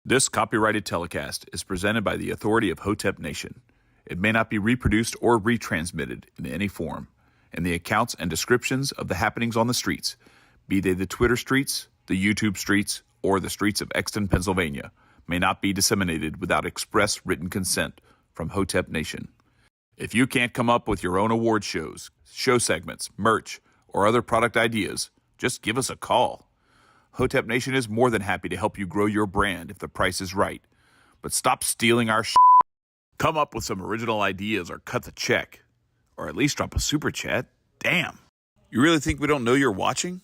This copyrighted telecast is presented by the authority of Hotep Nation. It may not be reproduced or retransmitted in any form, and the accounts and descriptions of the happenings on the streets, be they the Twitter streets, the YouTube streets, or the streets of Exton, Pennsylvania, may not be disseminated without express written consent from Hotep Nation. If you can't come up with your own award shows, show segments, merch, or other product ideas, just give us a call. Hotep Nation is more than happy to help you grow your brand if the price is right. But stop stealing our shit. Come up with some original ideas or cut the check. Or at least drop a super chat. Damn. You really think we don't know you're watching?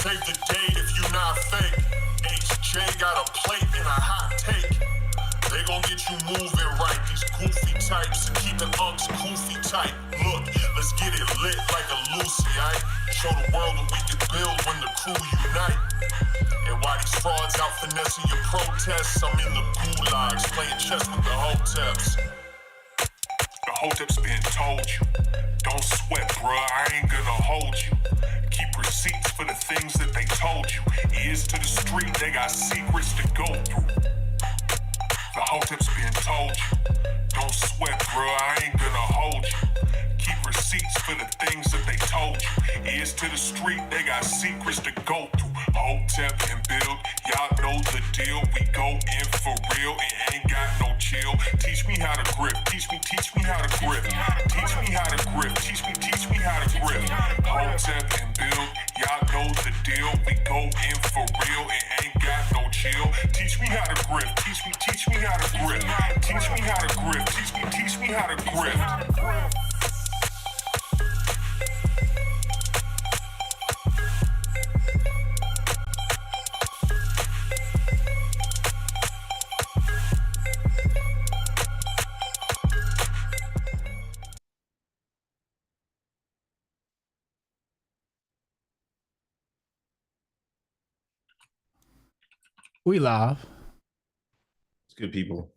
Save the date if you not fake. HJ got a plate and a hot take. They gon' get you moving right. These goofy types and keeping unks goofy tight. Look, let's get it lit like a Lucy, aight? Show the world what we can build when the crew unite. And while these frauds out finessing your protests, I'm in the gulags playing chess with the Hoteps. The Hoteps been told you. Don't sweat, bruh, I ain't gonna hold you. Keep receipts for the things that they told you. Ears to the street, they got secrets to go through. The Hoteps been told you. Don't sweat, bruh, I ain't gonna hold you. Keep receipts for the things that they told you. Ears to the street, they got secrets to go through. Hotep and build, y'all know the deal. We go in for real, it ain't got no chill. Teach me how to grip, teach me how to grip. Teach me how to grip, teach me how to grip. Hotep and build, y'all know the deal. We go in for real, it ain't got no chill. Teach me how to grip, teach me how to grip. Teach me how to grip, teach me how to grip. We live. It's good, people.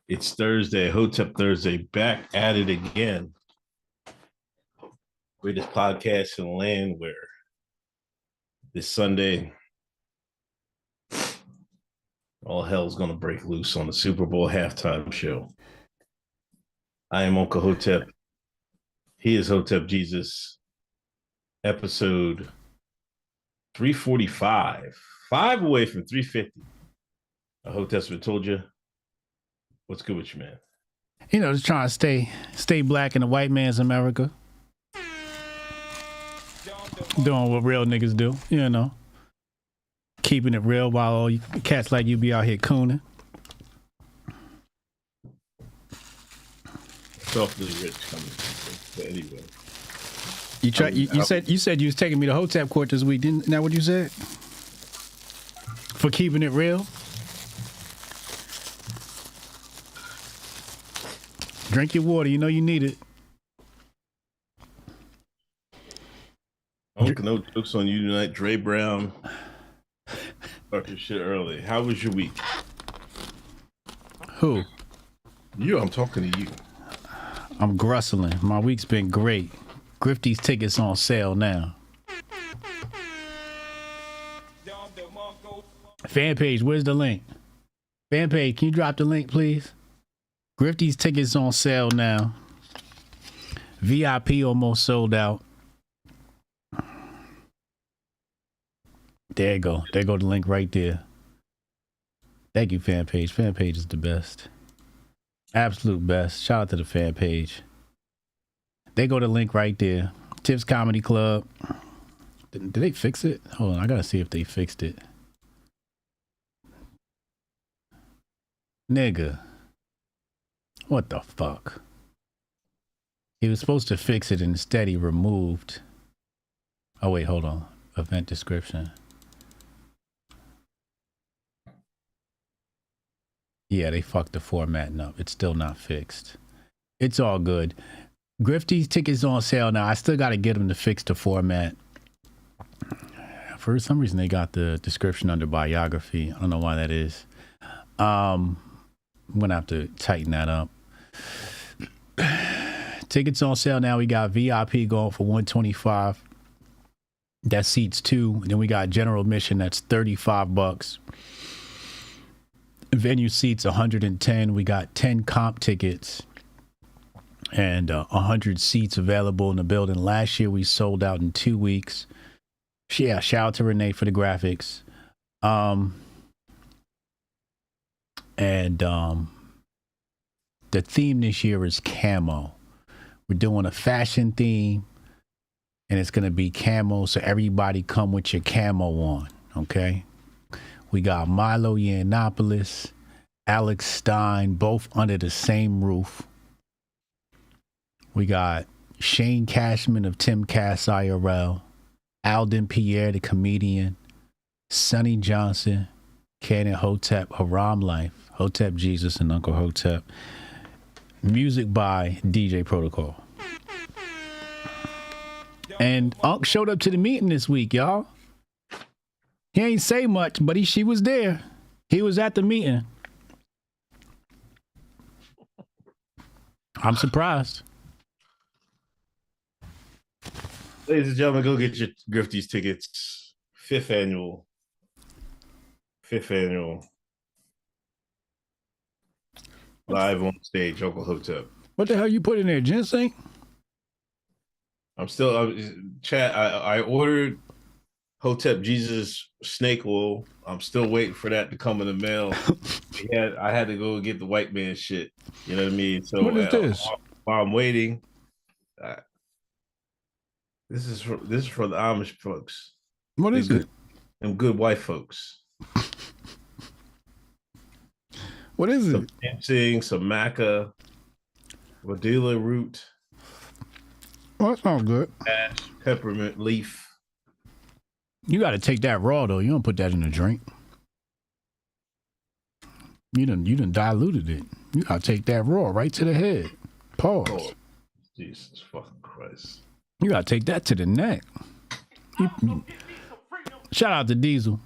It's Thursday, Hotep Thursday, back at it again. Greatest podcast in the land where this Sunday, all hell's going to break loose on the Super Bowl halftime show. I am Uncle Hotep. He is Hotep Jesus. Episode 345. 5 away from 350. I hope that's what I told you. What's good with you, man? You know, just trying to stay black in the white man's America. Doing what real niggas do, you know. Keeping it real while all you cats like you be out here cooning. Softly rich coming. But anyway. You said you was taking me to Hotep Court this week, didn't that what you said? For keeping it real. Drink your water. You know you need it. Uncle, no jokes on you tonight. Dre Brown. Start your shit early. How was your week? Who? You. I'm talking to you. I'm grustling. My week's been great. Grifties tickets on sale now. Fan page, where's the link? Fan page, can you drop the link, please? Grifties tickets on sale now. VIP almost sold out. There you go. There go the link right there. Thank you, fan page. Fan page is the best. Absolute best. Shout out to the fan page. There go the link right there. Tips Comedy Club. Did they fix it? Hold on, I gotta see if they fixed it. Nigga. What the fuck? He was supposed to fix it, instead he removed. Oh wait, hold on. Event description. Yeah, they fucked the formatting up. It's still not fixed. It's all good. Grifties tickets on sale now. I still got to get them to fix the format. For some reason, they got the description under biography. I don't know why that is. I'm going to have to tighten that up. Tickets on sale now. We got VIP going for $125. That seats 2. And then we got general admission. That's $35. Venue seats $110. We got 10 comp tickets and 100 seats available in the building. Last year we sold out in 2 weeks. Yeah, shout out to Renee for the graphics. The theme this year is camo. We're doing a fashion theme, and it's gonna be camo, so everybody come with your camo on, okay? We got Milo Yiannopoulos, Alex Stein, both under the same roof. We got Shane Cashman of Tim Cass IRL, Alden Pierre, the comedian, Sonny Johnson, Canon Hotep, Haram Life, Hotep Jesus, and Uncle Hotep. Music by DJ Protocol. And Unc showed up to the meeting this week, y'all. He ain't say much, but she was there. He was at the meeting. I'm surprised. Ladies and gentlemen, go get your Grifties tickets. Fifth annual. Live on stage, Uncle Hotep. What the hell you put in there, ginseng? I'm still, chat, I ordered Hotep Jesus snake oil. I'm still waiting for that to come in the mail. I had to go get the white man shit. You know what I mean? So what is this? While I'm waiting, this is for the Amish folks. What is it? Them good white folks. What is Some it? ginseng, some maca, Wadila root. Oh, that sounds good. Ash, peppermint leaf. You got to take that raw though. You don't put that in a drink. You done diluted it. You got to take that raw right to the head. Pause. Oh, Jesus fucking Christ. You got to take that to the neck. Shout out to Diesel.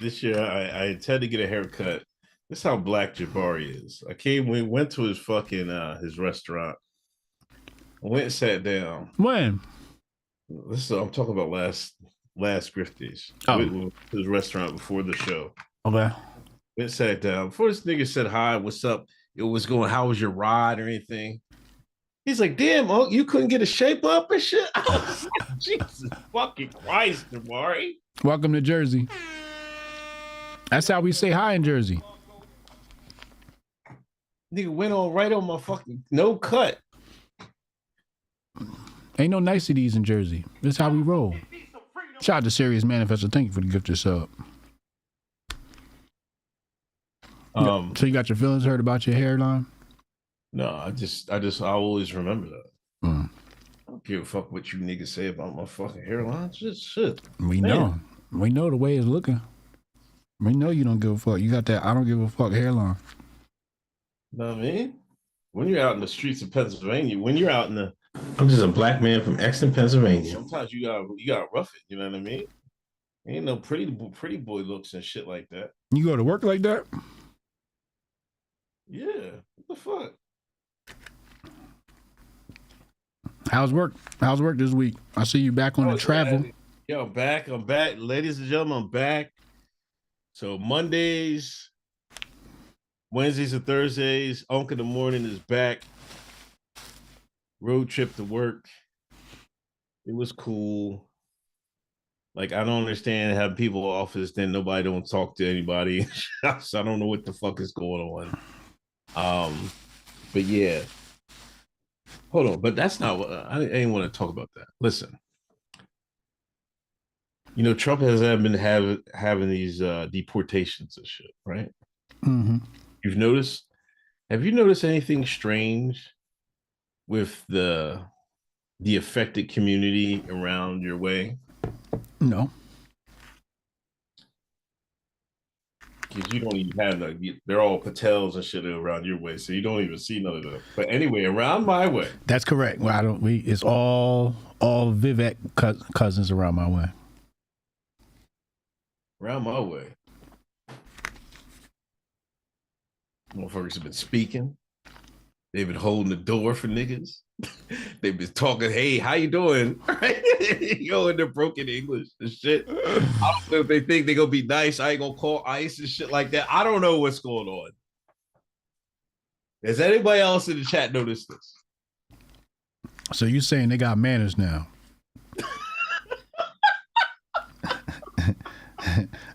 This year, I intend to get a haircut. This is how black Jabari is. We went to his fucking his restaurant. I went and sat down. When? I'm talking about last Grifties. Oh. Went to his restaurant before the show. Okay. Went and sat down. Before this nigga said hi, what's up? It was going, how was your ride or anything? He's like, damn, oh, you couldn't get a shape up and shit? I was like, Jesus fucking Christ, Jabari. Welcome to Jersey. That's how we say hi in Jersey. Nigga went on right on my fucking no cut. Ain't no niceties in Jersey. That's how we roll. Shout out to Serious Manifesto. Thank you for the gift of sub. So you got your feelings hurt about your hairline? No, I always remember that. I don't give a fuck what you niggas say about my fucking hairline. Shit. We know the way it's looking. We know you don't give a fuck. You got that I don't give a fuck hairline. Know what I mean? When you're out in the streets of Pennsylvania, I'm just a black man from Exton, Pennsylvania. Sometimes you gotta rough it. You know what I mean? Ain't no pretty boy looks and shit like that. You go to work like that? Yeah. What the fuck? How's work this week? I see you back on the travel. Yo, I'm back. Ladies and gentlemen, I'm back. So Mondays, Wednesdays and Thursdays, Unc in the Morning is back. Road trip to work. It was cool. Like, I don't understand having people in office, then nobody don't talk to anybody. So I don't know what the fuck is going on. But yeah. Hold on, but that's not what I didn't want to talk about that. Listen. You know, Trump has been having these deportations and shit, right? Mm-hmm. You've noticed? Have you noticed anything strange with the affected community around your way? No. Because you don't even have they're all Patels and shit around your way, so you don't even see none of them. But anyway, around my way, That's correct. Well, I don't. It's all Vivek cousins around my way. around my way, motherfuckers have been speaking. They've been holding the door for niggas. They've been talking, hey, how you doing? Yo, in their broken English and shit. I don't know if they think they're gonna be nice. I ain't gonna call ICE and shit like that. I don't know what's going on. Has anybody else in the chat noticed this? So you saying they got manners now?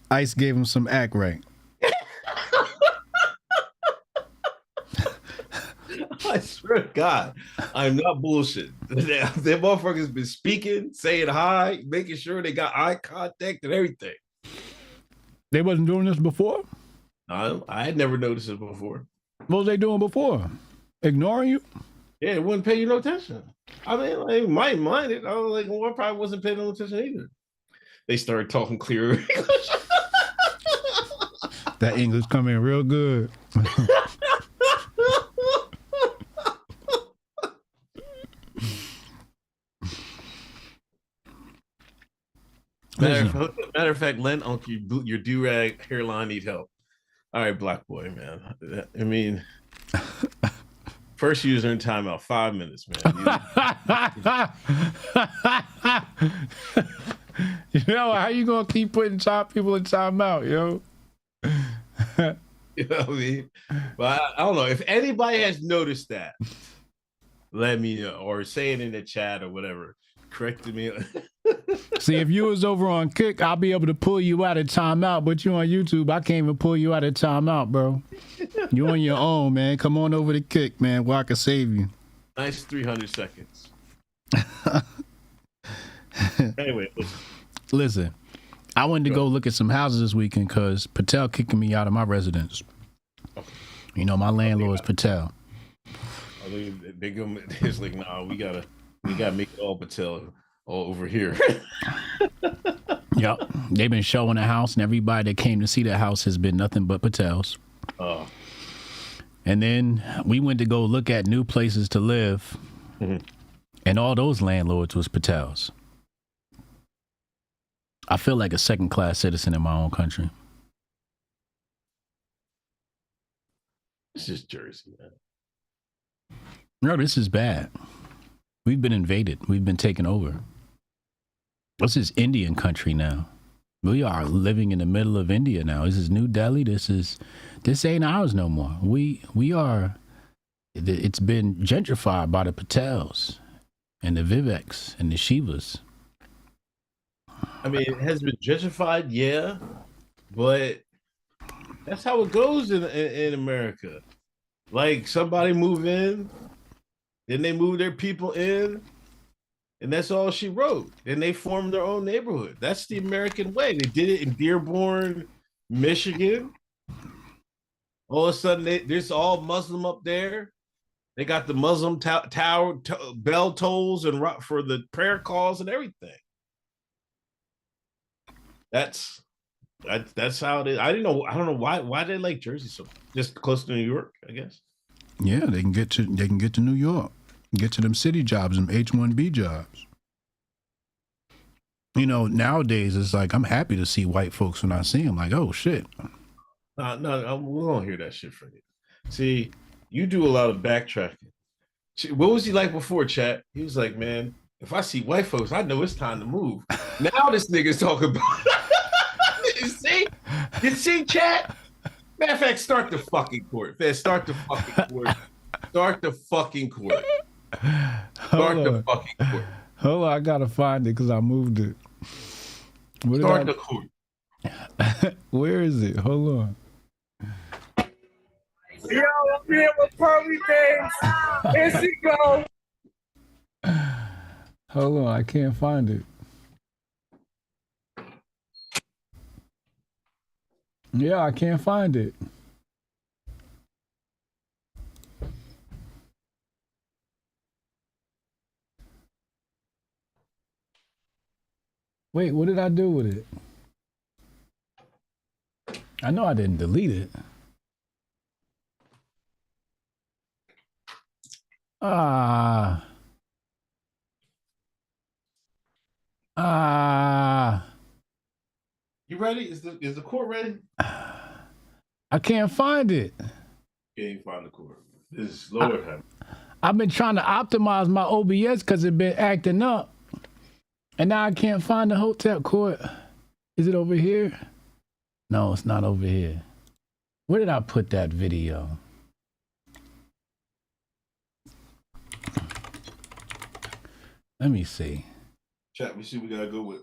ICE gave him some act right. I swear to God, I'm not bullshit. Them motherfuckers been speaking, saying hi, making sure they got eye contact and everything. They wasn't doing this before? I had never noticed it before. What was they doing before? Ignoring you? Yeah, it wouldn't pay you no attention. I mean, like, might mind it. I was like, well, I probably wasn't paying no attention either. They started talking clear English. That English come in real good. Matter of fact, Len, Uncle, your do-rag hairline need help. All right, black boy, man. I mean, first user in timeout, 5 minutes, man. Yo, how you gonna keep putting people in timeout, yo? You know what I mean? But I don't know. If anybody has noticed that, let me know, or say it in the chat or whatever. Correct me. See, if you was over on Kick, I'll be able to pull you out of timeout, but you on YouTube, I can't even pull you out of timeout, bro. You on your own, man. Come on over to Kick, man, where I can save you. Nice 300 seconds. Anyway, listen. I wanted to go look at some houses this weekend because Patel kicking me out of my residence. Okay. You know, my landlord is Patel. I mean, it's like, nah, we gotta make it all Patel all over here. Yep. They've been showing the house, and everybody that came to see the house has been nothing but Patels. Oh. And then we went to go look at new places to live, and all those landlords was Patels. I feel like a second-class citizen in my own country. This is Jersey, man. No, this is bad. We've been invaded. We've been taken over. This is Indian country now. We are living in the middle of India now. This is New Delhi. This ain't ours no more. We are. It's been gentrified by the Patels and the Viveks and the Shivas. I mean, it has been gentrified, yeah, but that's how it goes in America. Like, somebody move in, then they move their people in, and that's all she wrote. Then they formed their own neighborhood. That's the American way. They did it in Dearborn, Michigan. All of a sudden, there's all Muslim up there. They got the Muslim tower bell tolls and for the prayer calls and everything. That's how it is. I don't know why they like Jersey so much. Just close to New York, I guess. Yeah, they can get to New York, get to them city jobs, them H-1B jobs. You know, nowadays it's like I'm happy to see white folks when I see them. Like, oh shit. No, we won't hear that shit from you. See, you do a lot of backtracking. What was he like before, chat? He was like, man, if I see white folks, I know it's time to move. Now this nigga's talking about. You see, chat? Matter of fact, start the fucking court. Start the fucking court. Start the fucking court. Start the fucking court. Hold on, I gotta find it because I moved it. Start the court. Where is it? Hold on. Yo, I'm here with Pearly Things. Here she go. Hold on, I can't find it. Yeah, I can't find it. Wait, what did I do with it? I know I didn't delete it. Ah. You ready? Is the court ready? I can't find it. Can't find the court. This Lord have. I've been trying to optimize my OBS because it's been acting up. And now I can't find the Hotep Court. Is it over here? No, it's not over here. Where did I put that video? Let me see. Chat, we see we gotta go with.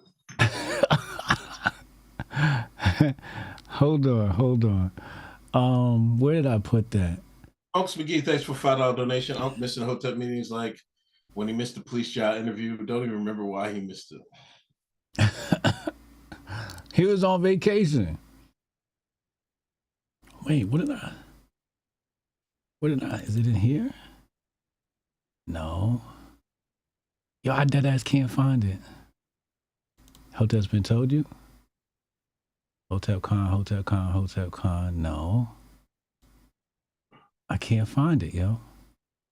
Hold on. Where did I put that? Unks McGee, thanks for $5 donation. Unc missing Hotep meetings like when he missed the police child interview. Don't even remember why he missed it. He was on vacation. Wait, what did I? Is it in here? No. Yo, I deadass can't find it. Hotep's been told you? Hotep Con. No. I can't find it, yo.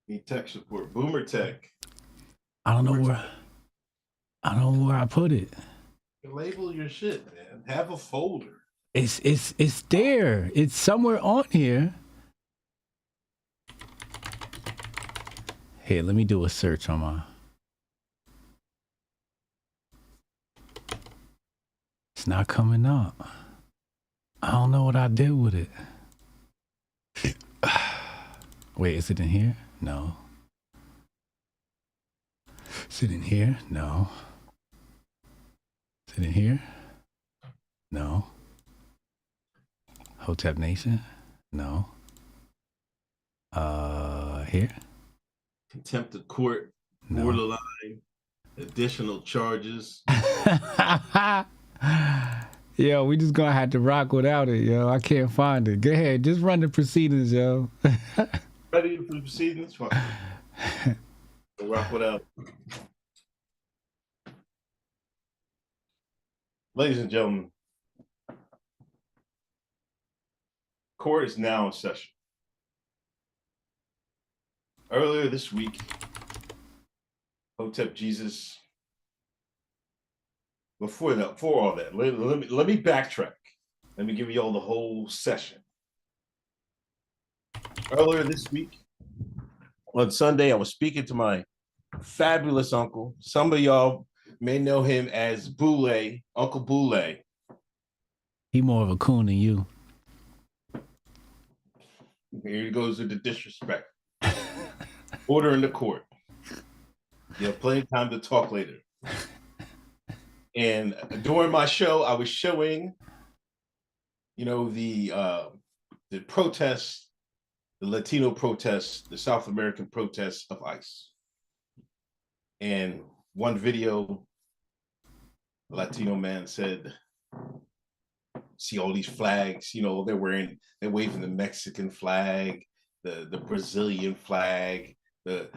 Need tech support. Boomer Tech. I don't know where I put it. Label your shit, man. Have a folder. It's there. It's somewhere on here. Here, let me do a search on my. It's not coming up. I don't know what I did with it. Wait, is it in here? No. Is it in here? No. Is it in here? No. Hotep Nation? No. Here? Contempt of court. No. Borderline. Additional charges. Yo, we just gonna have to rock without it, yo. I can't find it. Go ahead, just run the proceedings, yo. Ready for the proceedings? Fine. We'll rock without. Ladies and gentlemen, court is now in session. Earlier this week, Hotep Jesus. Before all that, let me backtrack. Let me give you all the whole session. Earlier this week, on Sunday, I was speaking to my fabulous uncle. Some of y'all may know him as Boule, Uncle Boule. He more of a coon than you. Here goes with the disrespect. Order in the court. You have plenty of time to talk later. And during my show, I was showing, the protests, the Latino protests, the South American protests of ICE. And one video, a Latino man said, see all these flags, they're waving the Mexican flag, the Brazilian flag, the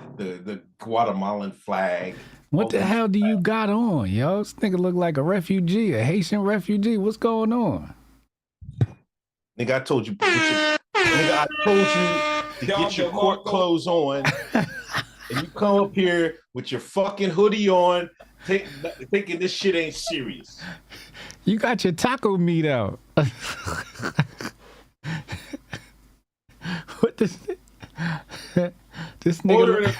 Guatemalan flag. What the hell do you got on, yo? This nigga look like a refugee, a Haitian refugee. What's going on? Nigga, I told you. I told you to get your court clothes on, and you come up here with your fucking hoodie on, thinking this shit ain't serious. You got your taco meat out. What this? This nigga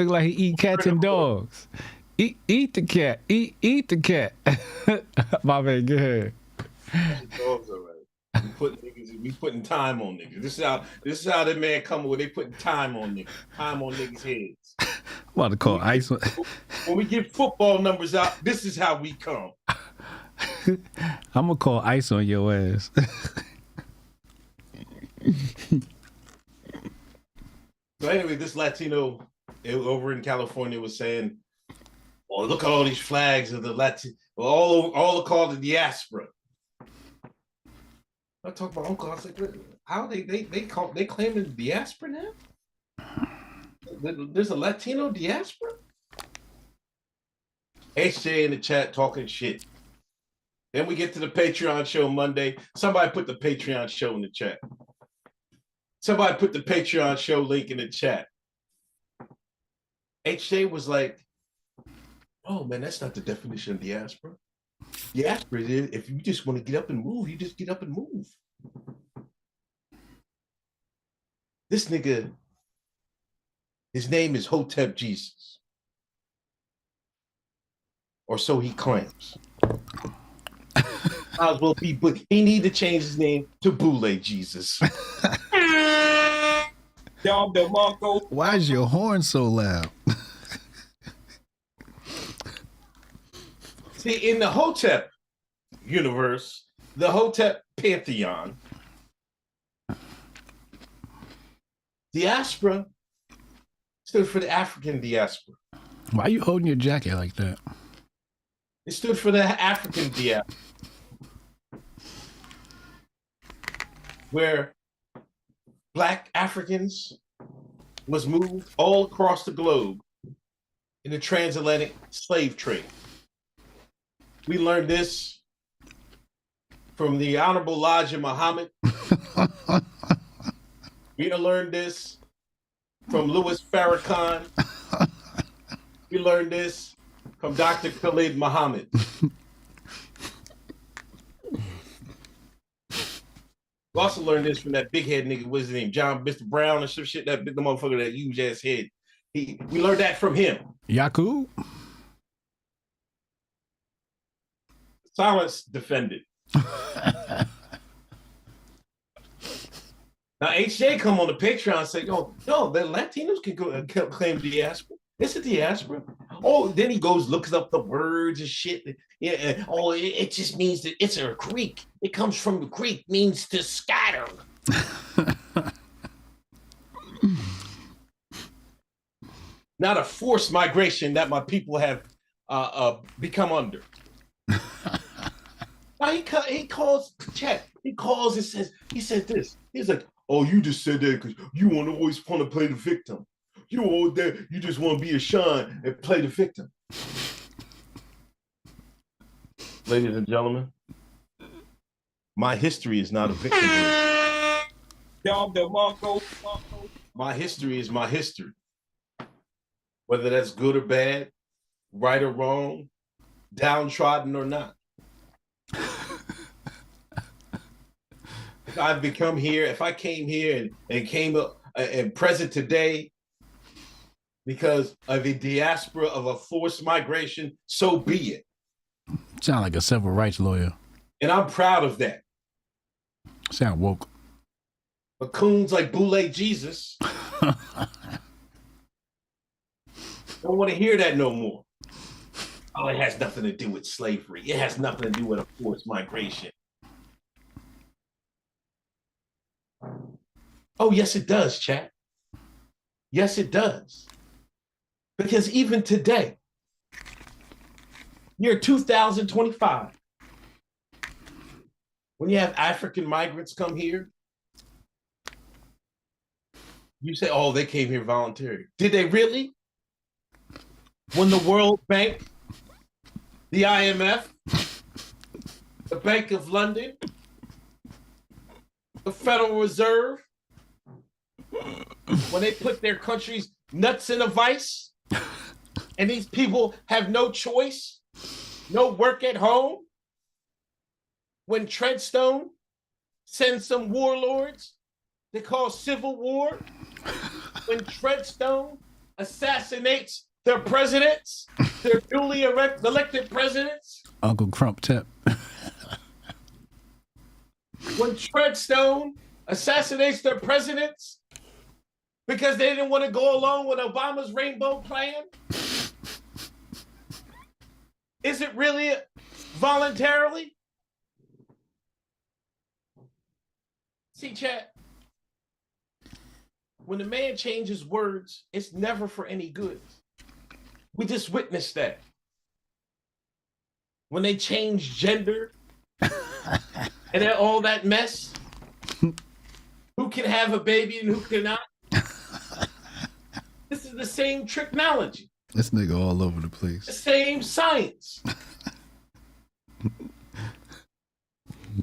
like he eat cats and dogs. Eat the cat. Eat the cat. My man, go ahead. Dogs already. We putting time on niggas. This is how that man come with. They putting time on niggas. Time on niggas' heads. I'm about to call ICE. When we get football numbers out, this is how we come. I'm gonna call ICE on your ass. So anyway, this Latino over in California was saying, "Oh, look at all these flags of the Latino, all called the diaspora." I talked to my uncle. I was like, how they claim the diaspora now? There's a Latino diaspora? HJ in the chat talking shit. Then we get to the Patreon show Monday. Somebody put the Patreon show in the chat. Somebody put the Patreon show link in the chat. HJ was like, oh man, that's not the definition of diaspora. Diaspora is if you just want to get up and move, you just get up and move. This nigga, his name is Hotep Jesus. Or so he claims. Might as well be, but he need to change his name to Boule Jesus. Why is your horn so loud? See, in the Hotep universe, the Hotep pantheon, diaspora stood for the African diaspora. Why are you holding your jacket like that? It stood for the African diaspora, where Black Africans was moved all across the globe in the transatlantic slave trade. We learned this from the Honorable Elijah Muhammad. We learned this from Louis Farrakhan. We learned this from Dr. Khalid Muhammad. We also learned this from that big head nigga, what's his name? John Mr. Brown or some shit, that big motherfucker, that huge ass head. We learned that from him. Yaku? Silence defended. Now HJ come on the Patreon and say, no, the Latinos can claim diaspora. It's a diaspora. Oh, then he goes, looks up the words and shit. Yeah. Oh, it just means that it's a Greek. It comes from the Greek, means to scatter. Not a forced migration that my people have become under. Now he calls chat. He calls and says, he said this. He's like, oh, you just said that because you always want to play the victim. You all there, you just want to be a shine and play the victim. Ladies and gentlemen, my history is not a victim. My history is my history. Whether that's good or bad, right or wrong, downtrodden or not. If I've become here, if I came here and came up and present today because of a diaspora of a forced migration, so be it. Sound like a civil rights lawyer. And I'm proud of that. Sound woke. But coons like Boule Jesus don't want to hear that no more. Oh, it has nothing to do with slavery. It has nothing to do with a forced migration. Oh, yes, it does, chat. Yes, it does. Because even today, year 2025, when you have African migrants come here, you say, oh, they came here voluntarily. Did they really? When the World Bank, the IMF, the Bank of London, the Federal Reserve, when they put their countries nuts in a vice, and these people have no choice, no work at home, when Treadstone sends some warlords they call civil war, when Treadstone assassinates their presidents, their duly elected presidents, Uncle Crump Tip. when Treadstone assassinates their presidents because they didn't want to go along with Obama's rainbow plan? Is it really voluntarily? See, chat, when the man changes words, it's never for any good. We just witnessed that. When they change gender and all that mess, can have a baby and who cannot. This is the same technology. This nigga all over the The place. same science.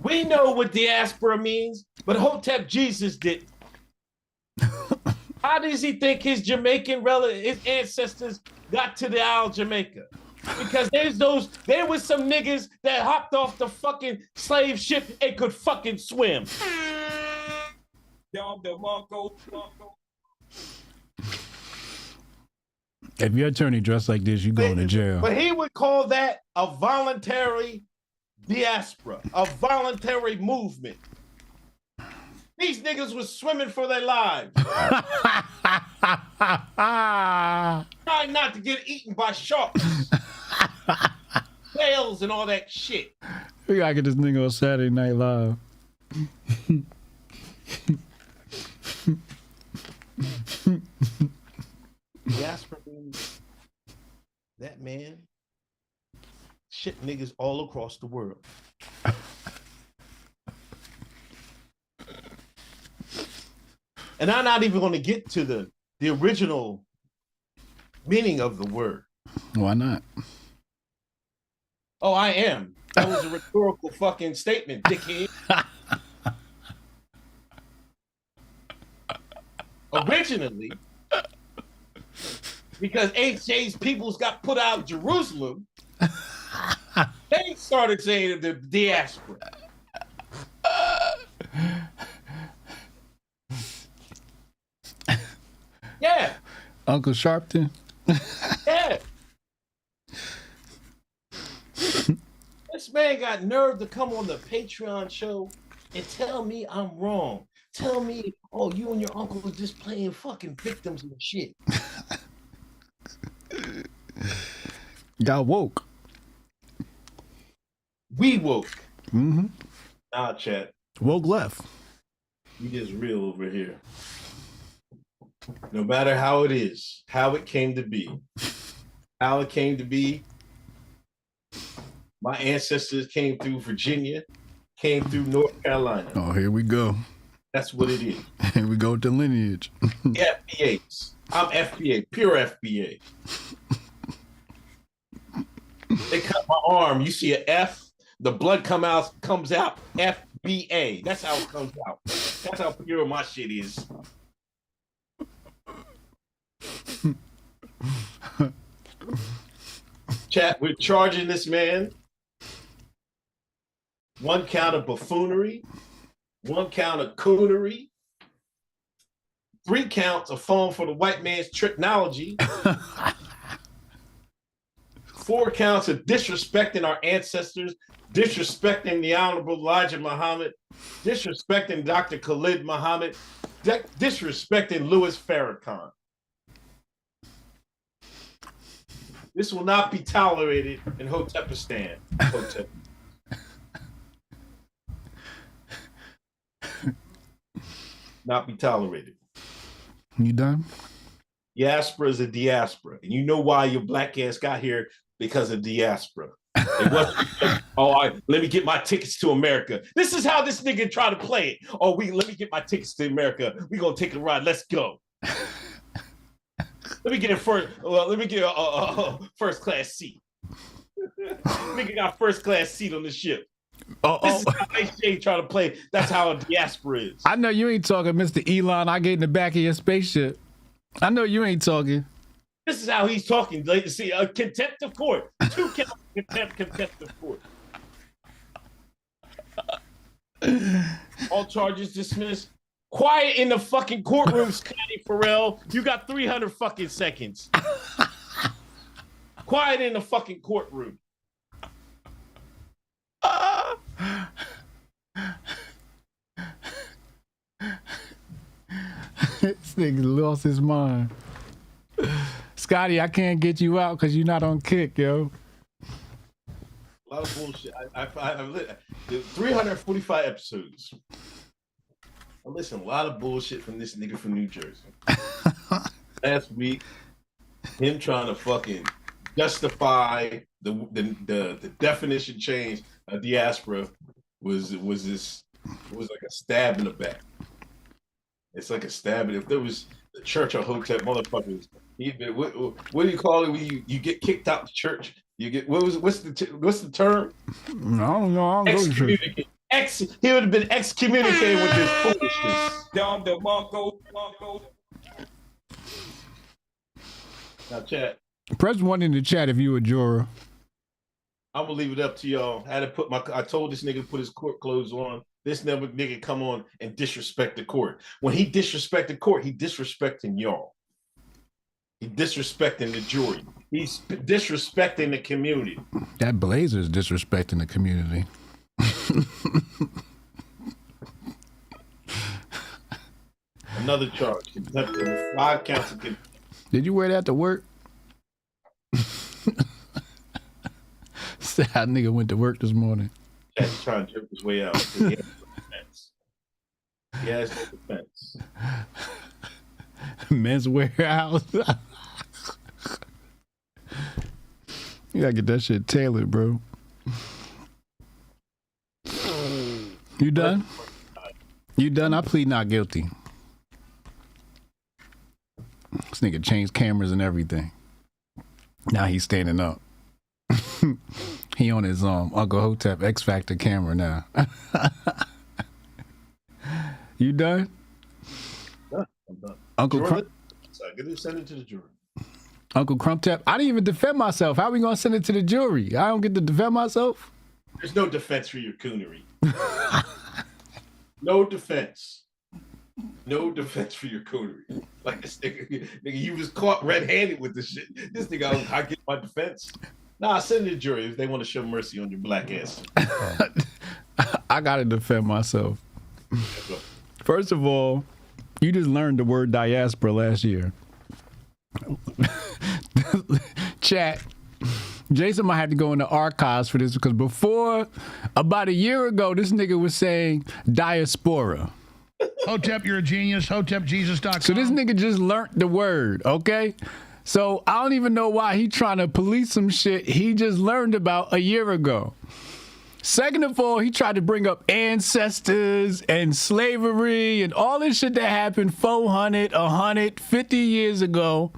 We know what diaspora means, but Hotep Jesus didn't. How does he think his Jamaican his ancestors got to the Isle of Jamaica? Because there was some niggas that hopped off the fucking slave ship and could fucking swim. If your attorney dressed like this, you going to jail. But he would call that a voluntary diaspora, a voluntary movement. These niggas was swimming for their lives. Trying not to get eaten by sharks. Whales and all that shit. We gotta get this nigga on Saturday Night Live. Diaspora means that man shit niggas all across the world. And I'm not even going to get to the original meaning of the word. Why not? Oh, I am. That was a rhetorical fucking statement, dickhead. Originally, because HJ's peoples got put out of Jerusalem, they started saying the diaspora. Yeah. Uncle Sharpton? Yeah. This man got nerve to come on the Patreon show and tell me I'm wrong. Tell me, oh, you and your uncle were just playing fucking victims and shit. Got woke. We woke. Mm-hmm. Nah, chat. Woke left. We just real over here. No matter how it is, how it came to be, my ancestors came through Virginia, came through North Carolina. Oh, here we go. That's what it is. Here we go with the lineage. FBAs. I'm FBA, pure FBA. They cut my arm. You see an F, the blood comes out, FBA. That's how it comes out. That's how pure my shit is. Chat, we're charging this man 1 count of buffoonery, 1 count of coonery, 3 counts of falling for the white man's technology, 4 counts of disrespecting our ancestors, disrespecting the Honorable Elijah Muhammad, disrespecting Dr. Khalid Muhammad, disrespecting Louis Farrakhan. This will not be tolerated in Hotepistan. Hotep. Not be tolerated. You done? Diaspora is a diaspora. And you know why your black ass got here? Because of diaspora. It wasn't, let me get my tickets to America. This is how this nigga try to play it. Let me get my tickets to America. We gonna take a ride. Let's go. Let me get a first class seat. Nigga got first class seat on the ship. This is how HJ try to play. That's how a diaspora is. I know you ain't talking, Mr. Elon. I get in the back of your spaceship. I know you ain't talking. This is how he's talking. See, a contempt of court. 2 counts of contempt of court. All charges dismissed. Quiet in the fucking courtroom, Scotty Farrell. You got 300 fucking seconds. Quiet in the fucking courtroom. This nigga lost his mind. Scotty, I can't get you out because you're not on kick, yo. A lot of bullshit. I've 345 episodes. I listened to a lot of bullshit from this nigga from New Jersey. Last week, him trying to fucking justify the definition change of diaspora was like a stab in the back. It's like a stabbing. If there was the Church of Hotep motherfuckers, what do you call it when you get kicked out the church? You get what's the term? No, I don't go to church. He would have been excommunicated with this foolishness. Down the Mongo. Now, chat. Press 1 in the chat if you a juror. I'm gonna leave it up to y'all. I told this nigga to put his court clothes on. This nigga come on and disrespect the court. When he disrespect the court, he disrespecting y'all. He disrespecting the jury. He's disrespecting the community. That blazer is disrespecting the community. Another charge. 5 counts of contempt. Did you wear that to work? That nigga went to work this morning. He's trying to jerk his way out. He has no defense. Men's warehouse. You gotta get that shit tailored, bro. You done? You done? I plead not guilty. This nigga changed cameras and everything. Now he's standing up. He on his Uncle Hotep X Factor camera now. You done? Yeah, I'm done. Uncle Crump. Send it to the jury. Uncle Crumptap. I didn't even defend myself. How we gonna send it to the jury? I don't get to defend myself. There's no defense for your coonery. No defense. No defense for your coonery. Like this nigga, you was caught red-handed with this shit. This nigga, I get my defense. Nah, send it to the jury if they want to show mercy on your black ass. I gotta defend myself. First of all, you just learned the word diaspora last year. Chat. Jason might have to go in the archives for this because before, about a year ago, this nigga was saying diaspora. Hotep, you're a genius. HotepJesus.com. So this nigga just learned the word, okay? So I don't even know why he trying to police some shit he just learned about a year ago. Second of all, he tried to bring up ancestors and slavery and all this shit that happened 400, 150 years ago.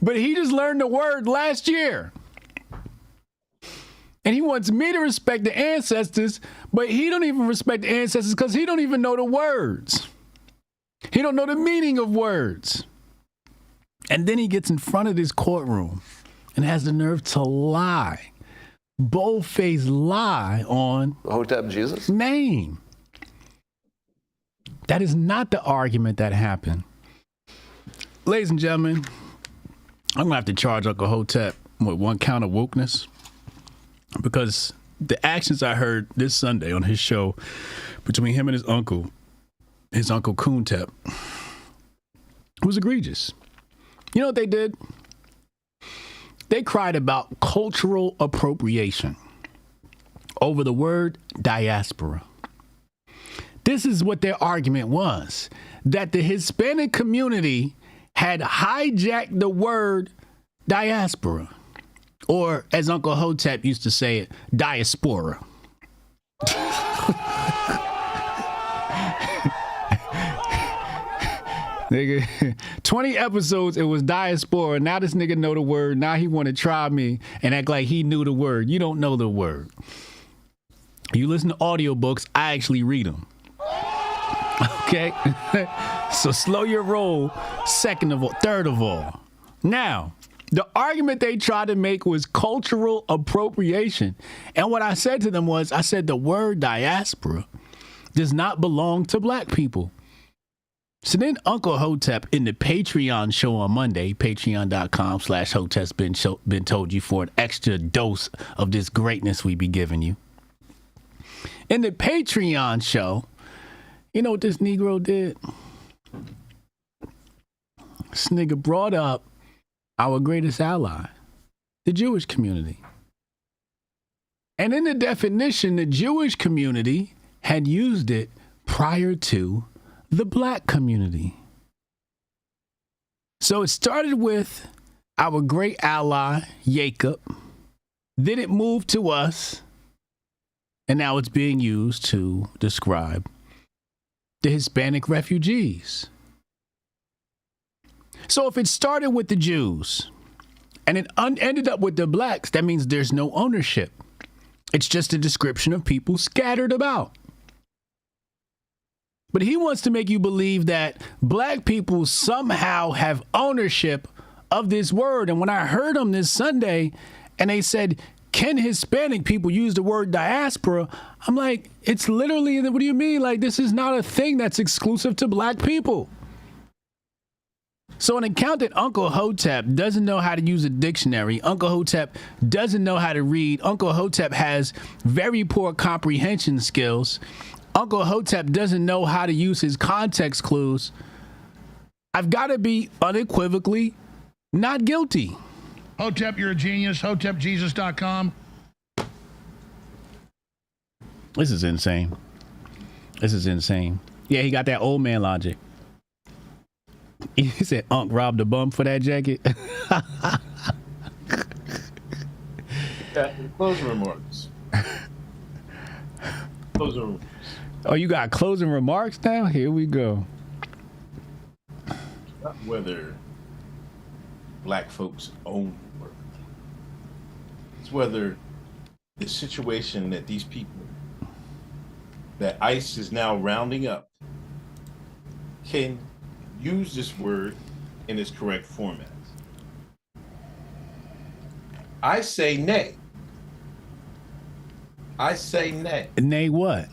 But he just learned the word last year. And he wants me to respect the ancestors, but he don't even respect the ancestors because he don't even know the words. He don't know the meaning of words. And then he gets in front of this courtroom and has the nerve to lie. Bold-faced lie on Hotep Jesus? Name. That is not the argument that happened. Ladies and gentlemen, I'm going to have to charge Uncle Hotep with 1 count of wokeness because the actions I heard this Sunday on his show between him and his uncle Kuntep, was egregious. You know what they did? They cried about cultural appropriation over the word diaspora. This is what their argument was, that the Hispanic community had hijacked the word diaspora, or as Uncle Hotep used to say it, diaspora. Nigga, 20 episodes, it was diaspora. Now this nigga know the word. Now he want to try me and act like he knew the word. You don't know the word. You listen to audiobooks, I actually read them. Okay? So slow your roll, second of all, third of all. Now, the argument they tried to make was cultural appropriation. And what I said to them was, I said the word diaspora does not belong to black people. So then Uncle Hotep in the Patreon show on Monday, patreon.com/Hotep's been told you for an extra dose of this greatness we be giving you. In the Patreon show, you know what this Negro did? This nigga brought up our greatest ally, the Jewish community. And in the definition, the Jewish community had used it prior to the black community. So it started with our great ally, Jacob. Then it moved to us. And now it's being used to describe the Hispanic refugees. So if it started with the Jews and it ended up with the blacks, that means there's no ownership. It's just a description of people scattered about. But he wants to make you believe that black people somehow have ownership of this word. And when I heard him this Sunday and they said, can Hispanic people use the word diaspora? I'm like, it's literally, what do you mean? Like, this is not a thing that's exclusive to black people. So an accountant, Uncle Hotep, doesn't know how to use a dictionary. Uncle Hotep doesn't know how to read. Uncle Hotep has very poor comprehension skills. Uncle Hotep doesn't know how to use his context clues. I've got to be unequivocally not guilty. Hotep, you're a genius. HotepJesus.com. This is insane. This is insane. Yeah, he got that old man logic. He said, Unc robbed a bum for that jacket. Closing remarks. Closing remarks. Oh, you got closing remarks now? Here we go. Not whether black folks own the word. It's whether the situation that these people, that ICE is now rounding up, can use this word in its correct format. I say nay. I say nay. Nay what?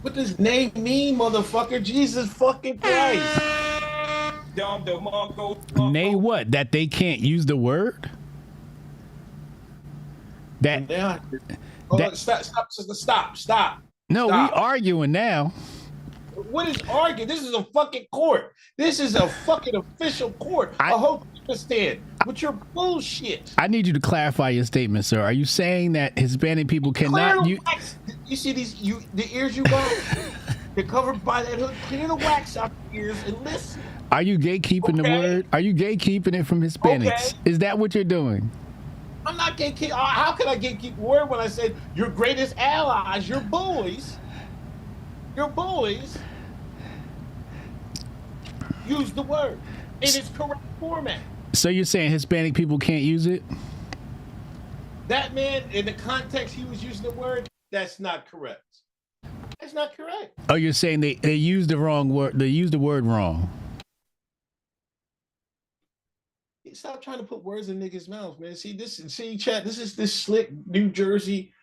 What does nay mean, motherfucker? Jesus fucking Christ. Nay what? That they can't use the word? That, Now, that stop. no, Stop. we arguing now. What is arguing? This is a fucking court. This is a fucking official court. A whole stand with your bullshit. I need you to clarify your statement, sir. Are you saying that Hispanic people cannot use? You see these the ears you got? They're covered by that hood. Clear the wax out your ears and listen. Are you gatekeeping the word? Are you gatekeeping it from Hispanics? Okay. Is that what you're doing? I'm not gatekeeping. How can I gatekeep word when I said your greatest allies, your boys, use the word in its correct format. So you're saying Hispanic people can't use it? That man, in the context he was using the word, that's not correct. That's not correct. Oh, you're saying they used the wrong word. They used the word wrong. Stop trying to put words in niggas' mouths, man. Chat, this is this slick New Jersey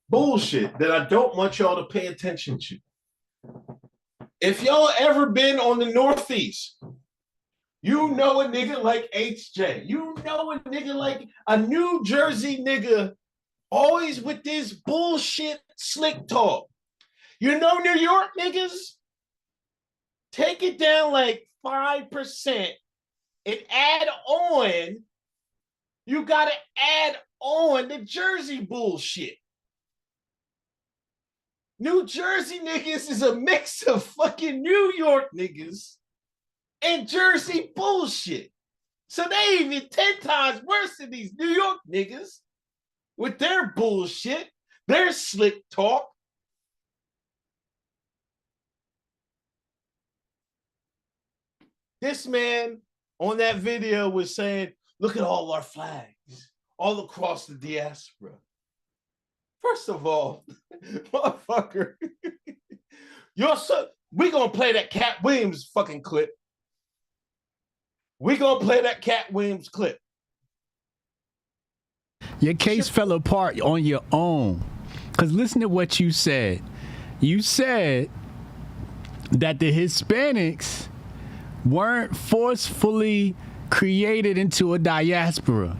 bullshit that I don't want y'all to pay attention to. If y'all ever been on the Northeast, you know a nigga like HJ. You know a nigga like a New Jersey nigga, always with this bullshit slick talk. You know New York niggas? Take it down like 5% and add on. You gotta add on the Jersey bullshit. New Jersey niggas is a mix of fucking New York niggas and Jersey bullshit. So they even 10 times worse than these New York niggas with their bullshit, their slick talk. This man on that video was saying, look at all our flags all across the diaspora. First of all, motherfucker, we gonna play that Cat Williams fucking clip. We gonna play that Cat Williams clip. Your case fell apart on your own. Because listen to what you said. You said that the Hispanics weren't forcefully created into a diaspora,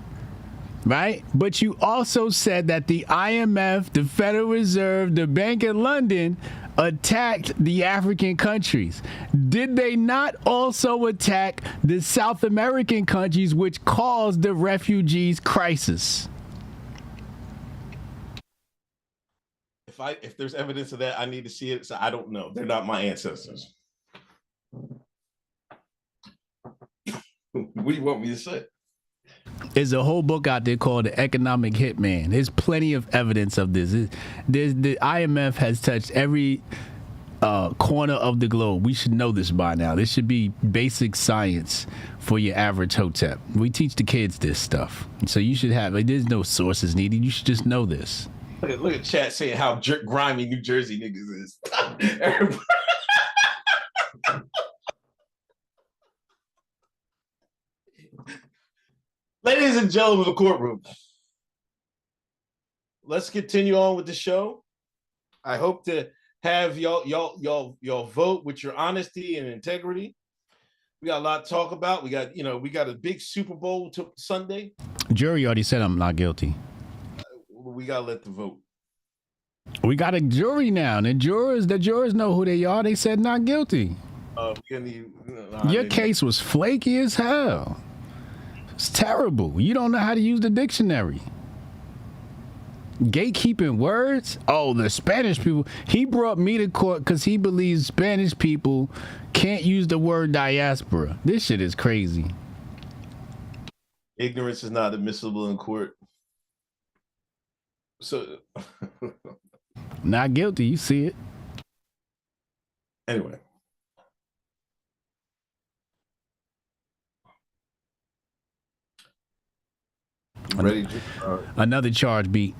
right? But you also said that the IMF, the Federal Reserve, the Bank of London attacked the African countries. Did they not also attack the South American countries, which caused the refugees crisis? If there's evidence of that, I need to see it. So I don't know. They're not my ancestors. What do you want me to say? There's a whole book out there called The Economic Hitman. There's plenty of evidence of this. The IMF has touched every corner of the globe. We should know this by now. This should be basic science for your average Hotep. We teach the kids this stuff. So you should have, there's no sources needed. You should just know this. Look at chat saying how grimy New Jersey niggas is. Ladies and gentlemen of the courtroom, let's continue on with the show. I hope to have y'all vote with your honesty and integrity. We got a lot to talk about. We got a big Super Bowl Sunday. Jury already said I'm not guilty. We gotta let the vote. We got a jury now. And the jurors know who they are. They said not guilty. Your case was flaky as hell. It's terrible. You don't know how to use the dictionary. Gatekeeping words. Oh, the Spanish people. He brought me to court because he believes Spanish people can't use the word diaspora. This shit is crazy. Ignorance is not admissible in court. So not guilty. You see it. Anyway. Ready to another charge beat.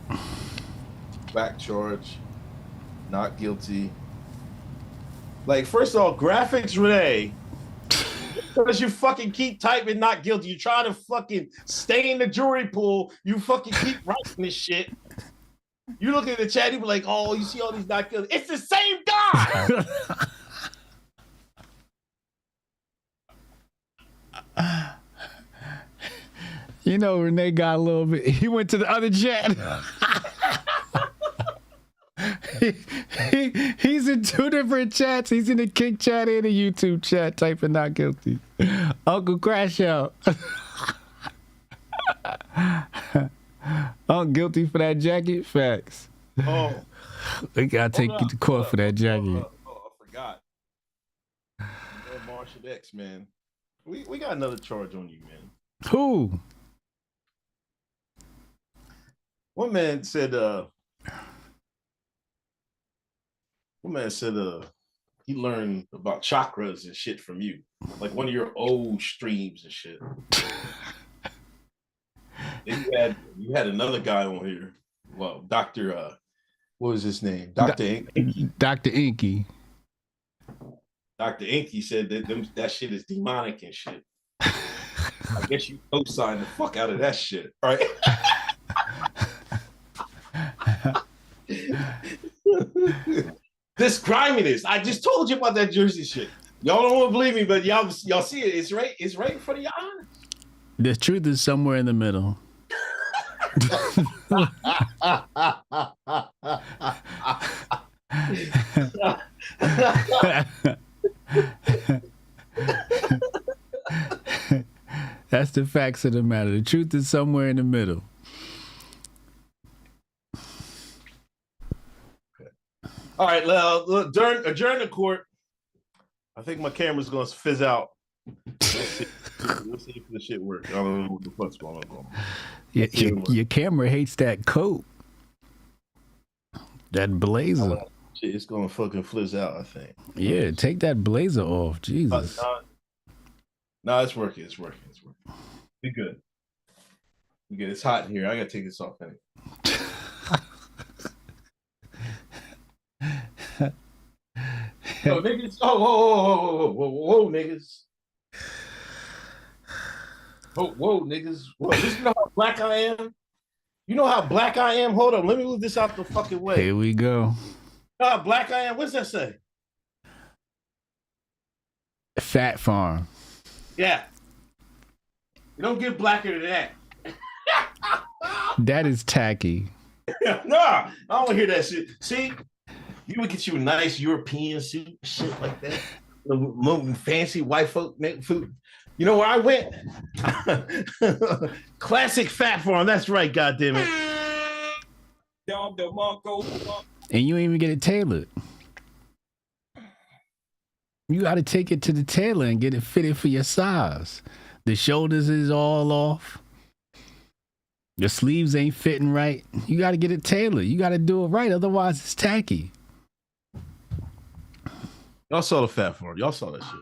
Back charge. Not guilty. Like, first of all, graphics Renee, because you fucking keep typing not guilty. You're trying to fucking stay in the jury pool. You fucking keep writing this shit. You look at the chat, you be like, oh, you see all these not guilty. It's the same guy. You know, Renee got a little bit. He went to the other chat. He's in two different chats. He's in the Kick chat and the YouTube chat typing not guilty. Uncle Crash Out. I'm guilty for that jacket. Facts. Oh. They gotta take you to court for that jacket. I forgot. Marshall X, man. We got another charge on you, man. Who? One man said he learned about chakras and shit from you, like one of your old streams and shit. Then you had another guy on here. Well, Dr. What was his name? Dr. Inky. Dr. Inky. Dr. Inky said that shit is demonic and shit. I guess you co-signed the fuck out of that shit, right? This griminess. I just told you about that Jersey shit. Y'all don't want to believe me, but y'all see it. It's right in front of your eyes. The truth is somewhere in the middle. That's the facts of the matter. The truth is somewhere in the middle. All right, adjourn the court. I think my camera's going to fizz out. Let's see if this shit works. I don't know what the fuck's going on. Your camera hates that coat. That blazer. It's going to fucking fizz out, I think. Yeah, take that blazer off. Jesus. No, it's working. It's working. Be good. It's hot in here. I got to take this off anyway. Yo, niggas. Whoa, niggas. Whoa, niggas. Whoa, you know how black I am? You know how black I am? Hold on, let me move this out the fucking way. Here we go. You know how black I am? What's that say? Fat Farm. Yeah. You don't get blacker than that. That is tacky. Nah, I don't want to hear that shit. See? You would get you a nice European suit, shit like that. Fancy white folk food. You know where I went? Classic Fat Farm. That's right, goddammit. And you ain't even get it tailored. You got to take it to the tailor and get it fitted for your size. The shoulders is all off. The sleeves ain't fitting right. You got to get it tailored. You got to do it right. Otherwise, it's tacky. Y'all saw the fat form. Y'all saw that shit.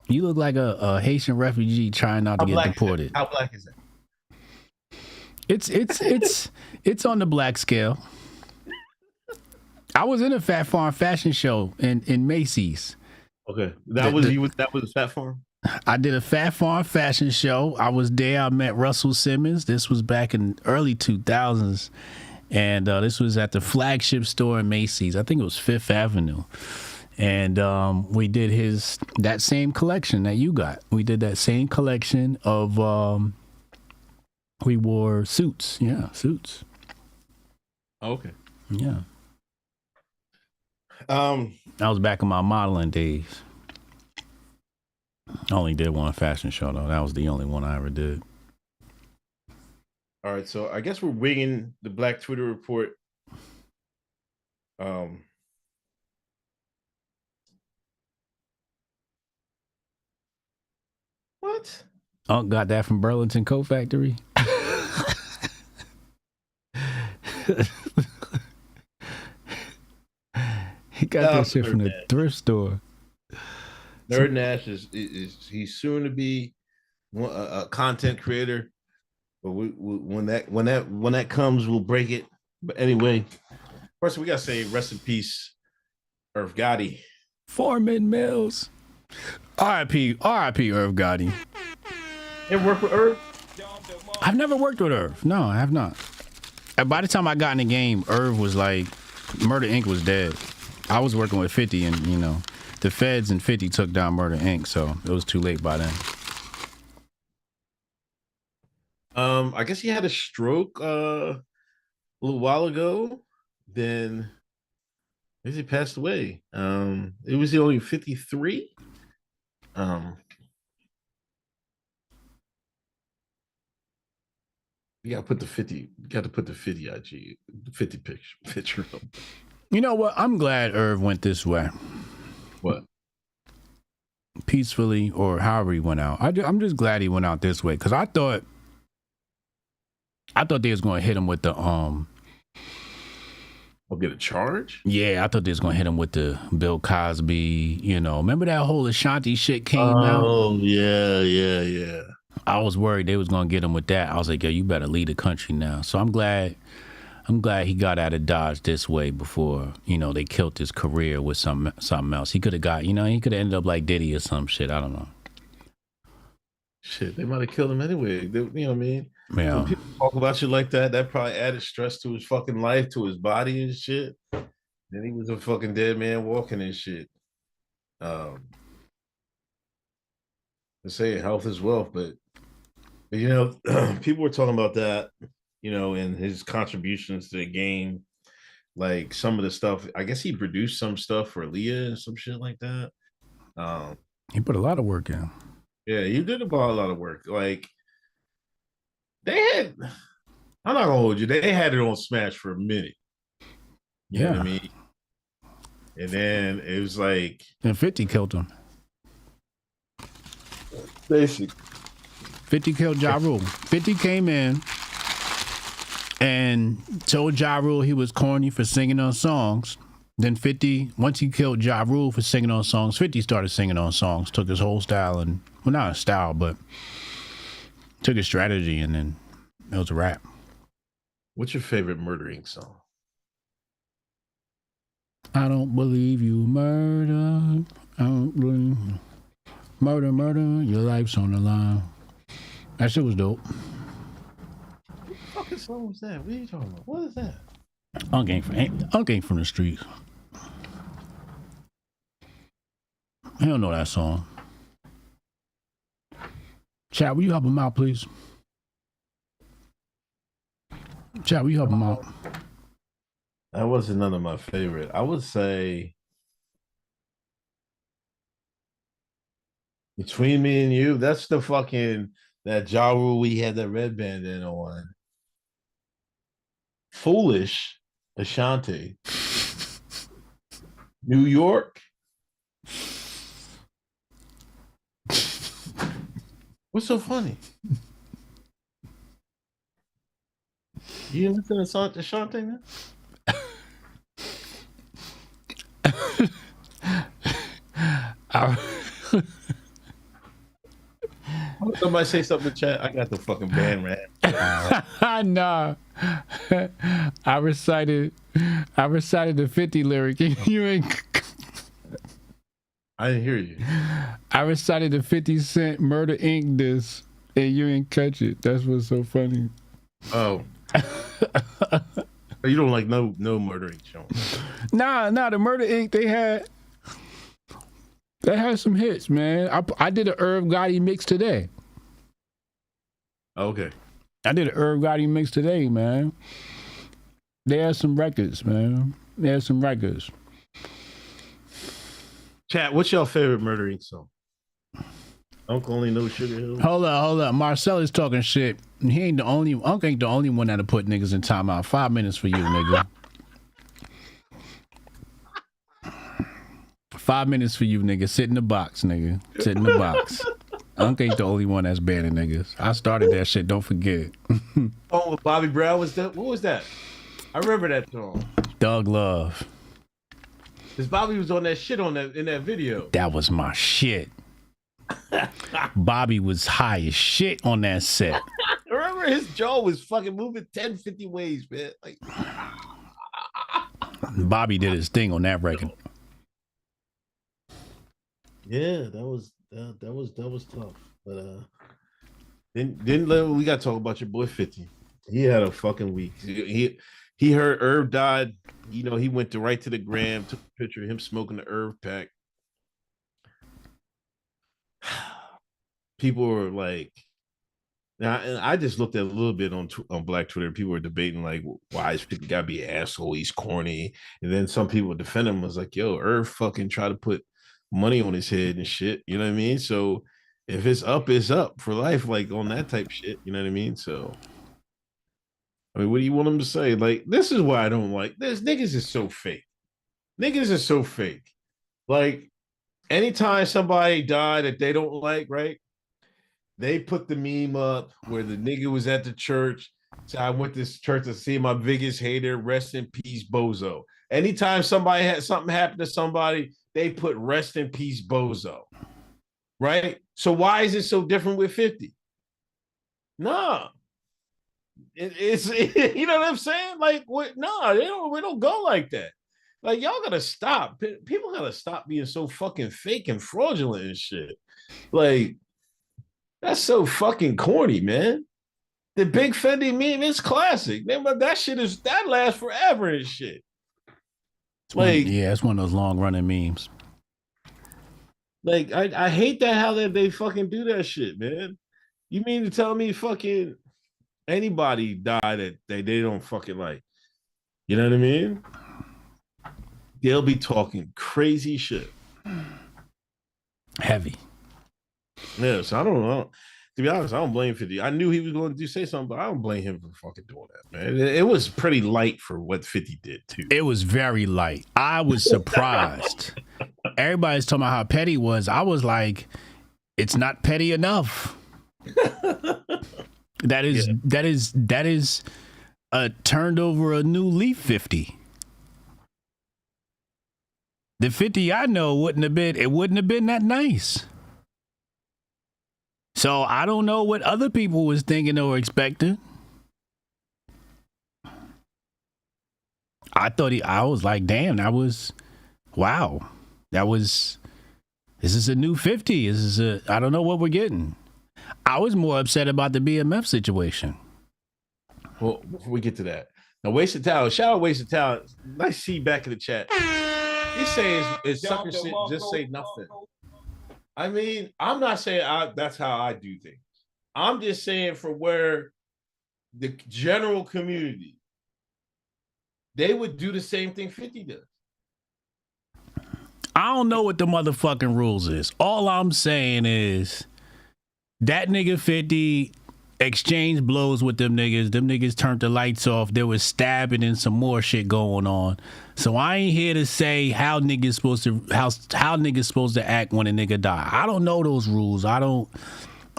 You look like a Haitian refugee trying not to get deported. How black is that? It's on the black scale. I was in a Fat Farm fashion show in Macy's. Okay, that was Fat Farm. I did a Fat Farm fashion show. I was there. I met Russell Simmons. This was back in early 2000s, and this was at the flagship store in Macy's. I think it was Fifth Avenue, and we did that same collection that you got. We did that same collection of. We wore suits. Yeah, suits. Okay. Yeah. I was back in my modeling days. I only did one fashion show though. That was the only one I ever did. All right, so I guess we're winging the Black Twitter report. What? Unc got that from Burlington Coat Factory. He got that shit from the thrift store. Nerd Nash is he's soon to be a content creator, but when that comes, we'll break it. But anyway, first we gotta say rest in peace, Irv Gotti. Foreman Mills. R.I.P. Irv Gotti. You ever work with Irv? I've never worked with Irv. No, I have not. And by the time I got in the game, Irv was like, Murder Inc. was dead. I was working with 50 and, the feds and 50 took down Murder Inc., so it was too late by then. I guess he had a stroke a little while ago. Then he passed away. It was only 53. You gotta put the 50. You got to put the 50 IG, the 50 picture up. You know what? I'm glad Irv went this way. What? Peacefully, or however he went out. I'm just glad he went out this way, because I thought they was going to hit him with the I'll get a charge. Yeah, I thought they was going to hit him with the Bill Cosby. Remember that whole Ashanti shit came out? Oh yeah. I was worried they was going to get him with that. I was like, yo, you better lead the country now. So I'm glad he got out of Dodge this way before, they killed his career with something else. He could have got, he could have ended up like Diddy or some shit. I don't know. Shit, they might have killed him anyway. You know what I mean? Yeah. When people talk about shit like that, that probably added stress to his fucking life, to his body and shit. Then he was a fucking dead man walking and shit. They say health is wealth, but people were talking about that. And his contributions to the game, like some of the stuff. I guess he produced some stuff for Leah and some shit like that. He put a lot of work in. Yeah, he did a lot of work. Like they had, I'm not gonna hold you. They had it on Smash for a minute. You know what I mean? And then it was like, and 50 killed him. Basically, 50 killed Ja Rule. 50 came in and told Ja Rule he was corny for singing on songs. Then 50, once he killed Ja Rule for singing on songs, 50 started singing on songs, took his whole style and, well, not a style, but took his strategy, and then it was a wrap. What's your favorite Murder Inc. song? I don't believe you murder. I don't believe murder, your life's on the line. That shit was dope. What fucking song was that? What are you talking about? What is that? Unc ain't from the streets. I don't know that song. Chat, will you help him out, please? Chat, will you help him out? That wasn't none of my favorite. I would say Between Me and You, that's the fucking, that Ja Rule we had that red bandana on. Foolish, Ashanti. New York. What's so funny? You didn't listen to Ashanti, man? Somebody say something in chat. I got the fucking band rap. Nah. I recited the 50 lyric. You ain't. I didn't hear you. I recited the 50 Cent Murder Inc. diss, and you ain't catch it. That's what's so funny. Oh. You don't like no murdering show. Nah, the Murder Inc. They had some hits, man. I did an Irv Gotti mix today. Okay. I did an Irv Gotti mix today, man. They had some records, man. They had some records. Chat, what's your favorite murdering song? Uncle Only Knows Sugar Hill. Hold up. Marcel is talking shit. Uncle ain't the only one that'll put niggas in timeout. 5 minutes for you, nigga. 5 minutes for you, nigga. Sit in the box, nigga. Sit in the box. Uncle ain't the only one that's banning niggas. I started that shit. Don't forget. Oh, Bobby Brown was that? What was that? I remember that song. Doug Love. Because Bobby was on that shit in that video. That was my shit. Bobby was high as shit on that set. Remember his jaw was fucking moving 10-50 ways, man. Like Bobby did his thing on that record. Yeah, that was tough. But then we got to talk about your boy 50. He had a fucking week. He heard Irv died. You know, he went right to the gram, took a picture of him smoking the Irv pack. People were like, now, and I just looked at a little bit on Black Twitter. People were debating like, why is 50 gotta be an asshole? He's corny. And then some people defend him. Was like, yo, Irv fucking tried to put money on his head and shit. You know what I mean? So if it's up for life, like on that type shit. You know what I mean? So I mean, what do you want him to say? Like, this is why I don't like this. Niggas is so fake. Niggas is so fake. Like, anytime somebody died that they don't like, right? They put the meme up where the nigga was at the church. So I went to this church to see my biggest hater. Rest in peace, Bozo. Anytime somebody had something happen to somebody, they put rest in peace, Bozo. Right? So why is it so different with 50? Nah. It's you know what I'm saying? Like, what? No, we don't go like that. Like, y'all gotta stop. People gotta stop being so fucking fake and fraudulent and shit. Like, that's so fucking corny, man. The Big Fendi meme is classic. That lasts forever and shit. Like, it's one of those long running memes. Like, I hate that how they fucking do that shit, man. You mean to tell me fucking anybody die that they don't fucking like? You know what I mean? They'll be talking crazy shit. Heavy. Yeah, so I don't know. To be honest, I don't blame 50. I knew he was going to say something, but I don't blame him for fucking doing that, man. It was pretty light for what 50 did, too. It was very light. I was surprised. Everybody's talking about how petty it was. I was like, it's not petty enough. That is turned over a new leaf 50. The 50 I know wouldn't have been that nice. So I don't know what other people was thinking or expecting. I was like, damn, wow. This is a new 50. I don't know what we're getting. I was more upset about the BMF situation. Well, before we get to that, now Wasted Talent, shout out Wasted Talent. Nice to see you back in the chat. He's saying it's sucker shit, just say nothing. I mean, I'm not saying that's how I do things. I'm just saying for where the general community, they would do the same thing 50 does. I don't know what the motherfucking rules is. All I'm saying is that nigga 50 exchanged blows with them niggas. Them niggas turned the lights off. There was stabbing and some more shit going on. So I ain't here to say how niggas supposed to act when a nigga die. I don't know those rules. I don't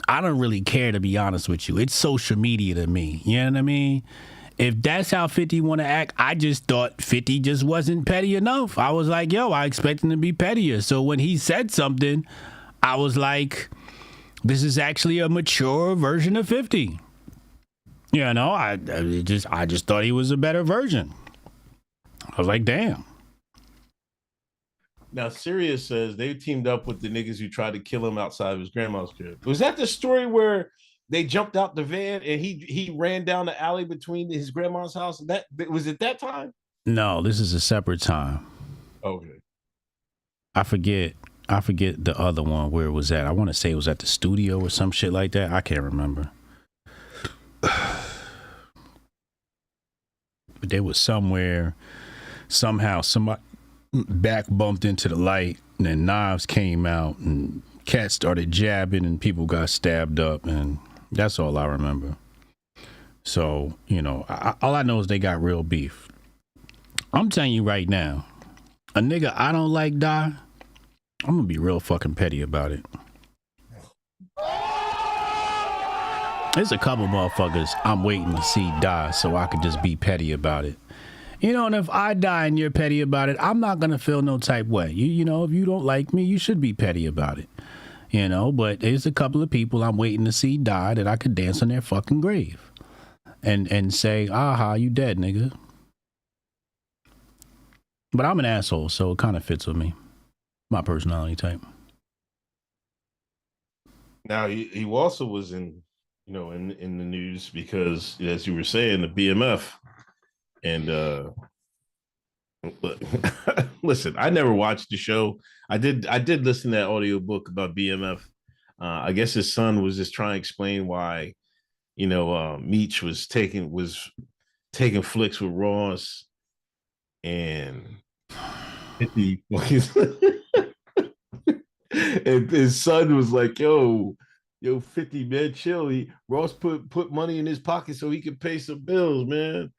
really care, to be honest with you. It's social media to me. You know what I mean? if that's how 50 want to act, I just thought 50 just wasn't petty enough. I was like, yo, I expect him to be pettier. So when he said something, I was like, this is actually a mature version of 50. You know, I just thought he was a better version. I was like, damn. Now, Sirius says they teamed up with the niggas who tried to kill him outside of his grandma's crib. Was that the story where they jumped out the van and he ran down the alley between his grandma's house? That was it that time? No, this is a separate time. Okay. I forget the other one where it was at. I want to say it was at the studio or some shit like that. I can't remember. But they was somewhere, somehow somebody back bumped into the light and then knives came out and cats started jabbing and people got stabbed up, and that's all I remember. So, you know, all I know is they got real beef. I'm telling you right now, a nigga I don't like die, I'm gonna be real fucking petty about it. There's a couple motherfuckers I'm waiting to see die so I could just be petty about it. You know, and if I die and you're petty about it, I'm not going to feel no type way. You know, if you don't like me, you should be petty about it. You know, but there's a couple of people I'm waiting to see die that I could dance on their fucking grave. And say, aha, you dead, nigga. But I'm an asshole, so it kind of fits with me. My personality type. Now, he also was in the news because, as you were saying, the BMF. And listen, I never watched the show. I did listen to that audiobook about BMF. I guess his son was just trying to explain why, Meech was taking flicks with Ross, and and his son was like, yo, 50, man, chill. Ross put money in his pocket so he could pay some bills, man.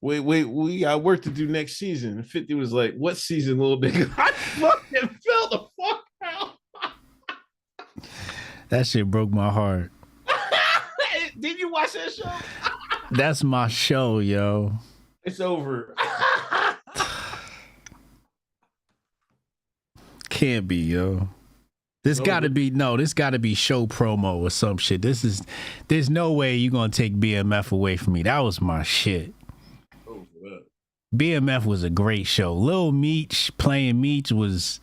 Wait, we got work to do next season. 50 was like, what season, little nigga? I fucking fell the fuck out. That shit broke my heart. Did you watch that show? That's my show, yo. It's over. Can't be, yo. This gotta be show promo or some shit. There's no way you gonna take BMF away from me. That was my shit. BMF was a great show. Lil Meech playing Meech was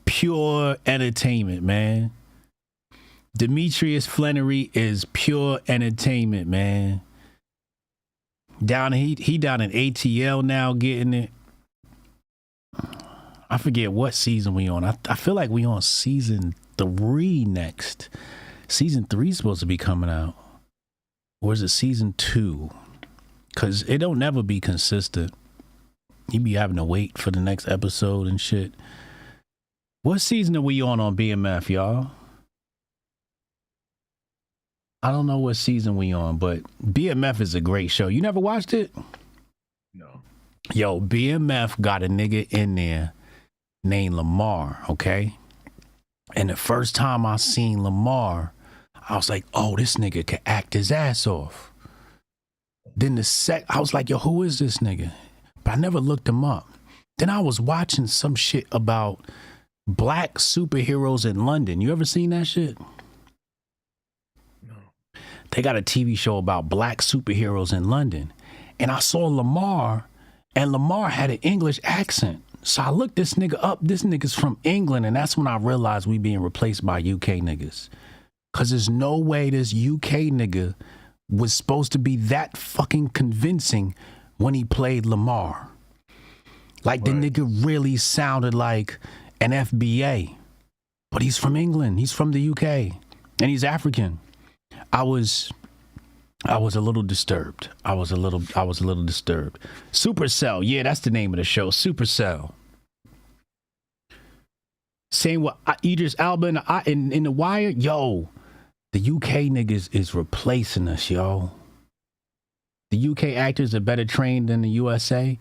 pure entertainment, man. Demetrius Flannery is pure entertainment, man. He down in ATL now getting it. I forget what season we on. I feel like we on season 3 next. Season 3 is supposed to be coming out. Or is it season 2? Because it don't never be consistent. You be having to wait for the next episode and shit. What season are we on BMF, y'all? I don't know what season we on, but BMF is a great show. You never watched it? No. Yo, BMF got a nigga in there named Lamar, okay? And the first time I seen Lamar, I was like, oh, this nigga can act his ass off. Then I was like, yo, who is this nigga? But I never looked him up. Then I was watching some shit about black superheroes in London. You ever seen that shit? No. They got a TV show about black superheroes in London. And I saw Lamar, and Lamar had an English accent. So I looked this nigga up. This nigga's from England, and that's when I realized we being replaced by UK niggas. Because there's no way this UK nigga was supposed to be that fucking convincing when he played Lamar. Like, right. The nigga really sounded like an FBA. But he's from England. He's from the UK. And he's African. I was a little disturbed. I was a little disturbed. Supercell. Yeah, that's the name of the show. Supercell. Same with Idris Elba in The Wire. Yo, the UK niggas is replacing us, yo. The UK actors are better trained than the USA.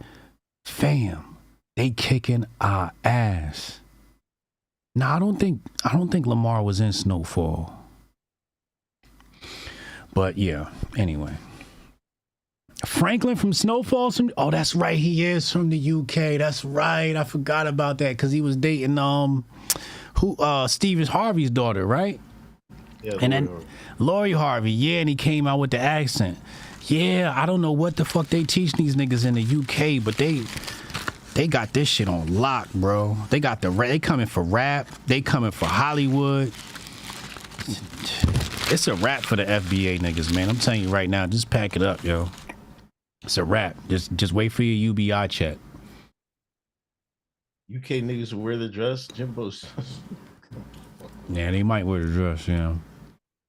Fam, they kicking our ass. Nah, I don't think Lamar was in Snowfall. But yeah, anyway. Franklin from Snowfall's from. Oh, that's right. He is from the UK. That's right. I forgot about that because he was dating Stephen Harvey's daughter, right? Yeah, And then Lori Harvey, yeah, and he came out with the accent. Yeah, I don't know what the fuck they teach these niggas in the UK, but they got this shit on lock, bro. They got they coming for rap. They coming for Hollywood. It's a rap for the FBA niggas, man. I'm telling you right now, just pack it up, yo. It's a wrap. Just wait for your UBI check. UK niggas will wear the dress. Jimbo's. Yeah, they might wear the dress, you know.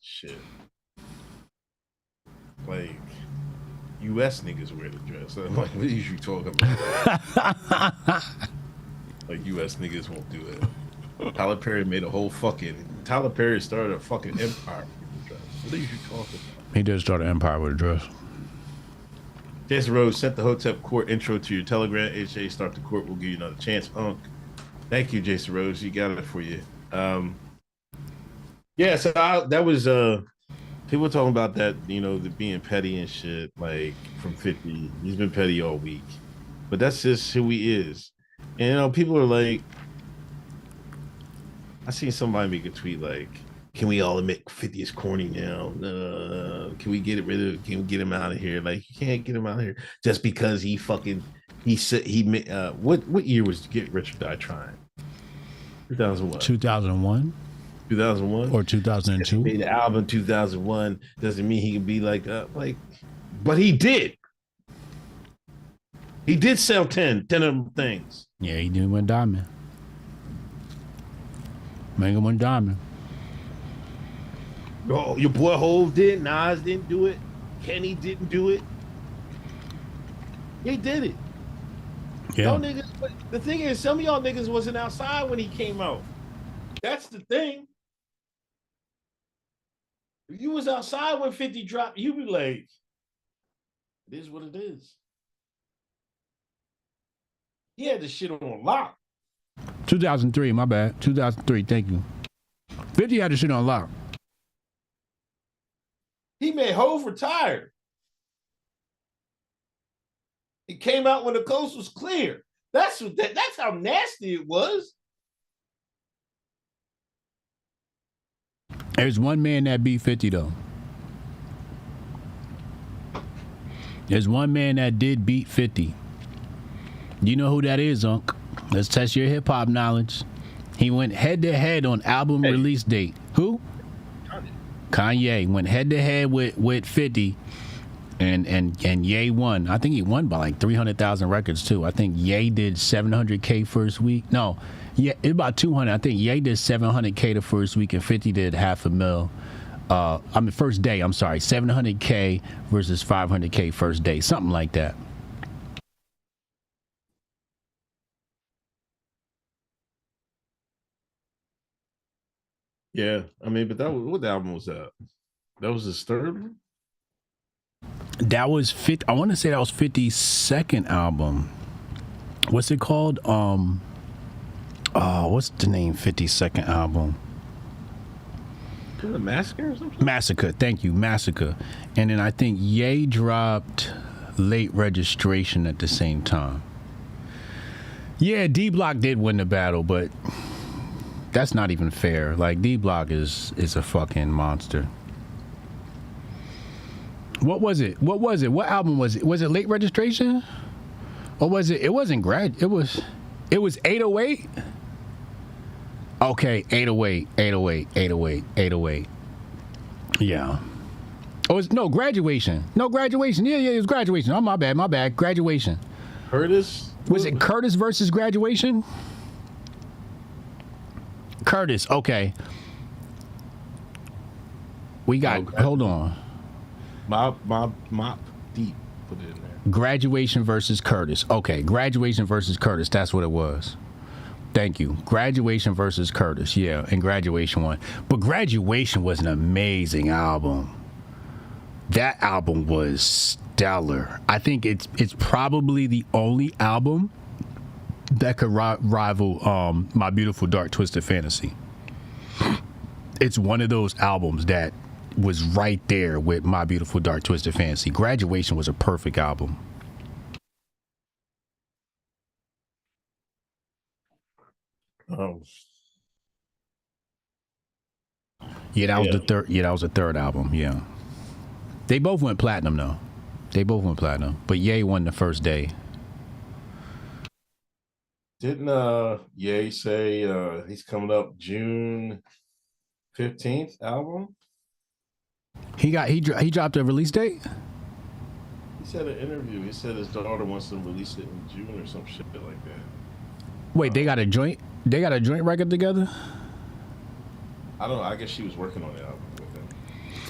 Shit. Like, US niggas wear the dress. I'm like, what are you talking about? Like, US niggas won't do it. Tyler Perry made a whole Tyler Perry started a fucking empire with the dress. What are you talking about? He did start an empire with a dress. Jason Rose sent the Hotep Court intro to your Telegram. HA, start the court. We'll give you another chance. Thank you, Jason Rose. You got it for you. Yeah, so that was people talking about that, you know, the being petty and shit, like from 50. He's been petty all week, but that's just who he is. And you know, people are like, I seen somebody make a tweet like, "Can we all admit 50 is corny now? Can we get him out of here? Like, you can't get him out of here just because he said what year was Get Rich or Die Trying? 2001. 2001. 2001 or 2002. He made the album 2001 doesn't mean he can be like, but he did. He did sell 10 of them things. Yeah, he did win diamond. Mega won diamond. Oh, your boy Hov did. Nas didn't do it. Kenny didn't do it. He did it. Yeah. Y'all niggas, but the thing is, some of y'all niggas wasn't outside when he came out. That's the thing. If you was outside when 50 dropped, you be like, it is what it is. He had the shit on lock. 2003, my bad. 2003, thank you. 50 had the shit on lock. He made Hov retire. It came out when the coast was clear. That's how nasty it was. There's one man that beat 50 though. There's one man that did beat 50. You know who that is, Unc? Let's test your hip hop knowledge. He went head to head on album release date. Who? Kanye went head to head with 50, and Ye won. I think he won by like 300,000 records too. I think Ye did 700K first week. No, yeah, it's about 200. I think Ye did 700K the first week, and 50 did $500,000. First day. I'm sorry, 700K versus 500K first day, something like that. Yeah, I mean, but what album was that? That was his third one? That was I want to say that was 50's second album. What's it called? What's the name? 50's second album. The Massacre or something? Massacre. Thank you, Massacre. And then I think Ye dropped Late Registration at the same time. Yeah, D Block did win the battle, but that's not even fair. Like, D Block is a fucking monster. What was it? What album was it? Was it Late Registration? Or was it? It wasn't it was 808? Okay, 808. Yeah. Oh, it's Graduation. No, Graduation. Yeah, it was Graduation. Oh, my bad. Graduation. Curtis? Was it Curtis versus Graduation? Curtis, okay. We got, hold on. Mop Deep put it in there. Graduation versus Curtis. Okay, Graduation versus Curtis. That's what it was. Thank you. Graduation versus Curtis. Yeah, and Graduation won. But Graduation was an amazing album. That album was stellar. I think it's probably the only album that could rival My Beautiful Dark Twisted Fantasy. It's one of those albums that was right there with My Beautiful Dark Twisted Fantasy. Graduation was a perfect album. Yeah, that was the third. Yeah, that was the third album. Yeah, they both went platinum though. They both went platinum, but Ye won the first day. Didn't Ye say he's coming up June 15th album? He dropped a release date. He said in an interview. He said his daughter wants to release it in June or some shit like that. Wait, they got a joint record together? I don't know. I guess she was working on the album with him.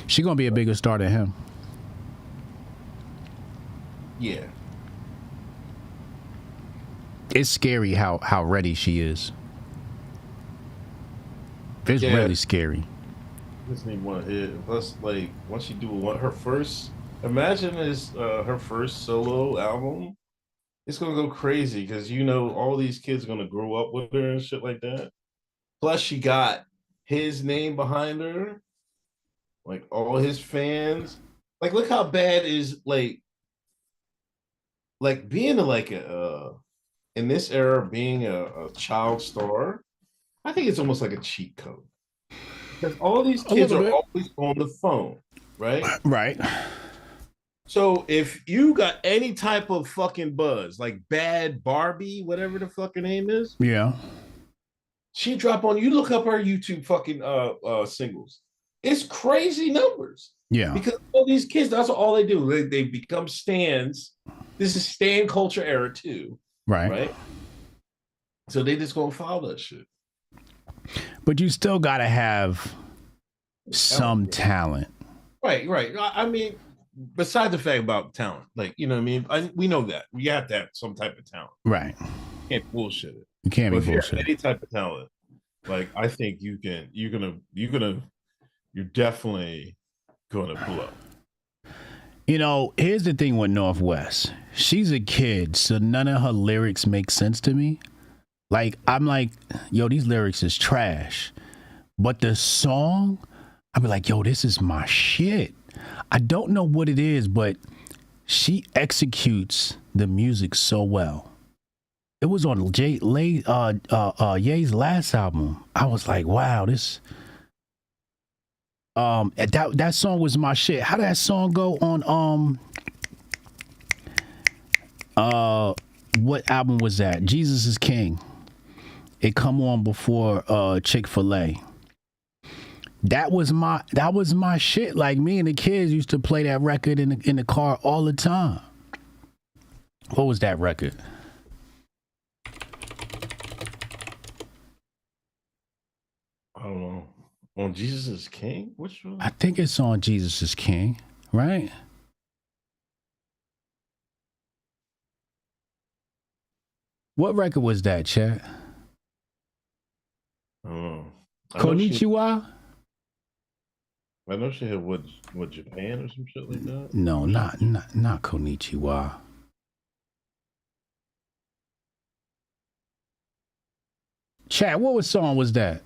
She gonna be a bigger star than him. Yeah. It's scary how ready she is. It's really scary. Doesn't even want to hit. Plus, like, once you do her first, imagine is her first solo album. It's gonna go crazy because all these kids are gonna grow up with her and shit like that. Plus, she got his name behind her, like all his fans. Like, look how bad is like being in this era, being a child star. I think it's almost like a cheat code because all these kids are always on the phone, right? Right. So if you got any type of fucking buzz, like Bad Barbie, whatever the fucking name is, yeah, she drop on. You look up her YouTube fucking singles. It's crazy numbers. Yeah, because all these kids, that's all they do. They become stans. This is stan culture era too, right? So they just gonna follow that shit. But you still gotta have some talent, right? I mean, besides the fact about talent, like what I mean, we know that you have to have some type of talent, right? You can't bullshit it. You can't be bullshit. Any type of talent, like I think you can. You're definitely gonna blow. Here's the thing with Northwest. She's a kid, so none of her lyrics make sense to me. Like, I'm like, yo, these lyrics is trash. But the song, I be like, yo, this is my shit. I don't know what it is, but she executes the music so well. It was on Ye's last album. I was like, wow, this that song was my shit. How did that song go on what album was that? Jesus is King. It come on before Chick-fil-A. That was my shit. Like, me and the kids used to play that record in the car all the time. What was that record? I don't know. On Jesus is King? Which one? I think it's on Jesus is King, right? What record was that, chat? I don't know. Konnichiwa? I know she had what Japan or some shit like that. No, not Konnichiwa. Chat, what song was that?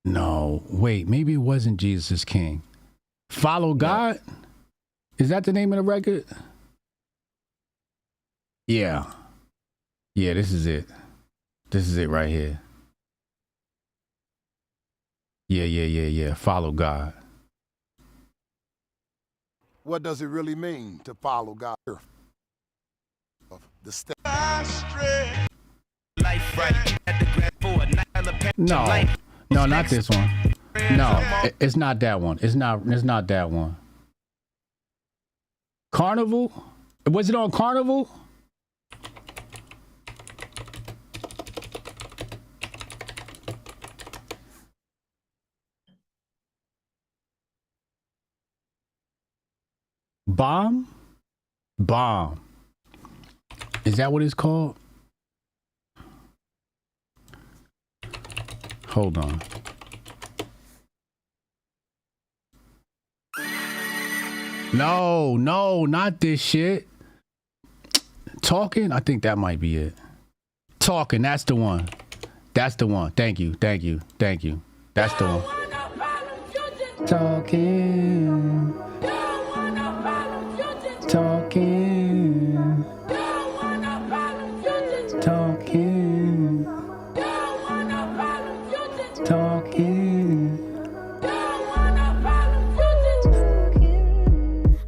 No, wait, maybe it wasn't Jesus is King. Follow God? Is that the name of the record? Yeah. Yeah, this is it. This is it right here. Yeah. Follow God. What does it really mean to follow God? The step. No, not this one. No, it's not that one. It's not that one. Carnival? Was it on Carnival? Bomb? Is that what it's called? Hold on. No, not this shit. Talking? I think that might be it. Talking, that's the one. That's the one. Thank you. That's the one. Talking.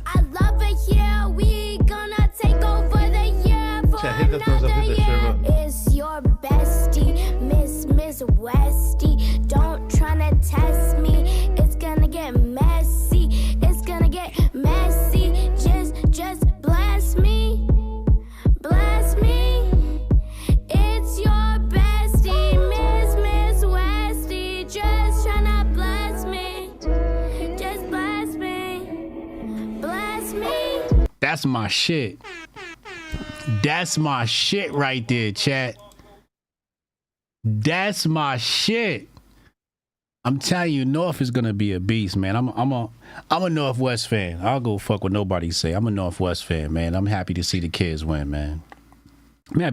I love it here. We gonna take over the year for another year. It's your bestie, Miss Westy. Don't tryna test me. It's gonna get messy. It's gonna get messy. Just bless me. Bless me. It's your bestie, Miss Westy. Just tryna bless me. Just bless me. Bless me. That's my shit. That's my shit right there, chat. That's my shit. I'm telling you, North is gonna be a beast, man. I'm a Northwest fan. I'll go fuck what nobody say. I'm a Northwest fan, man. I'm happy to see the kids win, man. I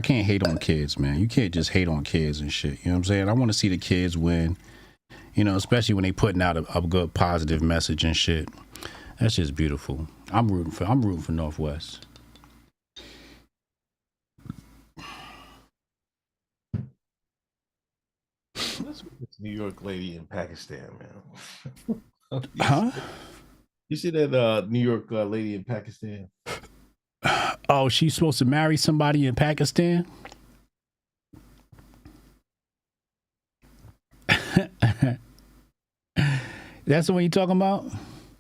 can't hate on kids, man. You can't just hate on kids and shit. You know what I'm saying? I want to see the kids win. You know, especially when they putting out a good positive message and shit. That's just beautiful. I'm rooting for Northwest. Let's look at this New York lady in Pakistan, man. Huh? You see that New York lady in Pakistan? Oh, she's supposed to marry somebody in Pakistan? That's the one you talking about?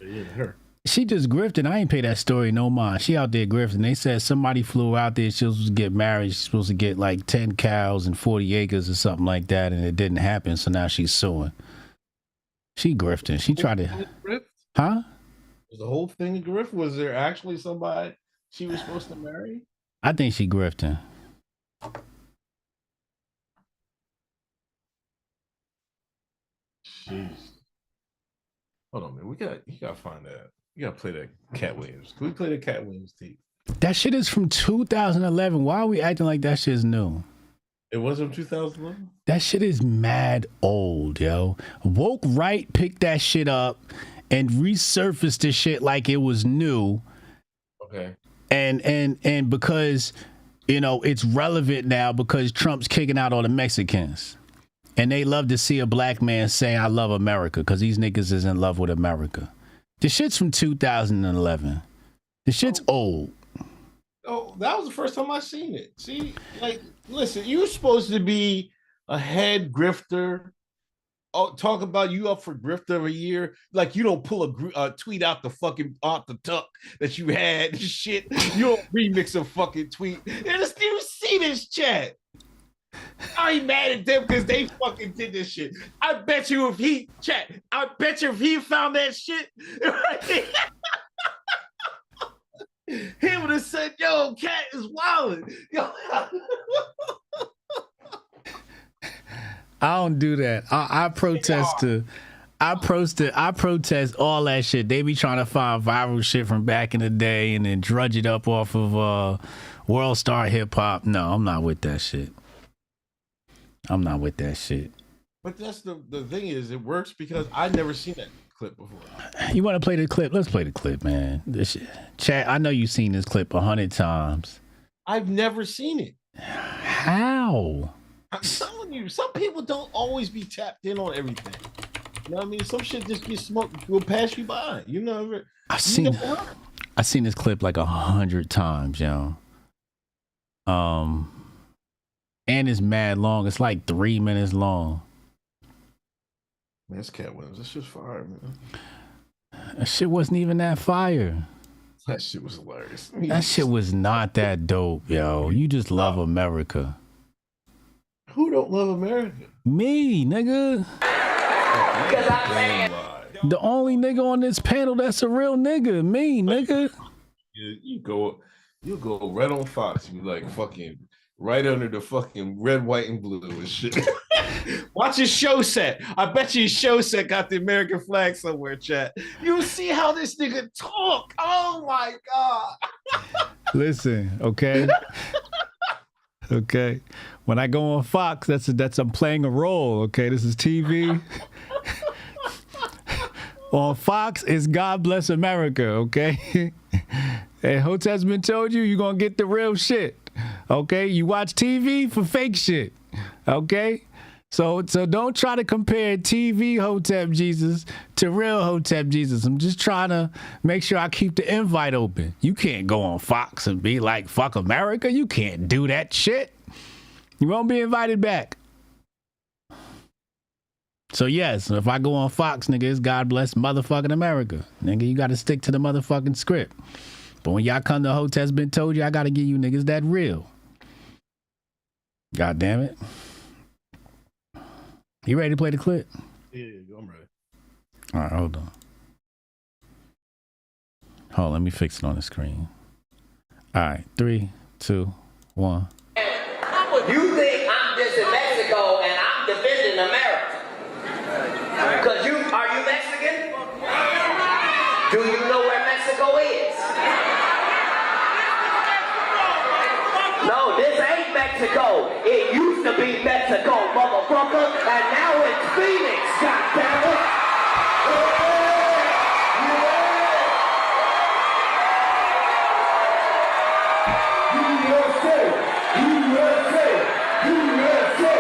Yeah, her. She just grifted. I ain't pay that story no mind. She out there grifting. They said somebody flew out there. She was supposed to get married. She's supposed to get like 10 cows and 40 acres or something like that, and it didn't happen. So now she's suing. She grifting. She tried to. Huh? Was the whole thing a grift? Was there actually somebody she was supposed to marry? I think she grifting. Jeez. Hold on, man. You gotta find that. You gotta play that Cat Williams. Can we play the Cat Williams tape? That shit is from 2011. Why are we acting like that shit's new? It was from 2011? That shit is mad old, yo. Woke Right picked that shit up and resurfaced the shit like it was new. Okay. And because, you know, it's relevant now because Trump's kicking out all the Mexicans. And they love to see a black man say, I love America, because these niggas is in love with America. The shit's from 2011. The shit's old. Oh, that was the first time I seen it. See, like, listen, you're supposed to be a head grifter. Oh, talk about you up for grifter of a year. Like, you don't pull a tweet out the fucking off the tuck that you had. Shit, you don't remix a fucking tweet. You see this chat. I ain't mad at them because they fucking did this shit. I bet you if he found that shit, he would have said, yo, Cat is wilding. Yo. I don't do that. I protest I protest all that shit. They be trying to find viral shit from back in the day and then drudge it up off of World Star Hip Hop. No, I'm not with that shit. But that's the thing is, it works because I've never seen that clip before. You want to play the clip? Let's play the clip, man. This shit. Chat, I know you've seen this clip 100 times. I've never seen it. How? I'm telling you, some people don't always be tapped in on everything. You know what I mean? Some shit just get smoked, will pass you by. You know, I've seen this clip like 100 times, yo. And it's mad long. It's like 3 minutes long. Man, it's Cat Williams. That's just fire, man. That shit wasn't even that fire. That shit was hilarious. That shit was not that dope, yo. You just love America. Who don't love America? Me, nigga. The only nigga on this panel that's a real nigga. Me, nigga. You'll go right on Fox. You be like, fucking, right under the fucking red, white, and blue and shit. Watch his show set. I bet you his show set got the American flag somewhere, chat. You'll see how this nigga talk. Oh my God. Listen, okay. Okay. When I go on Fox, that's I'm playing a role. Okay, this is TV. On Fox, it's God Bless America. Okay. And Hotep's been told you're gonna get the real shit. Okay, you watch TV for fake shit. Okay. So don't try to compare TV Hotep Jesus to real Hotep Jesus. I'm just trying to make sure I keep the invite open. You can't go on Fox and be like, fuck America. You can't do that shit. You won't be invited back. So yes, if I go on Fox, nigga, it's God Bless motherfucking America. Nigga, you got to stick to the motherfucking script. But when y'all come to Hotep's been told you, I got to give you niggas that real. God damn it. You ready to play the clip? Yeah, I'm ready. All right, hold on. Hold on, let me fix it on the screen. All right, 3, 2, 1. You think I'm just in Mexico and I'm defending America? Because are you Mexican? Do you know where Mexico is? No, this ain't Mexico. It used to be Mexico, motherfucker, and now it's Phoenix, goddammit. USA, USA, USA,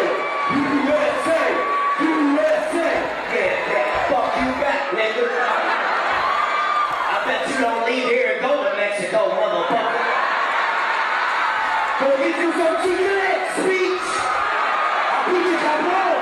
USA, USA. Yeah, fuck you back, nigga. I bet you don't leave here and go to Mexico, motherfucker. Go get you some chicken legs, speech. I'll beat you, cabrón.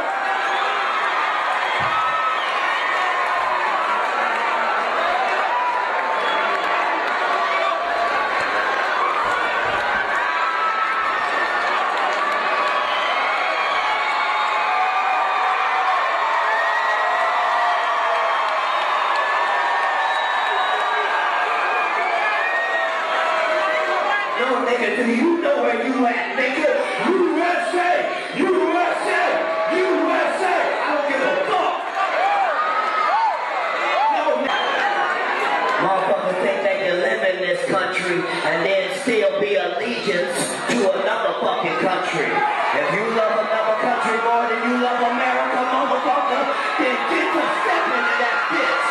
No, nigga, do you know where you at, nigga? USA! USA! USA! I don't give a fuck! No, motherfuckers think they can live in this country and then still be allegiance to another fucking country. If you love another country more than you love America, motherfucker, then get to step into that bitch.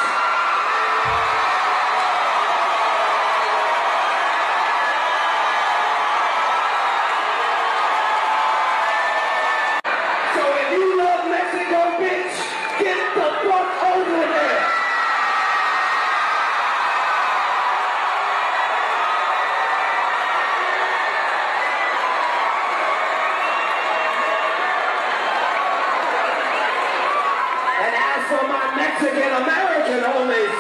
Mexican American homies,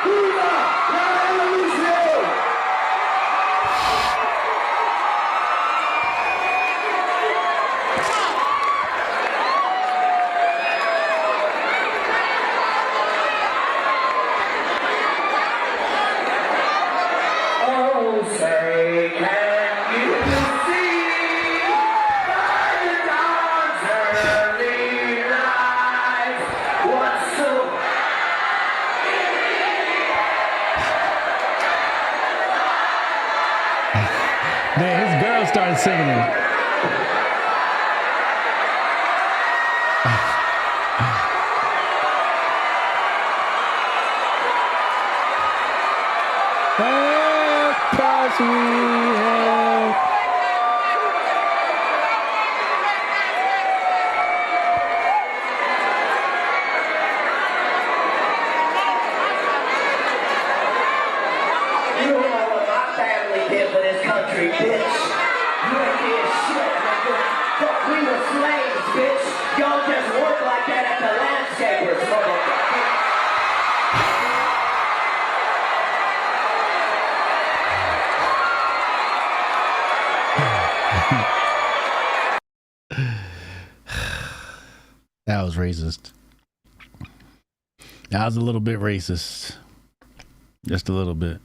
Viva la Revolution! Oh, say, can you see by the dawn's early light what's so Man, his girl started singing it. You don't know what my family did for this country, bitch. You ain't did shit, nigga. Fuck, we were slaves, bitch. Y'all just work like that at the landscapers, motherfucker. That was racist. That was a little bit racist. Just a little bit.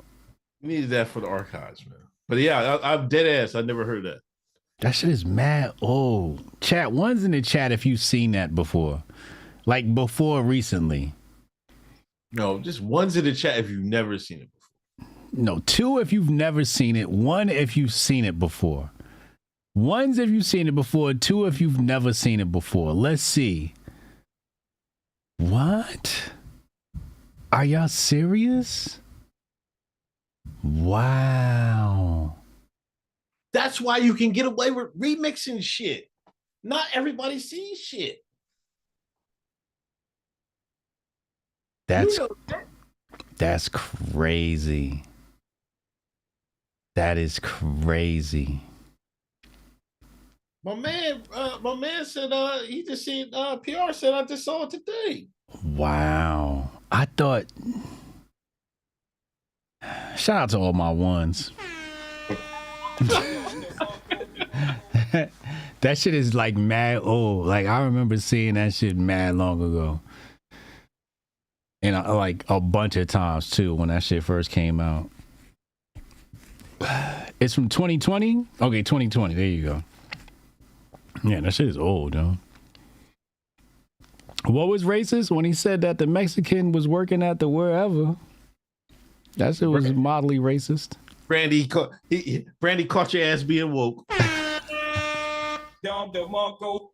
We needed that for the archives, man. But yeah, I'm dead ass. I never heard that. That shit is mad old. Chat, one's in the chat if you've seen that before. Like before recently. No, just one's in the chat if you've never seen it before. No, 2 if you've never seen it. 1 if you've seen it before. 1's if you've seen it before. 2 if you've never seen it before. Let's see. What? Are y'all serious? Wow. That's why you can get away with remixing shit. Not everybody sees shit. That's crazy. That is crazy. My man said he just seen PR said I just saw it today. Wow. I thought. Shout out to all my ones. That shit is like mad old. Like I remember seeing that shit mad long ago. And like a bunch of times too when that shit first came out. It's from 2020? Okay, 2020. There you go. Yeah, that shit is old, yo. What was racist when he said that the Mexican was working at the wherever? That shit was mildly racist. Brandy caught your ass being woke. Down the Mongo.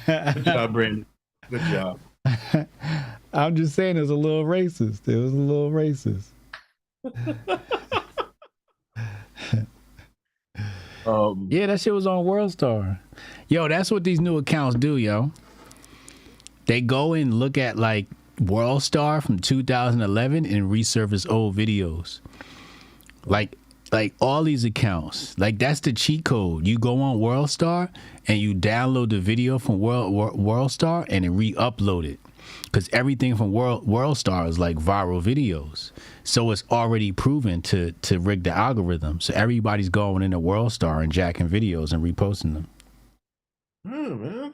Good job, Brandy. Good job. I'm just saying it's a little racist. It was a little racist. Yeah, that shit was on WorldStar. Yo, that's what these new accounts do, yo. They go and look at like WorldStar from 2011 and resurface old videos. Like all these accounts. Like that's the cheat code. You go on WorldStar and you download the video from WorldStar and then re-upload it. Because everything from WorldStar is like viral videos. So it's already proven to rig the algorithm. So everybody's going into WorldStar and jacking videos and reposting them. Man.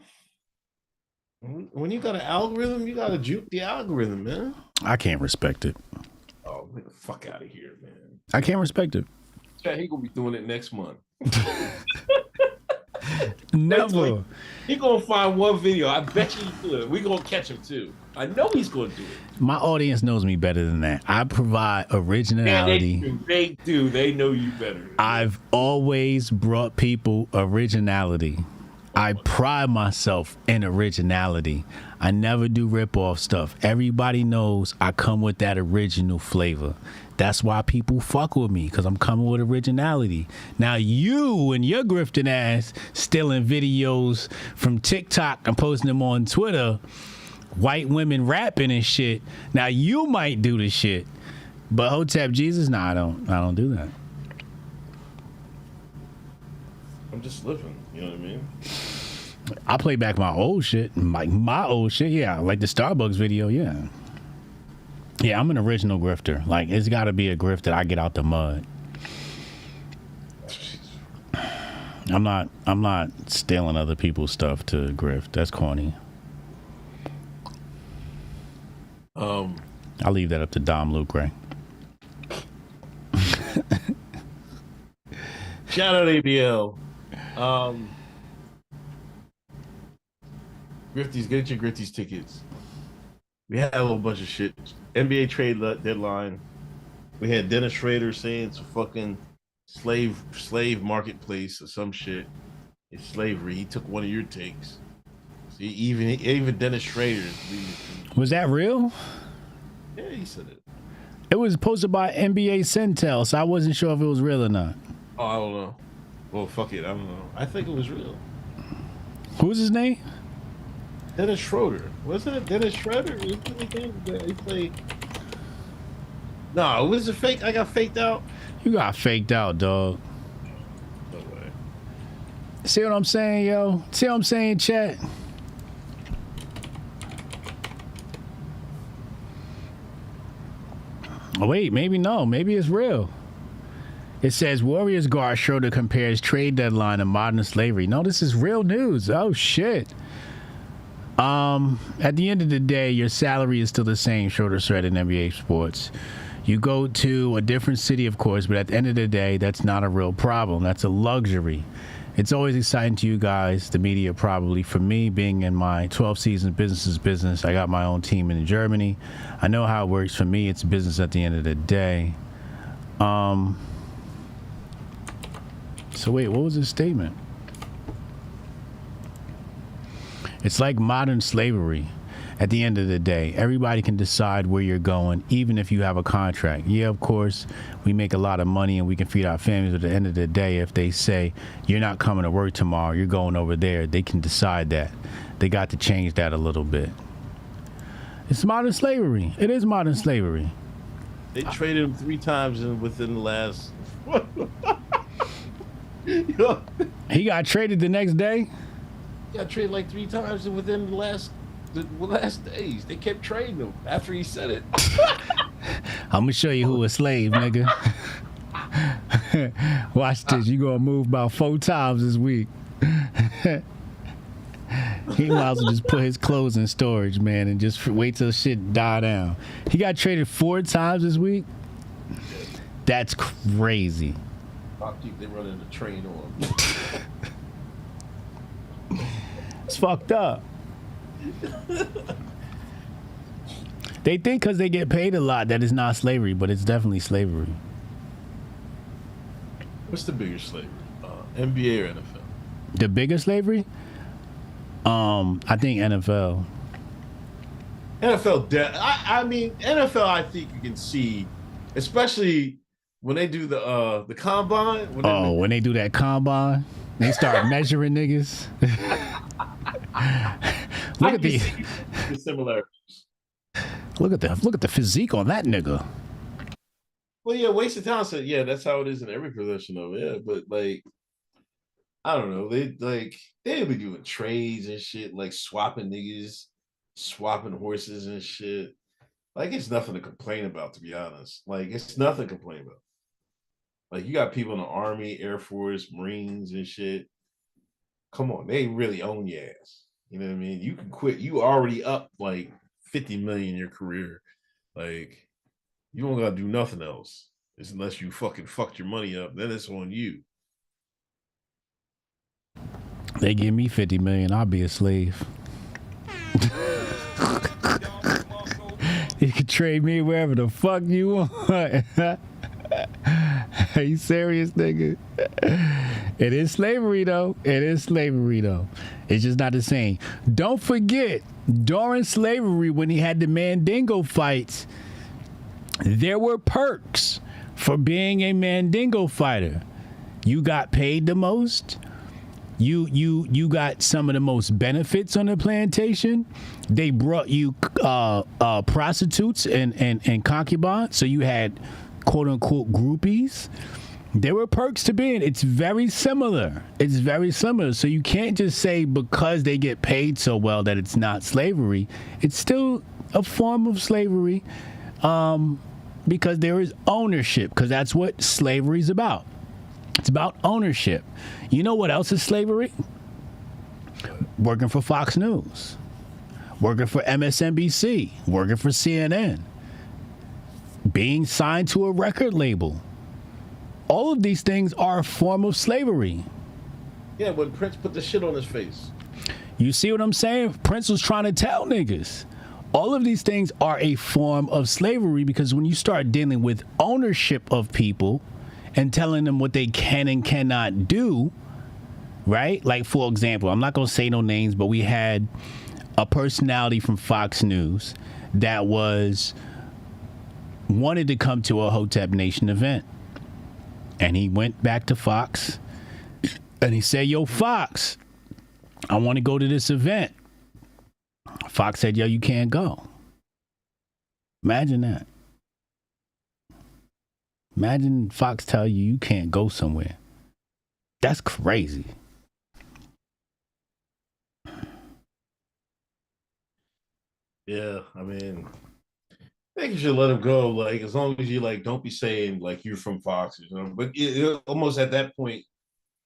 When you got an algorithm, you got to juke the algorithm, man. I can't respect it. Oh, get the fuck out of here, man. I can't respect it. Yeah, he gonna be doing it next month. Never. He gonna find one video. I bet you he could. We gonna catch him too. I know he's gonna do it. My audience knows me better than that. I provide originality. Yeah, they do. They know you better. I've always brought people originality. I pride myself in originality. I never do rip-off stuff. Everybody knows I come with that original flavor. That's why people fuck with me, because I'm coming with originality. Now you and your grifting ass stealing videos from TikTok and posting them on Twitter, white women rapping and shit. Now you might do the shit, but Hotep Jesus, nah, I don't do that. I'm just living. You know what I mean? I play back my old shit. Like my old shit, yeah. Like the Starbucks video, yeah. Yeah, I'm an original grifter. Like it's gotta be a grift that I get out the mud. I'm not stealing other people's stuff to grift. That's corny. I'll leave that up to Dom Lucre. Shout out ABL. Grifties, get your Grifties tickets. We had a whole bunch of shit. NBA trade deadline. We had Dennis Schrader saying it's a fucking slave marketplace or some shit. It's slavery. He took one of your takes. See, even Dennis Schrader. Was that real? Yeah, he said it. It was posted by NBA Centel, so I wasn't sure if it was real or not. Oh, I don't know. Well, fuck it. I don't know. I think it was real. Who's his name? Dennis Schroeder. Wasn't it Dennis Schroeder? He played. No, was it fake? I got faked out. You got faked out, dog. No way. See what I'm saying, yo? See what I'm saying, chat? Oh, wait, maybe no. Maybe it's real. It says Warriors guard Schroeder compares trade deadline to modern slavery. No, this is real news. Oh, shit. At the end of the day, your salary is still the same, Schroeder said in NBA Sports. You go to a different city, of course, but at the end of the day, that's not a real problem. That's a luxury. It's always exciting to you guys, the media probably. For me, being in my 12 seasons business is business. I got my own team in Germany. I know how it works. For me, it's business at the end of the day. So wait, what was his statement? It's like modern slavery. At the end of the day, everybody can decide where you're going, even if you have a contract. Yeah, of course, we make a lot of money and we can feed our families. But at the end of the day, if they say, you're not coming to work tomorrow, you're going over there, they can decide that. They got to change that a little bit. It's modern slavery. It is modern slavery. They traded him 3 times within the last... He got traded the next day? He got traded like 3 times within the last days. They kept trading him after he said it. I'm gonna show you who a slave, nigga. Watch this. You gonna move about 4 times this week. He might as well just put his clothes in storage, man, and just wait till shit die down. He got traded 4 times this week? That's crazy. I think they running the train on. It's fucked up. They think because they get paid a lot that it's not slavery, but it's definitely slavery. What's the bigger slavery? NBA or NFL? The bigger slavery? I think NFL. I mean, NFL, I think you can see, especially when they do the combine. When they do that combine, they start measuring niggas. Look at the similarities. Look at the physique on that nigga. Well, yeah, wasted talent said, yeah, that's how it is in every position of it. But like, I don't know. They be doing trades and shit, like swapping niggas, swapping horses and shit. Like, it's nothing to complain about, to be honest. Like, it's nothing to complain about. Like, you got people in the Army, Air Force, Marines and shit. Come on, they really own your ass. You know what I mean? You can quit. You already up like 50 million in your career. Like, you don't gotta do nothing else. It's unless you fucking fucked your money up, then it's on you. They give me 50 million, I'll be a slave. You can trade me wherever the fuck you want. Are you serious, nigga? It is slavery, though. It's just not the same. Don't forget, during slavery, when he had the Mandingo fights, there were perks for being a Mandingo fighter. You got paid the most. You got some of the most benefits on the plantation. They brought you prostitutes and concubines, so you had quote unquote groupies. There were perks to being. It's very similar. So you can't just say because they get paid so well that it's not slavery. It's still a form of slavery, because there is ownership, because that's what slavery is about. It's about ownership. You know what else is slavery? Working for Fox News, working for MSNBC, working for CNN, being signed to a record label. All of these things are a form of slavery. Yeah, when Prince put the shit on his face. You see what I'm saying? Prince was trying to tell niggas. All of these things are a form of slavery, because when you start dealing with ownership of people and telling them what they can and cannot do, right? Like, for example, I'm not going to say no names, but we had a personality from Fox News that wanted to come to a Hotep Nation event. And he went back to Fox and he said, yo, Fox, I want to go to this event. Fox said, yo, you can't go. Imagine that. Imagine Fox tell you can't go somewhere. That's crazy. Yeah, I mean, I think you should let him go. Like, as long as you don't be saying like you're from Fox, you know. But almost at that point,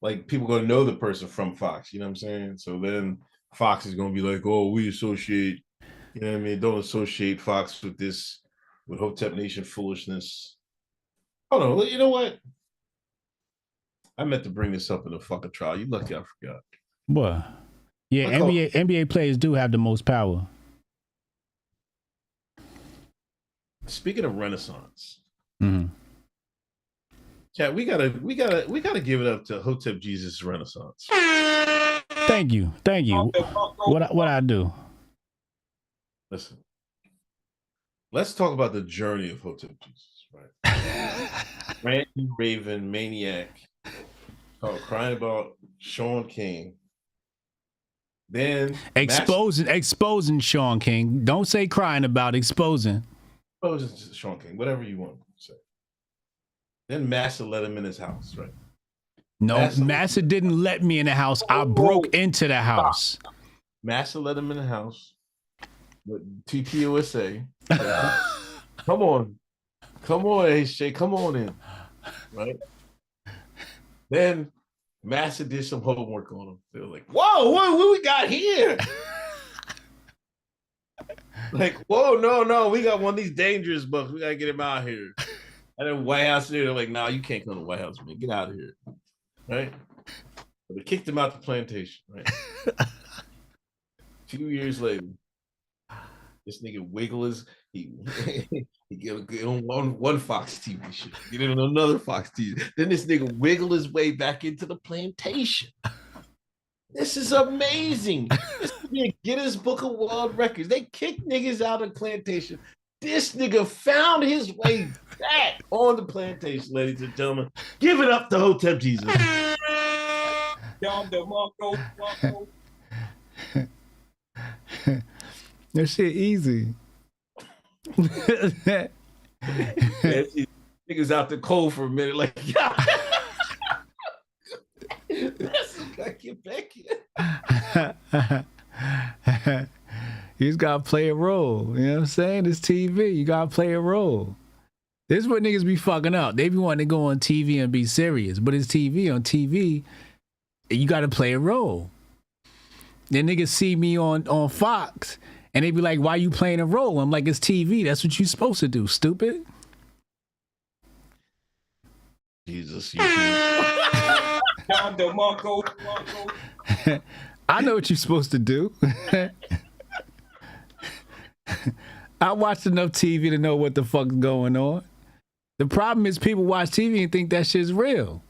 like, people gonna know the person from Fox. You know what I'm saying? So then Fox is gonna be like, oh, we associate. You know what I mean? Don't associate Fox with this with Hotep Nation foolishness. Hold on, you know what? I meant to bring this up in the fucking trial. You lucky I forgot. What? Yeah, NBA players do have the most power. Speaking of Renaissance, Chat, we gotta give it up to Hotep Jesus Renaissance. Thank you. What I do? Listen, let's talk about the journey of Hotep Jesus, right? Randy Raven maniac, crying about Sean King. Then exposing Sean King. Don't say crying about exposing. Exposing Sean King, whatever you want to say. Then Massa let him in his house, right? No, Massa didn't let me in the house. I broke into the house. Massa let him in the house with TPUSA. Come on, HJ, come on in, right? Then Massa did some homework on him. They were like, "Whoa, what we got here?" Like, "Whoa, no, we got one of these dangerous bucks. We gotta get him out here." And then White House, they're like, "Nah, you can't come to the White House, man. Get out of here." Right? So they kicked him out the plantation, right? 2 years later, this nigga wiggle his he get on one Fox TV show, get on another Fox TV. Then this nigga wiggle his way back into the plantation. This is amazing. This nigga Guinness Book of World Records. They kicked niggas out of the plantation. This nigga found his way back on the plantation, ladies and gentlemen. Give it up to Hotep Jesus. That shit easy. Niggas out the cold for a minute, like, yeah. I get back here. You just gotta play a role. You know what I'm saying? It's TV. You gotta play a role. This is what niggas be fucking up. They be wanting to go on TV and be serious, but it's TV. On TV, you gotta play a role. Then niggas see me on Fox, and they be like, "Why you playing a role?" I'm like, "It's TV. That's what you supposed to do, stupid." Jesus, I know what you're supposed to do. I watched enough TV to know what the fuck's going on. The problem is people watch TV and think that shit's real.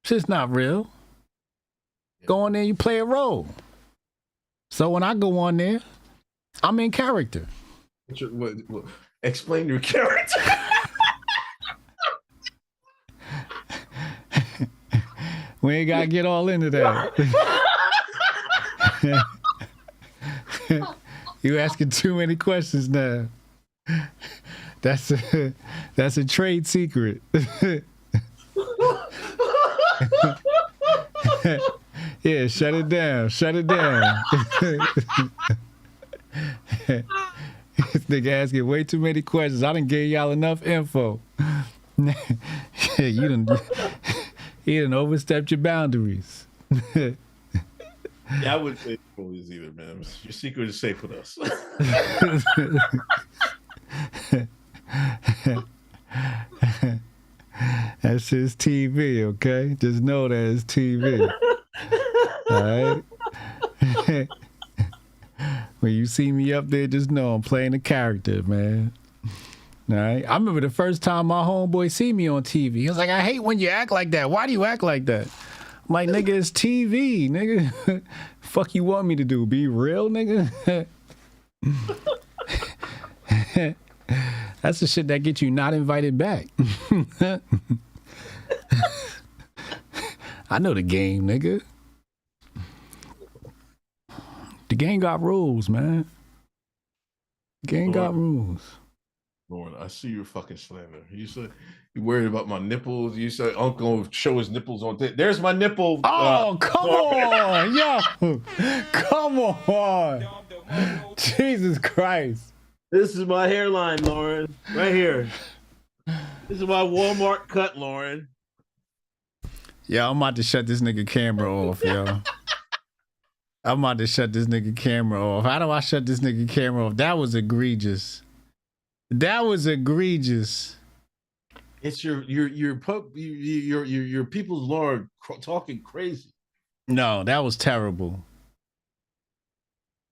Shit's not real. Go on there, you play a role. So when I go on there, I'm in character. Explain your character. We ain't gotta get all into that. You asking too many questions now. That's a trade secret. Yeah, shut it down. Shut it down. This nigga asking way too many questions. I done gave y'all enough info. You done overstepped your boundaries. Yeah, I wouldn't say always either, man. Your secret is safe with us. That's just TV, okay? Just know that it's TV. All right? When you see me up there, just know I'm playing a character, man. All right? I remember the first time my homeboy see me on TV. He was like, "I hate when you act like that. Why do you act like that?" I'm like, "Nigga, it's TV, nigga." Fuck you want me to do? Be real, nigga? That's the shit that gets you not invited back. I know the game, nigga. The game got rules, man. The game got rules. Lauren, I see your fucking slander. You said you worried about my nipples. You said Uncle show his nipples on. There's my nipple. Oh, come on, yo, come on, Jesus Christ! This is my hairline, Lauren. Right here. This is my Walmart cut, Lauren. Yeah, I'm about to shut this nigga camera off, yo. I'm about to shut this nigga camera off. How do I shut this nigga camera off? That was egregious. That was egregious. It's your people's lord talking crazy. No, that was terrible.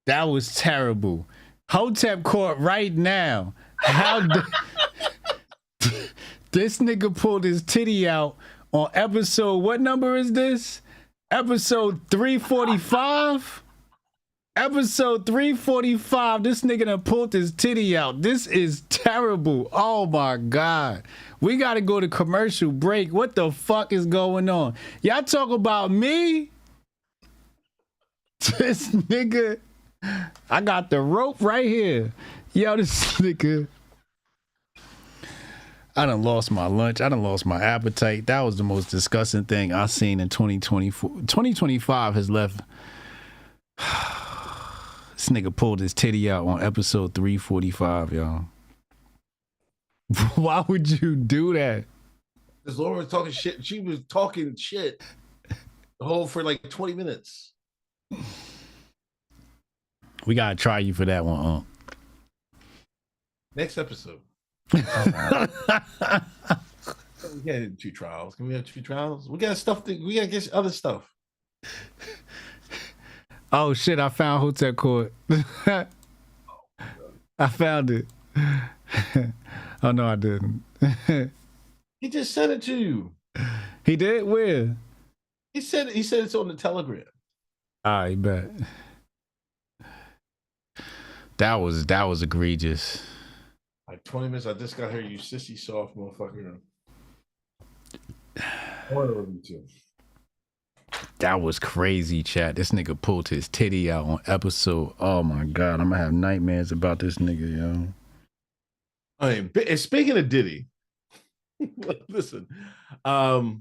That was terrible. Hotep Court right now. How this nigga pulled his titty out on episode, what number is this? Episode 345? Episode 345. This nigga done pulled his titty out. This is terrible. Oh my God. We gotta go to commercial break. What the fuck is going on? Y'all talk about me? This nigga, I got the rope right here. Yo, this nigga. I done lost my lunch. I done lost my appetite. That was the most disgusting thing I seen in 2024. 2025 has left. This nigga pulled his titty out on episode 345, y'all. Why would you do that? Because Laura was talking shit. She was talking shit the whole for like 20 minutes. We gotta try you for that one, Next episode. We gotta do 2 trials. Can we have 2 trials? We got stuff. We gotta get other stuff. Oh shit! I found Hotep Court. I found it. Oh no, I didn't. He just sent it to you. He did? Where? He said it's on the Telegram. I bet. That was egregious. Like 20 minutes. I just got here, you sissy soft motherfucker. I want to review too. That was crazy, chat. This nigga pulled his titty out on episode. Oh my God, I'm gonna have nightmares about this nigga, yo. I mean, and speaking of Diddy, listen, I'll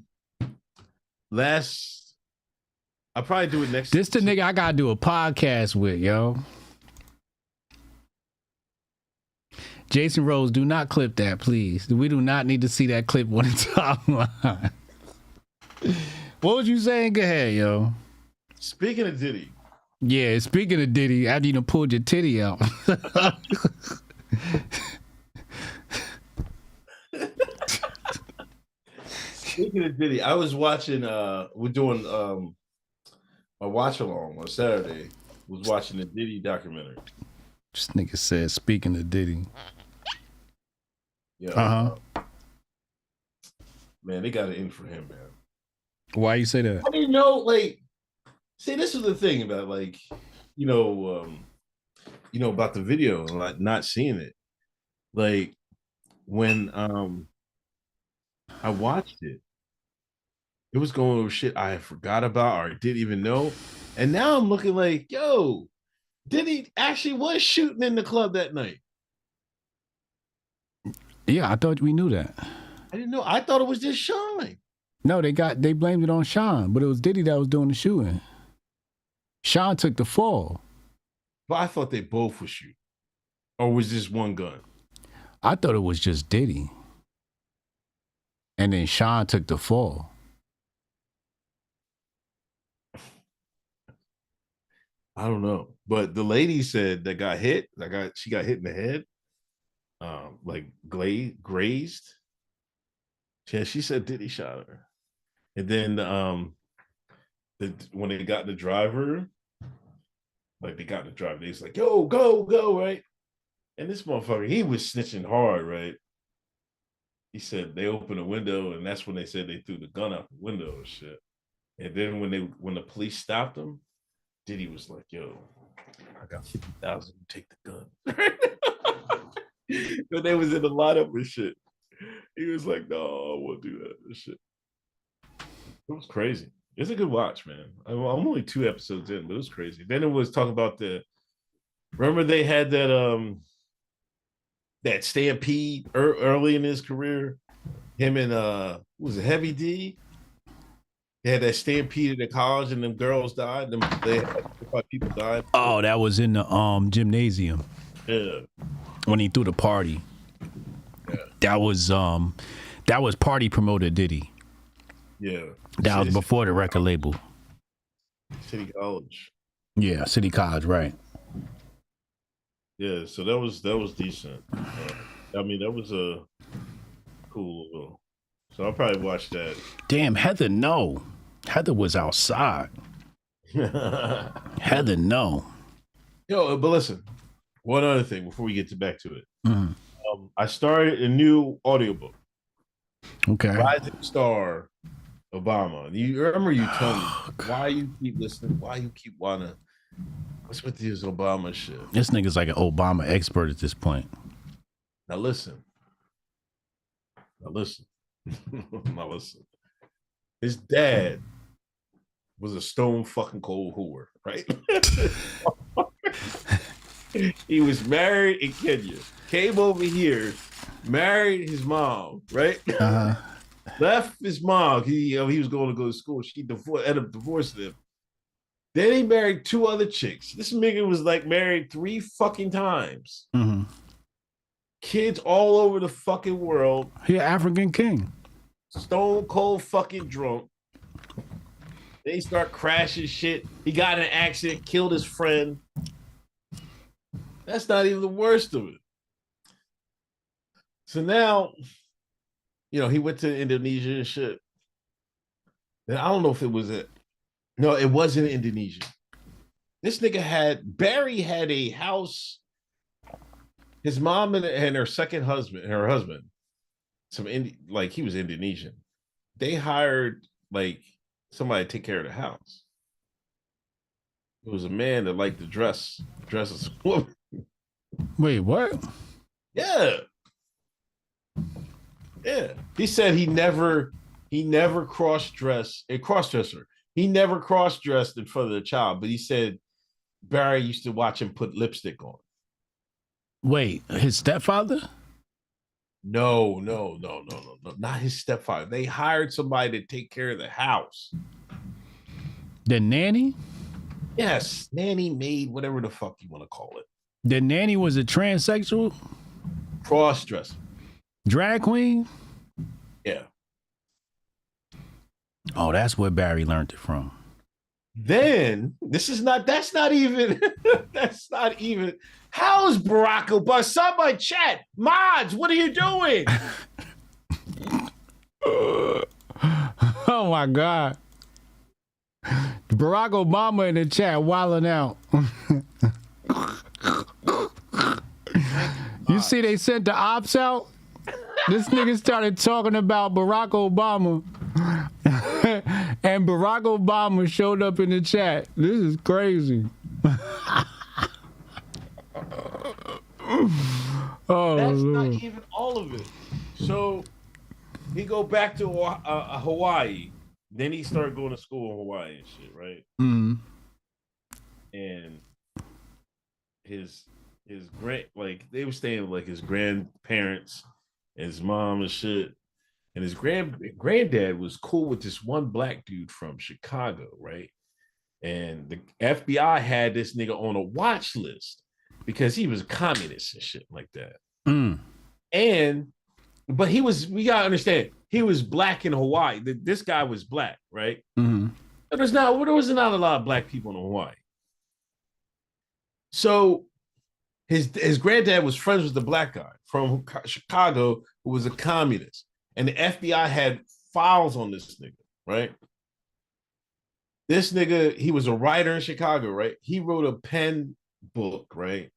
probably do it next. This the nigga I gotta do a podcast with, yo. Jason Rose, do not clip that, please. We do not need to see that clip on the timeline. What was you saying? Go ahead, yo. Speaking of Diddy. Yeah, speaking of Diddy, after you done pulled your titty out. Speaking of Diddy, I was watching, we're doing a watch along on Saturday. Was watching the Diddy documentary. This nigga said, speaking of Diddy. Yeah. Man, they got it in for him, man. Why you say that? I mean, no, like, see, this is the thing about, like, about the video and like not seeing it. Like, when I watched it, it was going over shit I forgot about or didn't even know, and now I'm looking like, yo, Diddy actually was shooting in the club that night. Yeah, I thought we knew that. I didn't know. I thought it was just Sean. No, they blamed it on Sean, but it was Diddy that was doing the shooting. Sean took the fall. But I thought they both were shooting. Or was this one gun? I thought it was just Diddy. And then Sean took the fall. I don't know. But the lady said that got hit, she got hit in the head. Like grazed. Yeah, she said Diddy shot her. And then when they got the driver, they was like, yo, go, right? And this motherfucker, he was snitching hard, right? He said they opened a window, and that's when they said they threw the gun out the window and shit. And then when the police stopped him, Diddy was like, yo, I got 50,000, take the gun. But they was in the lineup and shit. He was like, no, I won't do that and shit. It was crazy. It's a good watch, man. I'm only 2 episodes in, but it was crazy. Then it was talking about remember they had that stampede early in his career? Him and was it Heavy D? They had that stampede at college and them girls died. They had 5 people died. Oh, that was in the gymnasium. Yeah. When he threw the party. Yeah. That was party promoter Diddy. Yeah. That was before the record label. City College. Yeah, City College, right. Yeah, so that was decent. I mean, that was a cool little. So I'll probably watch that. Damn, Heather, no. Heather was outside. Heather, no. Yo, but listen, one other thing before we get back to it. Mm. I started a new audiobook. Okay. Rising Star Obama. You remember you told me why you keep listening, why you keep wanna. What's with this Obama shit? This nigga's like an Obama expert at this point. Now listen. Now listen. His dad was a stone fucking cold whore, right? He was married in Kenya, came over here, married his mom, right? Left his mom. He was going to go to school. She ended up divorcing him. Then he married 2 other chicks. This nigga was like married 3 fucking times. Mm-hmm. Kids all over the fucking world. He an African king. Stone cold fucking drunk. They start crashing shit. He got in an accident, killed his friend. That's not even the worst of it. So now, he went to Indonesia and shit. And I don't know if it was it. No, it wasn't Indonesia. This nigga Barry had a house. His mom and her second husband, he was Indonesian. They hired somebody to take care of the house. It was a man that liked to dress as a woman. Wait, what? Yeah. Yeah. He said he never cross-dressed, a cross-dresser. He never cross-dressed in front of the child, but he said Barry used to watch him put lipstick on. Wait, his stepfather? No, not his stepfather. They hired somebody to take care of the house. The nanny? Yes, nanny, maid, whatever the fuck you want to call it. The nanny was a transsexual? Cross-dresser. Drag queen? Yeah. Oh, that's where Barry learned it from. Then, that's not even, how is Barack Obama? Somebody chat, mods, what are you doing? Oh my God. Barack Obama in the chat wilding out. You see they sent the ops out? This nigga started talking about Barack Obama. And Barack Obama showed up in the chat. This is crazy. Oh, that's Lord. not even all of it. So he go back to Hawaii. Then he started going to school in Hawaii and shit, right? Mm. And his they were staying with his grandparents and his mom and shit. And his granddad was cool with this one black dude from Chicago, right? And the FBI had this nigga on a watch list because he was a communist and shit like that. Mm. But we gotta understand, he was black in Hawaii. This guy was black, right? Mm-hmm. There was not a lot of black people in Hawaii. So his granddad was friends with the black guy from Chicago who was a communist. And the FBI had files on this nigga, right? This nigga, he was a writer in Chicago, right? He wrote a pen book, right?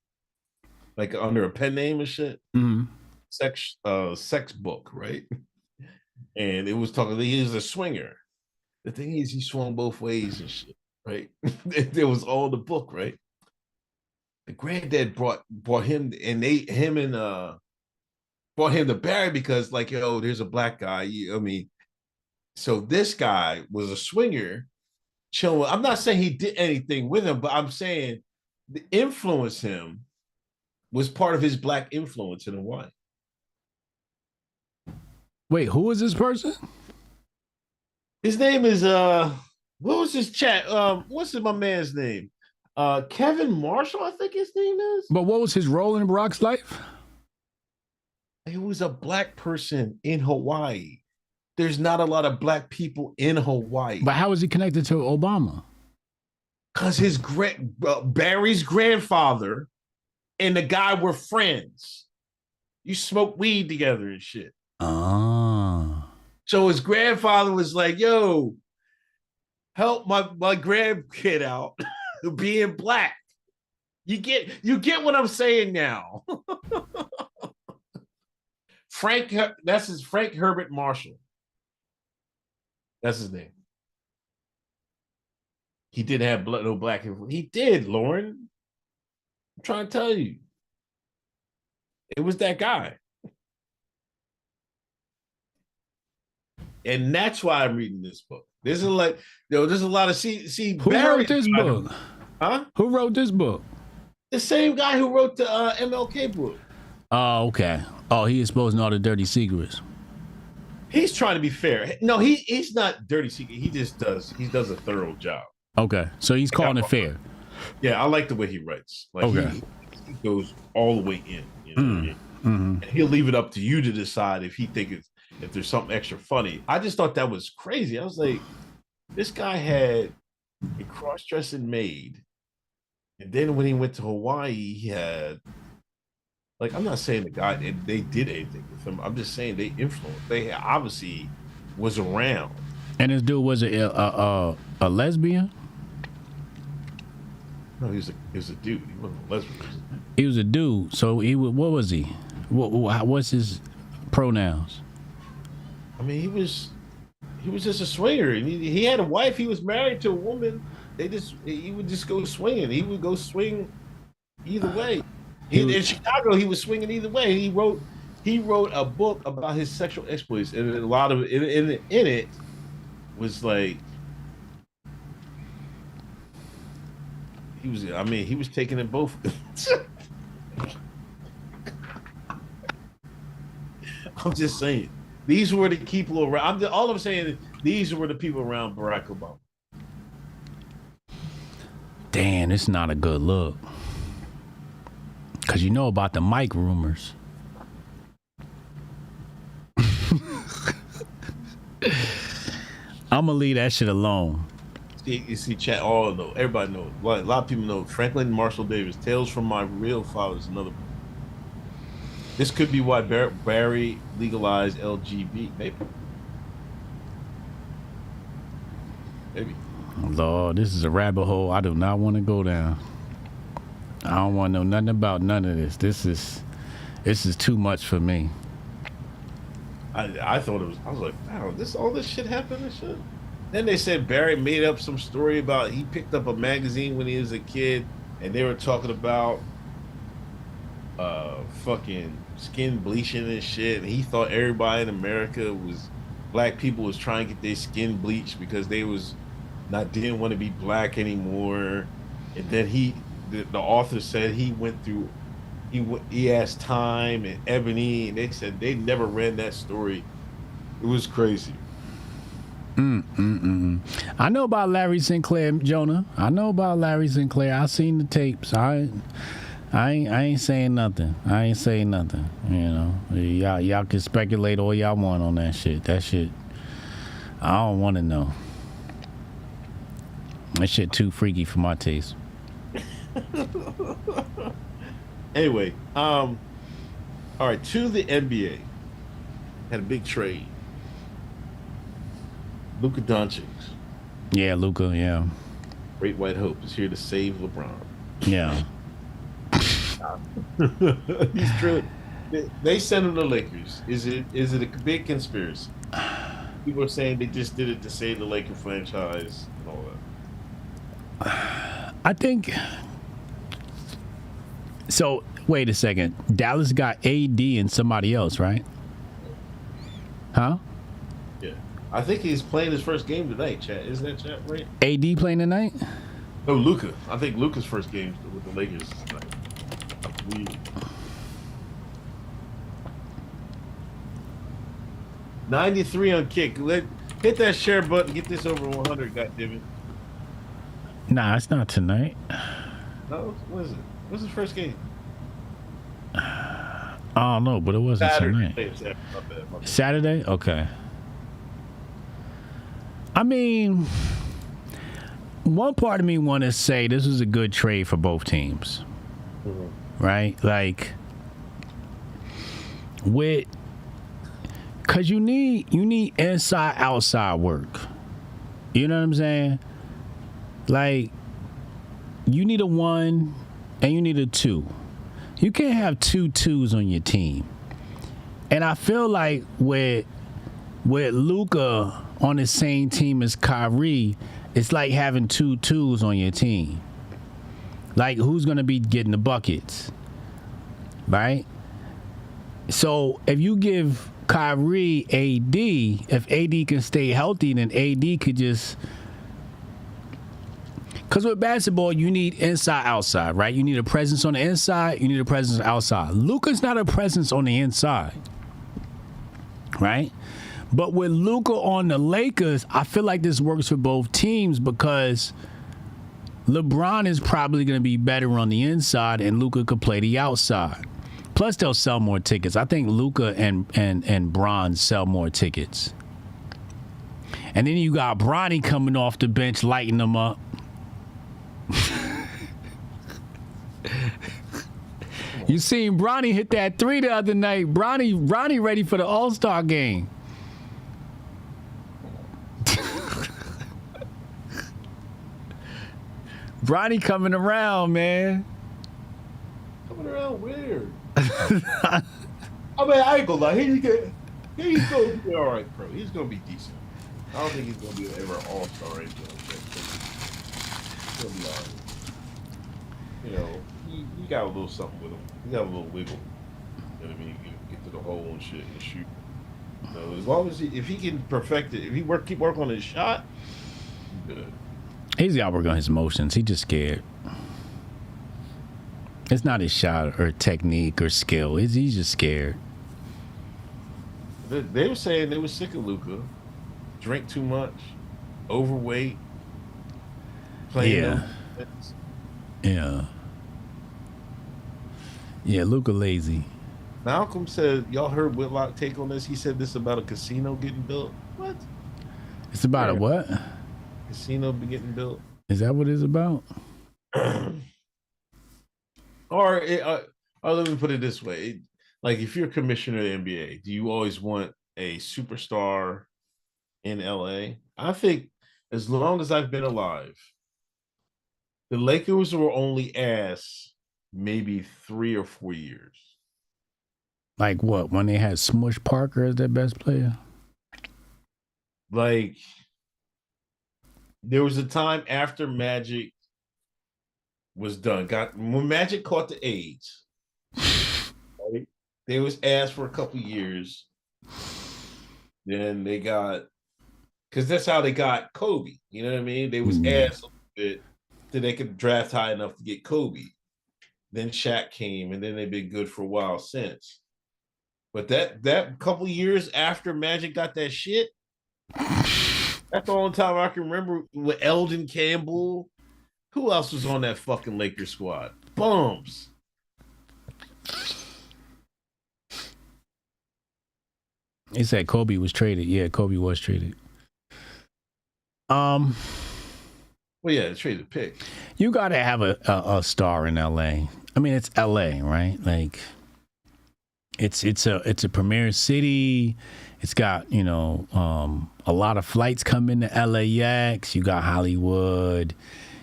Like under a pen name and shit. Mm-hmm. Sex book, right? And it was talking, he was a swinger. The thing is, he swung both ways and shit, right? There was all the book, right? The granddad brought him, and brought him to Barry because, there's a black guy. So this guy was a swinger, chilling. I'm not saying he did anything with him, but I'm saying the influence him was part of his black influence in Hawaii. Wait, who is this person? His name is what was his chat? What's my man's name? Kevin Marshall, I think his name is. But what was his role in Barack's life? He was a black person in Hawaii. There's not a lot of black people in Hawaii. But how is he connected to Obama? Because his Barry's grandfather and the guy were friends. You smoke weed together and shit. Oh. So his grandfather was like, yo, help my grandkid out being black. You get what I'm saying now. Frank Herbert Marshall. That's his name. He did have no black. He did, Lauren. I'm trying to tell you. It was that guy. And that's why I'm reading this book. There's a lot of Who wrote this book? Huh? Who wrote this book? The same guy who wrote the MLK book. Oh, okay. Oh, he exposing all the dirty secrets. He's trying to be fair. No, he's not dirty secret. He does a thorough job. Okay, so he's calling it fair. Yeah, I like the way he writes. Like okay. He goes all the way in. You know? And he'll leave it up to you to decide if there's something extra funny. I just thought that was crazy. I was like, this guy had a cross-dressing maid, and then when he went to Hawaii, he had, like, I'm not saying the guy they did anything with him. I'm just saying they influenced. They obviously was around. And this dude was a lesbian? No, he was a dude. He wasn't a lesbian. He was a dude. So what was he? What's his pronouns? I mean, he was just a swinger. He had a wife. He was married to a woman. He would just go swinging. He would go swing either way. In Chicago, he was swinging either way. He wrote a book about his sexual exploits, and a lot of in it was like he was taking it both. I'm just saying. These were the people around. All I'm saying is these were the people around Barack Obama. Damn, it's not a good look. Because you know about the mic rumors. I'm going to leave that shit alone. You see, chat, everybody knows. A lot of people know. Franklin Marshall Davis, Tales from My Real Father is another book. This could be why Barry legalized LGBT. Maybe. Lord, this is a rabbit hole I do not want to go down. I don't want to know nothing about none of this. This is too much for me. I thought it was. I was like, wow, all this shit happened and shit. Then they said Barry made up some story about he picked up a magazine when he was a kid, and they were talking about fucking skin bleaching and shit. And he thought everybody in America black people was trying to get their skin bleached because they didn't want to be black anymore. And then the author said he asked Time and Ebony, and they said they never read that story. It was crazy. I know about Larry Sinclair, Jonah. I know about Larry Sinclair. I seen the tapes. I ain't saying nothing. You know, y'all can speculate all y'all want on that shit. That shit, I don't want to know. That shit too freaky for my taste. Anyway, all right, to the NBA. Had a big trade. Luka Doncic. Yeah, Luka, yeah. Great White Hope is here to save LeBron. Yeah. He's true. They sent him to the Lakers. Is it a big conspiracy? People are saying they just did it to save the Laker franchise and all that. I think so. Wait a second. Dallas got AD and somebody else, right? Huh? Yeah. I think he's playing his first game tonight, chat. Isn't that chat right? AD playing tonight? No, Luka. I think Luka's first game with the Lakers is tonight. 93 on kick. Hit that share button. Get this over 100, goddammit. Nah, it's not tonight. No, what is it? What's the first game? I don't know, but it wasn't Saturday. tonight. My bad. Saturday? Okay. I mean, one part of me want to say this was a good trade for both teams. Mm-hmm. Right? Like, Cause you need inside outside work. You know what I'm saying? Like, you need a 1 and you need a 2. You can't have 2 2s on your team. And I feel like with Luka on the same team as Kyrie, it's like having 2 2s on your team. Like, who's gonna be getting the buckets, right? So if you give Kyrie AD, if AD can stay healthy, then AD could just. Because with basketball, you need inside, outside, right? You need a presence on the inside. You need a presence outside. Luka's not a presence on the inside, right? But with Luka on the Lakers, I feel like this works for both teams because LeBron is probably going to be better on the inside and Luka could play the outside. Plus, they'll sell more tickets. I think Luka and Bron sell more tickets. And then you got Bronny coming off the bench, lighting them up. You seen Bronny hit that 3 the other night. Bronny ready for the All-Star game. Bronny coming around, man. Coming around weird. I mean, I ain't gonna lie. He's gonna be all right, bro. He's gonna be decent. I don't think he's gonna be ever an all-star or anything like that. He'll be all right. You know, he got a little something with him. He got a little wiggle. You know what I mean? He can get to the hole and shit and shoot. So as long as if he can perfect it, if he keep working on his shot, he's good. He's got to work on his emotions. He's just scared. It's not his shot or technique or skill. He's just scared. They were saying they were sick of Luka. Drink too much, overweight, playing. Yeah, Luka lazy. Malcolm said, y'all heard Whitlock take on this? He said this about a casino getting built. What? It's about a what? Casino be getting built. Is that what it's about? Or let me put it this way. Like, if you're commissioner of the NBA, do you always want a superstar in LA? I think as long as I've been alive, the Lakers were only ass maybe 3 or 4 years. Like what? When they had Smush Parker as their best player? Like, there was a time after Magic was done. When Magic caught the AIDS, right? They was ass for a couple years. Then they got, because that's how they got Kobe. You know what I mean? They was ass a little bit so they could draft high enough to get Kobe. Then Shaq came, and then they've been good for a while since. But that couple years after Magic got that shit, that's the only time I can remember with Eldon Campbell. Who else was on that fucking Lakers squad? Bums. They said Kobe was traded. Yeah, Kobe was traded. Well, yeah, traded pick. You got to have a star in LA. I mean, it's LA, right? Like, it's a premier city. It's got, a lot of flights come into LAX. You got Hollywood.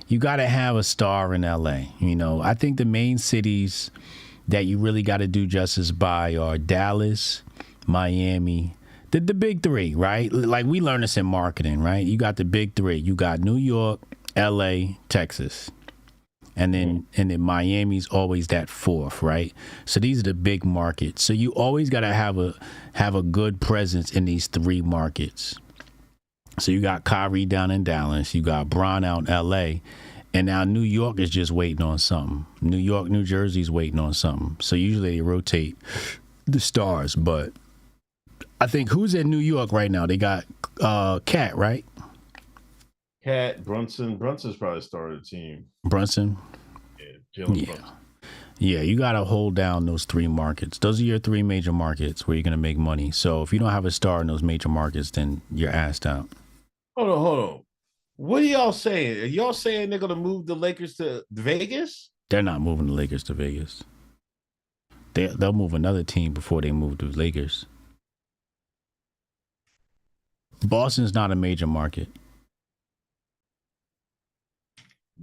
You got to have a star in LA. I think the main cities that you really got to do justice by are Dallas, Miami, the big three, right? Like, we learn this in marketing, right? You got the big three. You got New York, LA, Texas. And then Miami's always that fourth, right? So these are the big markets. So you always got to have a good presence in these 3 markets. So you got Kyrie down in Dallas, you got Bron out in LA, and now New York is just waiting on something. New York, New Jersey's waiting on something. So usually they rotate the stars, but I think who's in New York right now? They got Cat, right? Cat, Brunson's probably started a team. Brunson? Yeah, Brunson. Yeah, you got to hold down those 3 markets. Those are your 3 major markets where you're going to make money. So if you don't have a star in those major markets, then you're assed out. Hold on. What are y'all saying? Are y'all saying they're going to move the Lakers to Vegas? They're not moving the Lakers to Vegas. They'll move another team before they move the Lakers. Boston's not a major market.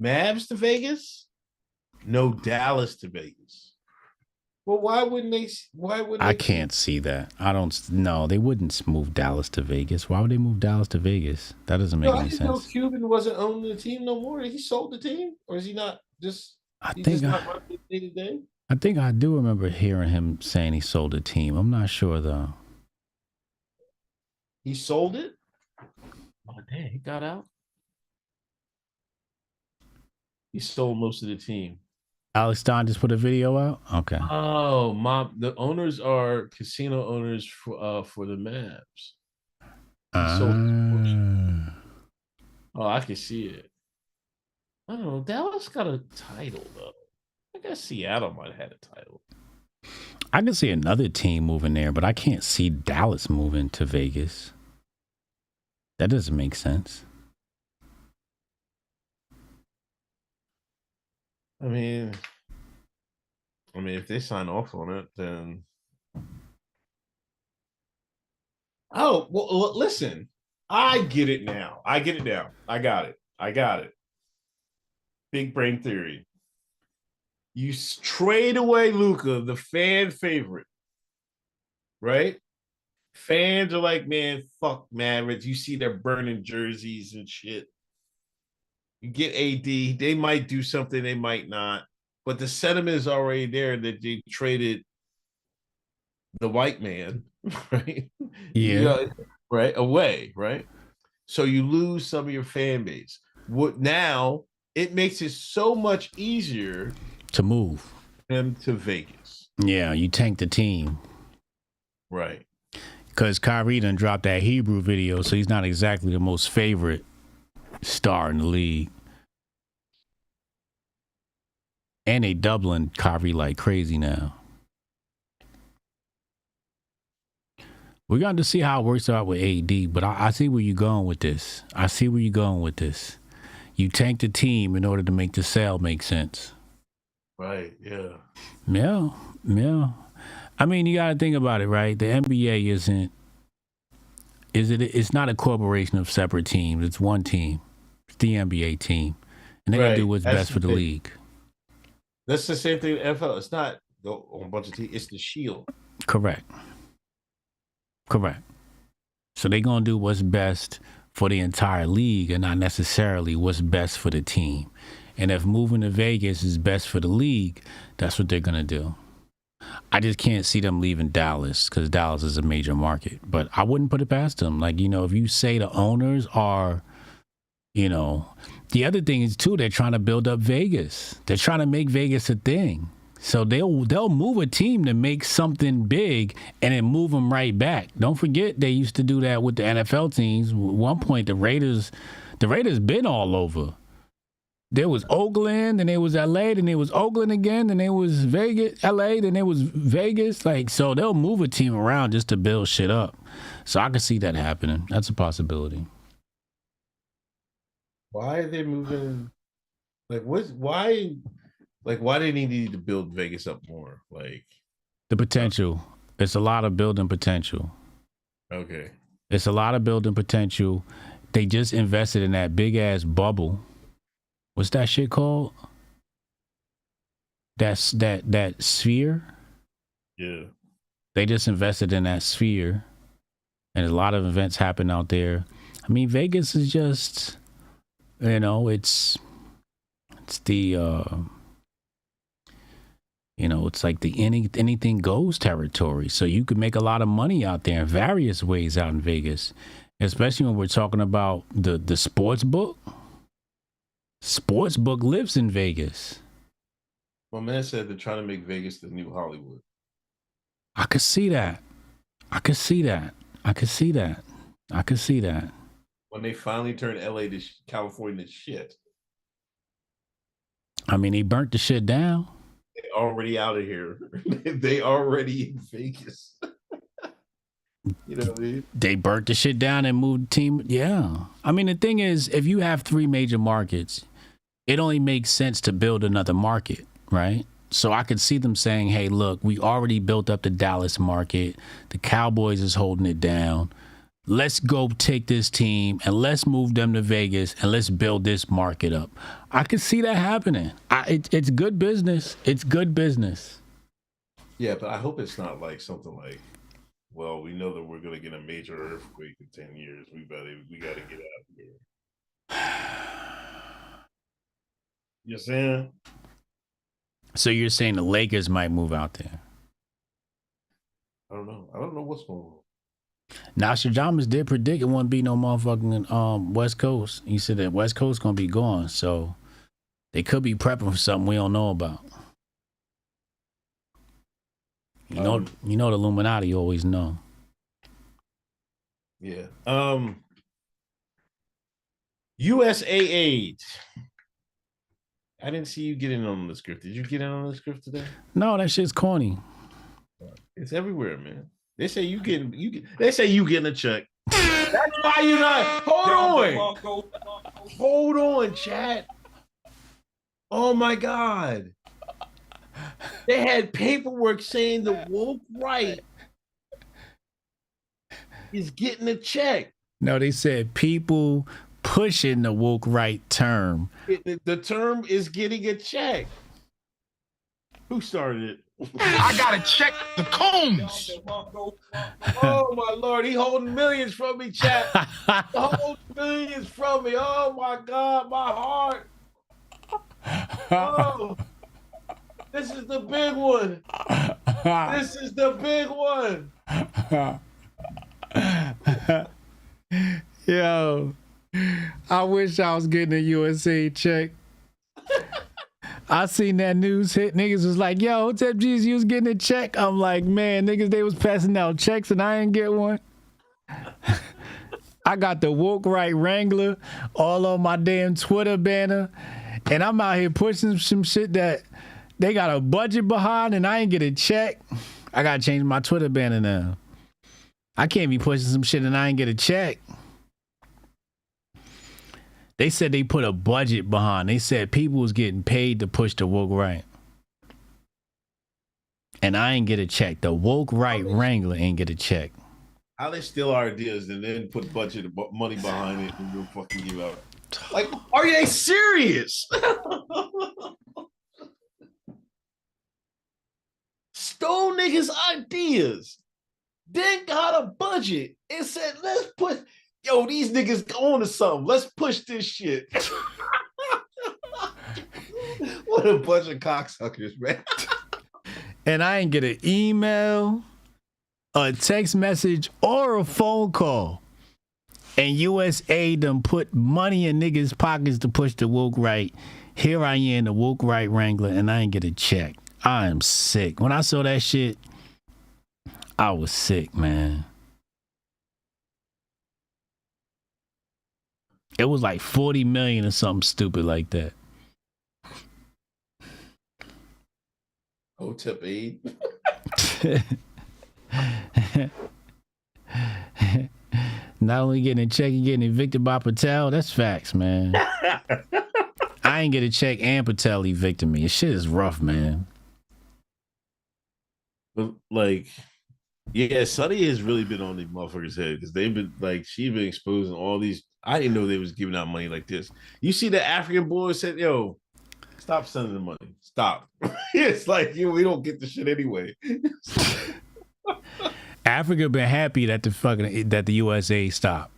Mavs to Vegas? No, Dallas to Vegas. Well, why wouldn't they? I can't see that. I don't. No, they wouldn't move Dallas to Vegas. Why would they move Dallas to Vegas? That doesn't make any sense. No, Cuban wasn't owning the team no more. He sold the team, or is he not? I think I do remember hearing him saying he sold the team. I'm not sure though. He sold it? Oh damn, he got out. He sold most of the team. Alex Stein just put a video out? Okay. Oh, the owners are casino owners for the Mavs. Oh, I can see it. I don't know. Dallas got a title though. I guess Seattle might have had a title. I can see another team moving there, but I can't see Dallas moving to Vegas. That doesn't make sense. I mean, if they sign off on it, then. Oh, well, listen. I get it now. I got it. Big brain theory. You trade away Luka, the fan favorite, right? Fans are like, man, fuck Mavericks. You see they're burning jerseys and shit. You get AD, they might do something, they might not. But the sentiment is already there that they traded the white man, right? Yeah. Right, away, right? So you lose some of your fan base. What now? It makes it so much easier to move them to Vegas. Yeah, you tank the team. Right. Because Kyrie done dropped that Hebrew video, so he's not exactly the most favorite star in the league. And they doubling Kyrie like crazy now. We're going to see how it works out with AD, but I see where you're going with this. You tank the team in order to make the sale make sense. Right, yeah. Yeah. I mean, you got to think about it, right? The NBA it's not a corporation of separate teams. It's one team. It's the NBA team. And they're going to do what's best for the league. That's the same thing with NFL. It's not a bunch of teams. It's the shield. Correct. So they're going to do what's best for the entire league and not necessarily what's best for the team. And if moving to Vegas is best for the league, that's what they're going to do. I just can't see them leaving Dallas because Dallas is a major market. But I wouldn't put it past them. Like, if you say the owners are, the other thing is, too, they're trying to build up Vegas. They're trying to make Vegas a thing. So they'll move a team to make something big and then move them right back. Don't forget they used to do that with the NFL teams. At one point, the Raiders been all over. There was Oakland, then there was LA, then there was Oakland again, then there was Vegas, LA, then there was Vegas. So they'll move a team around just to build shit up. So I can see that happening. That's a possibility. Why are they moving? Why do they need to build Vegas up more? The potential. It's a lot of building potential. Okay. It's a lot of building potential. They just invested in that big ass bubble. What's that shit called? That's that sphere. Yeah. They just invested in that sphere, and a lot of events happen out there. I mean, Vegas is just, it's the it's like the anything goes territory. So you could make a lot of money out there in various ways out in Vegas, especially when we're talking about the sports book. Sports book lives in Vegas. My man said they're trying to make Vegas the new Hollywood. I could see that. When they finally turn LA to California to shit. I mean, they burnt the shit down. They're already out of here. They already in Vegas. You know what I mean? They burnt the shit down and moved the team. Yeah. I mean, the thing is, if you have three major markets, it only makes sense to build another market, right? So I could see them saying, hey, look, we already built up the Dallas market. The Cowboys is holding it down. Let's go take this team and let's move them to Vegas and let's build this market up. I could see that happening. It's good business. It's good business. Yeah, but I hope it's not like something like, well, we know that we're going to get a major earthquake in 10 years. We got to get out of here. You saying? So you're saying the Lakers might move out there? I don't know. I don't know what's going on. Nostradamus did predict it wouldn't be no motherfucking West Coast. He said that West Coast gonna be gone, so they could be prepping for something we don't know about. You know the Illuminati always know. Yeah. USAID. I didn't see you get in on the script. Did you get in on the script today? No, that shit's corny. It's everywhere, man. They say you getting a check. That's why you not. Hold on, chat. Oh my God. They had paperwork saying the woke right is getting a check. No, they said people pushing the woke right term. The term is getting a check. Who started it? I gotta check the combs. Oh my Lord, he holding millions from me, chat. Holding millions from me. Oh my God, my heart. Oh, this is the big one. This is the big one. Yo, I wish I was getting a USA check. I seen that news hit. Niggas was like, yo, Hotep Jesus, you was getting a check. I'm like, man, niggas, they was passing out checks and I didn't get one. I got the woke right Wrangler all on my damn Twitter banner. And I'm out here pushing some shit that they got a budget behind and I ain't get a check. I got to change my Twitter banner now. I can't be pushing some shit and I ain't get a check. They said they put a budget behind. They said people was getting paid to push the woke right. And I ain't get a check. The woke right Wrangler ain't get a check. How they steal our ideas and then put budget money behind it and we'll fucking give out. Like, are they serious? Stole niggas' ideas. Then got a budget and said, let's put... Yo, these niggas on to something. Let's push this shit. What a bunch of cocksuckers, man. And I ain't get an email, a text message, or a phone call. And USA done put money in niggas' pockets to push the woke right. Here I am, the woke right Wrangler, and I ain't get a check. I am sick. When I saw that shit, I was sick, man. It was like 40 million or something stupid like that. Hotep aid. Not only getting a check, you getting evicted by Patel. That's facts, man. I ain't get a check and Patel evicted me. This shit is rough, man. But like, yeah, Sonny has really been on these motherfuckers' head because they've been like, she's been exposing all these. I didn't know they was giving out money like this. You see the African boy said, yo, stop sending the money. Stop. It's like, we don't get the shit anyway. Africa been happy that the USA stopped.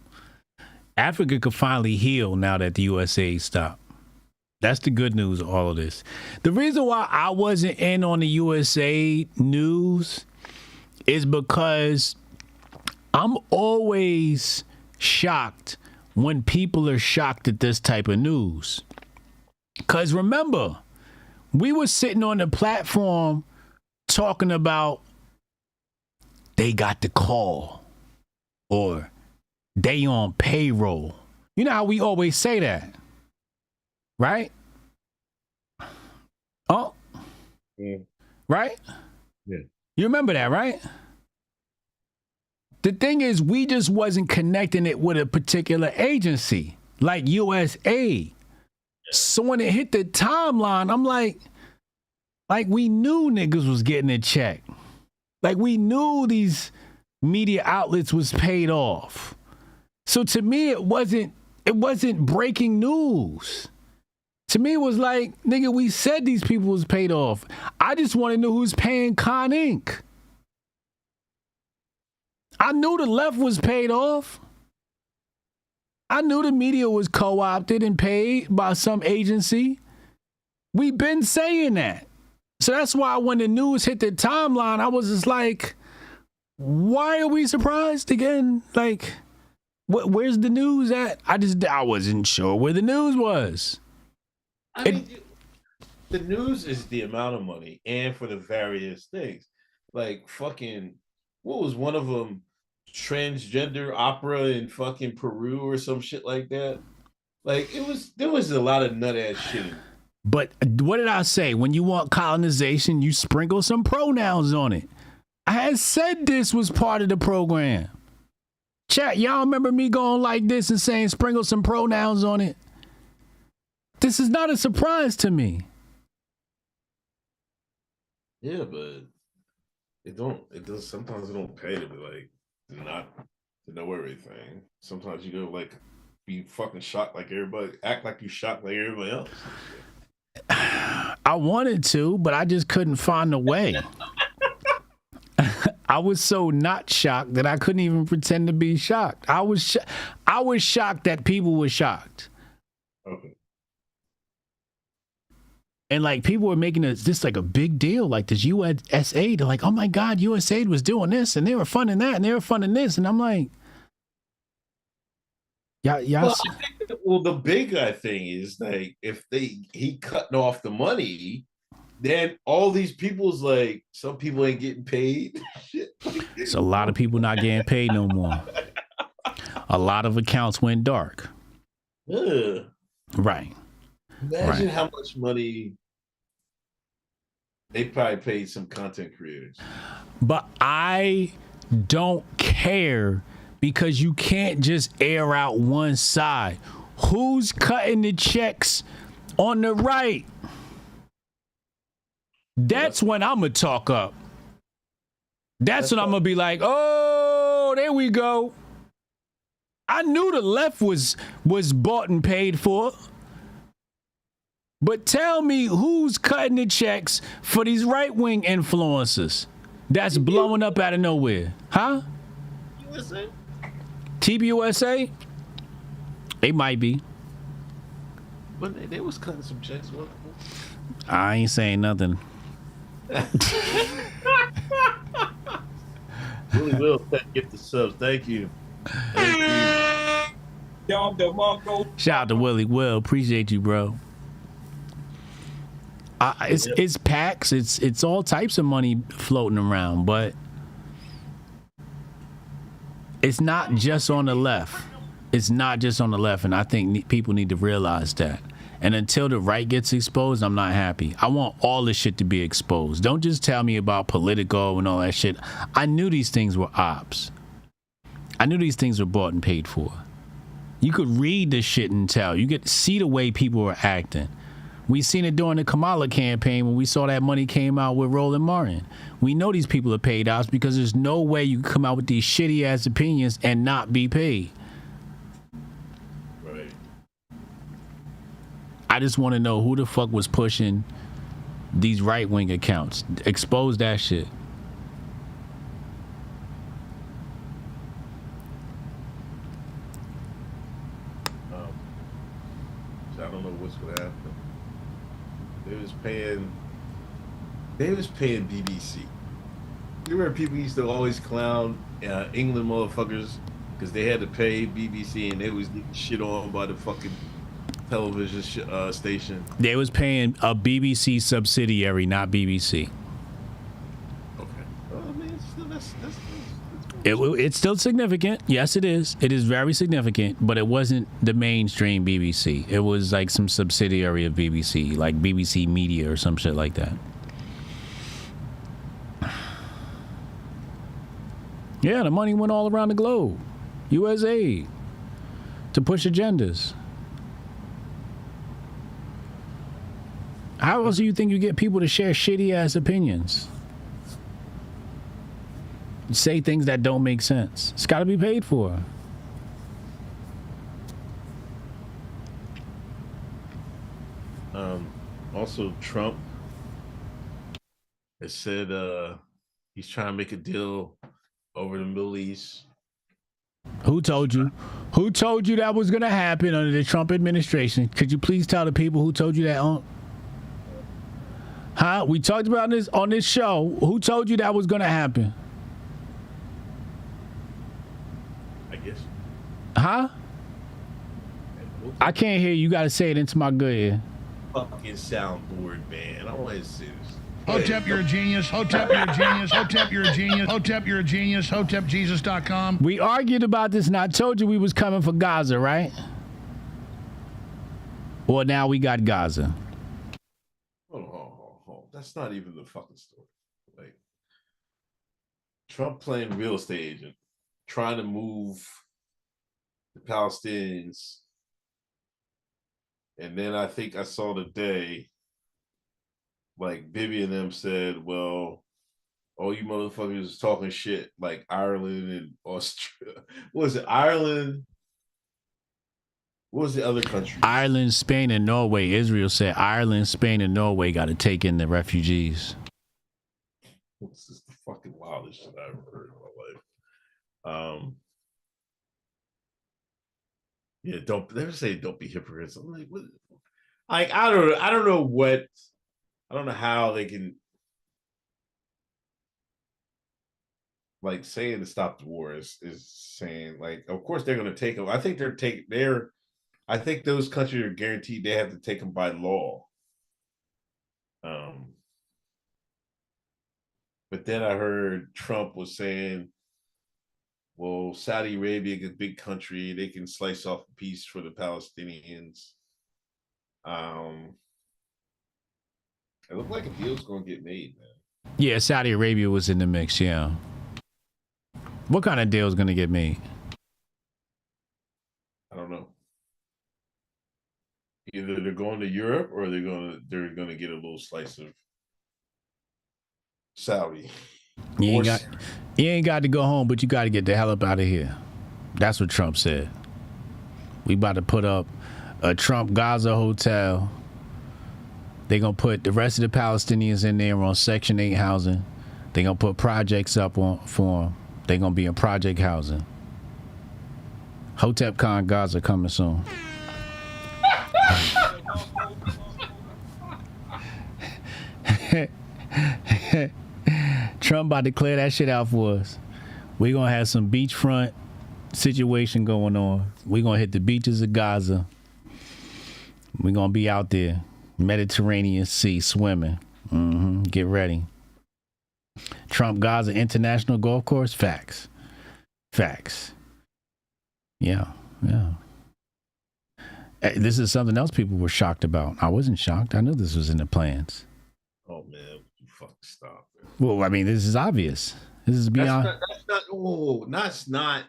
Africa could finally heal now that the USA stopped. That's the good news of all of this. The reason why I wasn't in on the USA news is because I'm always shocked when people are shocked at this type of news. Because remember, we were sitting on the platform talking about they got the call or they on payroll. You know how we always say that, right? Oh, yeah. Right? Yeah. You remember that, right? The thing is, we just wasn't connecting it with a particular agency like USA. So when it hit the timeline, I'm like, Like, we knew niggas was getting a check. Like, we knew these media outlets was paid off. So to me, it wasn't breaking news. To me, it was like, nigga, we said these people was paid off. I just want to know who's paying Con Inc. I knew the left was paid off. I knew the media was co-opted and paid by some agency. We've been saying that. So that's why when the news hit the timeline, I was just like, why are we surprised again? Like, where's the news at? I wasn't sure where the news was. I mean, the news is the amount of money and for the various things. Like, fucking, what was one of them? Transgender opera in fucking Peru or some shit like that. Like, there was a lot of nut ass shit. But what did I say? When you want colonization, you sprinkle some pronouns on it. I had said this was part of the program. Chat, y'all remember me going like this and saying sprinkle some pronouns on it? This is not a surprise to me. Yeah, but sometimes it don't pay to be like, not to know everything. Sometimes you go like be fucking shocked like everybody, act like you shocked like everybody else. I wanted to, but I just couldn't find a way. I was so not shocked that I couldn't even pretend to be shocked. I was shocked that people were shocked. Okay. And like people were making this like a big deal, like this USA. They're like, oh my God, USA was doing this and they were funding that and they were funding this. And I'm like, yeah. Well, the big thing is like if he cutting off the money, then all these people's like some people ain't getting paid. Shit. So a lot of people not getting paid no more. A lot of accounts went dark. Ugh. Right. Imagine how much money they probably paid some content creators. But I don't care because you can't just air out one side. Who's cutting the checks on the right? That's when I'm going to talk up. That's when I'm going to be like, oh, there we go. I knew the left was bought and paid for. But tell me who's cutting the checks for these right-wing influencers that's blowing up out of nowhere? Huh? USA. TBUSA? They might be. But they was cutting some checks. I ain't saying nothing. Really will get the subs. Thank you. Shout out to Willie Will. Appreciate you, bro. It's PACs. It's all types of money floating around, but it's not just on the left. It's not just on the left, and I think people need to realize that. And until the right gets exposed, I'm not happy. I want all this shit to be exposed. Don't just tell me about Politico and all that shit. I knew these things were ops. I knew these things were bought and paid for. You could read this shit and tell. You could see the way people were acting. We seen it during the Kamala campaign when we saw that money came out with Roland Martin. We know these people are paid ops because there's no way you can come out with these shitty ass opinions and not be paid. Right. I just want to know who the fuck was pushing these right-wing accounts. Expose that shit. So I don't know what's going to happen. They was paying BBC. You remember people used to always clown England motherfuckers because they had to pay BBC and they was getting shit on by the fucking television station. They was paying a BBC subsidiary, not BBC. Okay. Well, I mean, that's It's still significant. Yes, it is. It is very significant, but it wasn't the mainstream BBC. It was like some subsidiary of BBC, like BBC Media or some shit like that. Yeah, the money went all around the globe. USA to push agendas. How else do you think you get people to share shitty ass opinions? Say things that don't make sense. It's got to be paid for. Also, Trump has said he's trying to make a deal over the Middle East. Who told you? Who told you that was going to happen under the Trump administration? Could you please tell the people who told you that? Huh? We talked about this on this show. Who told you that was going to happen? I guess. Huh? I can't hear you. You got to say it into my good ear. Fucking soundboard, man. I want to see this. Hotep, you're a genius. Hotep, you're a genius. Hotep, you're a genius. Hotep, you're a genius. HotepJesus.com. We argued about this, and I told you we was coming for Gaza, right? Well, now we got Gaza. Hold. That's not even the fucking story. Like, Trump playing real estate agent, trying to move the Palestinians. And then I think I saw today, like Bibi and them said, well, all you motherfuckers is talking shit, like Ireland and Australia. What was it? Ireland? What was the other country? Ireland, Spain, and Norway. Israel said Ireland, Spain, and Norway got to take in the refugees. This is the fucking wildest shit I've ever heard in my life. Yeah, don't never say don't be hypocrites. I'm like, what? Like, I don't know how they can like saying to stop the war is saying, like, of course they're gonna take them. I think I think those countries are guaranteed they have to take them by law. But then I heard Trump was saying, well, Saudi Arabia is a big country. They can slice off a piece for the Palestinians. It looked like a deal's going to get made, man. Yeah, Saudi Arabia was in the mix, yeah. What kind of deal is going to get made? I don't know. Either they're going to Europe or they're going to get a little slice of Saudi. You ain't got to go home, but you got to get the hell up out of here. That's what Trump said. We about to put up a Trump Gaza hotel. They gonna put the rest of the Palestinians in there on Section 8 housing. They gonna put projects up for them. They gonna be in project housing. Hotep Con Gaza coming soon. Trump about to clear that shit out for us. We gonna have some beachfront situation going on. We gonna hit the beaches of Gaza. We gonna be out there, Mediterranean Sea, swimming. Get ready. Trump Gaza International Golf Course. Facts. Yeah. This is something else people were shocked about. I wasn't shocked. I knew this was in the plans. Oh man, you fucking stop. Well, I mean, this is obvious. This is beyond. That's not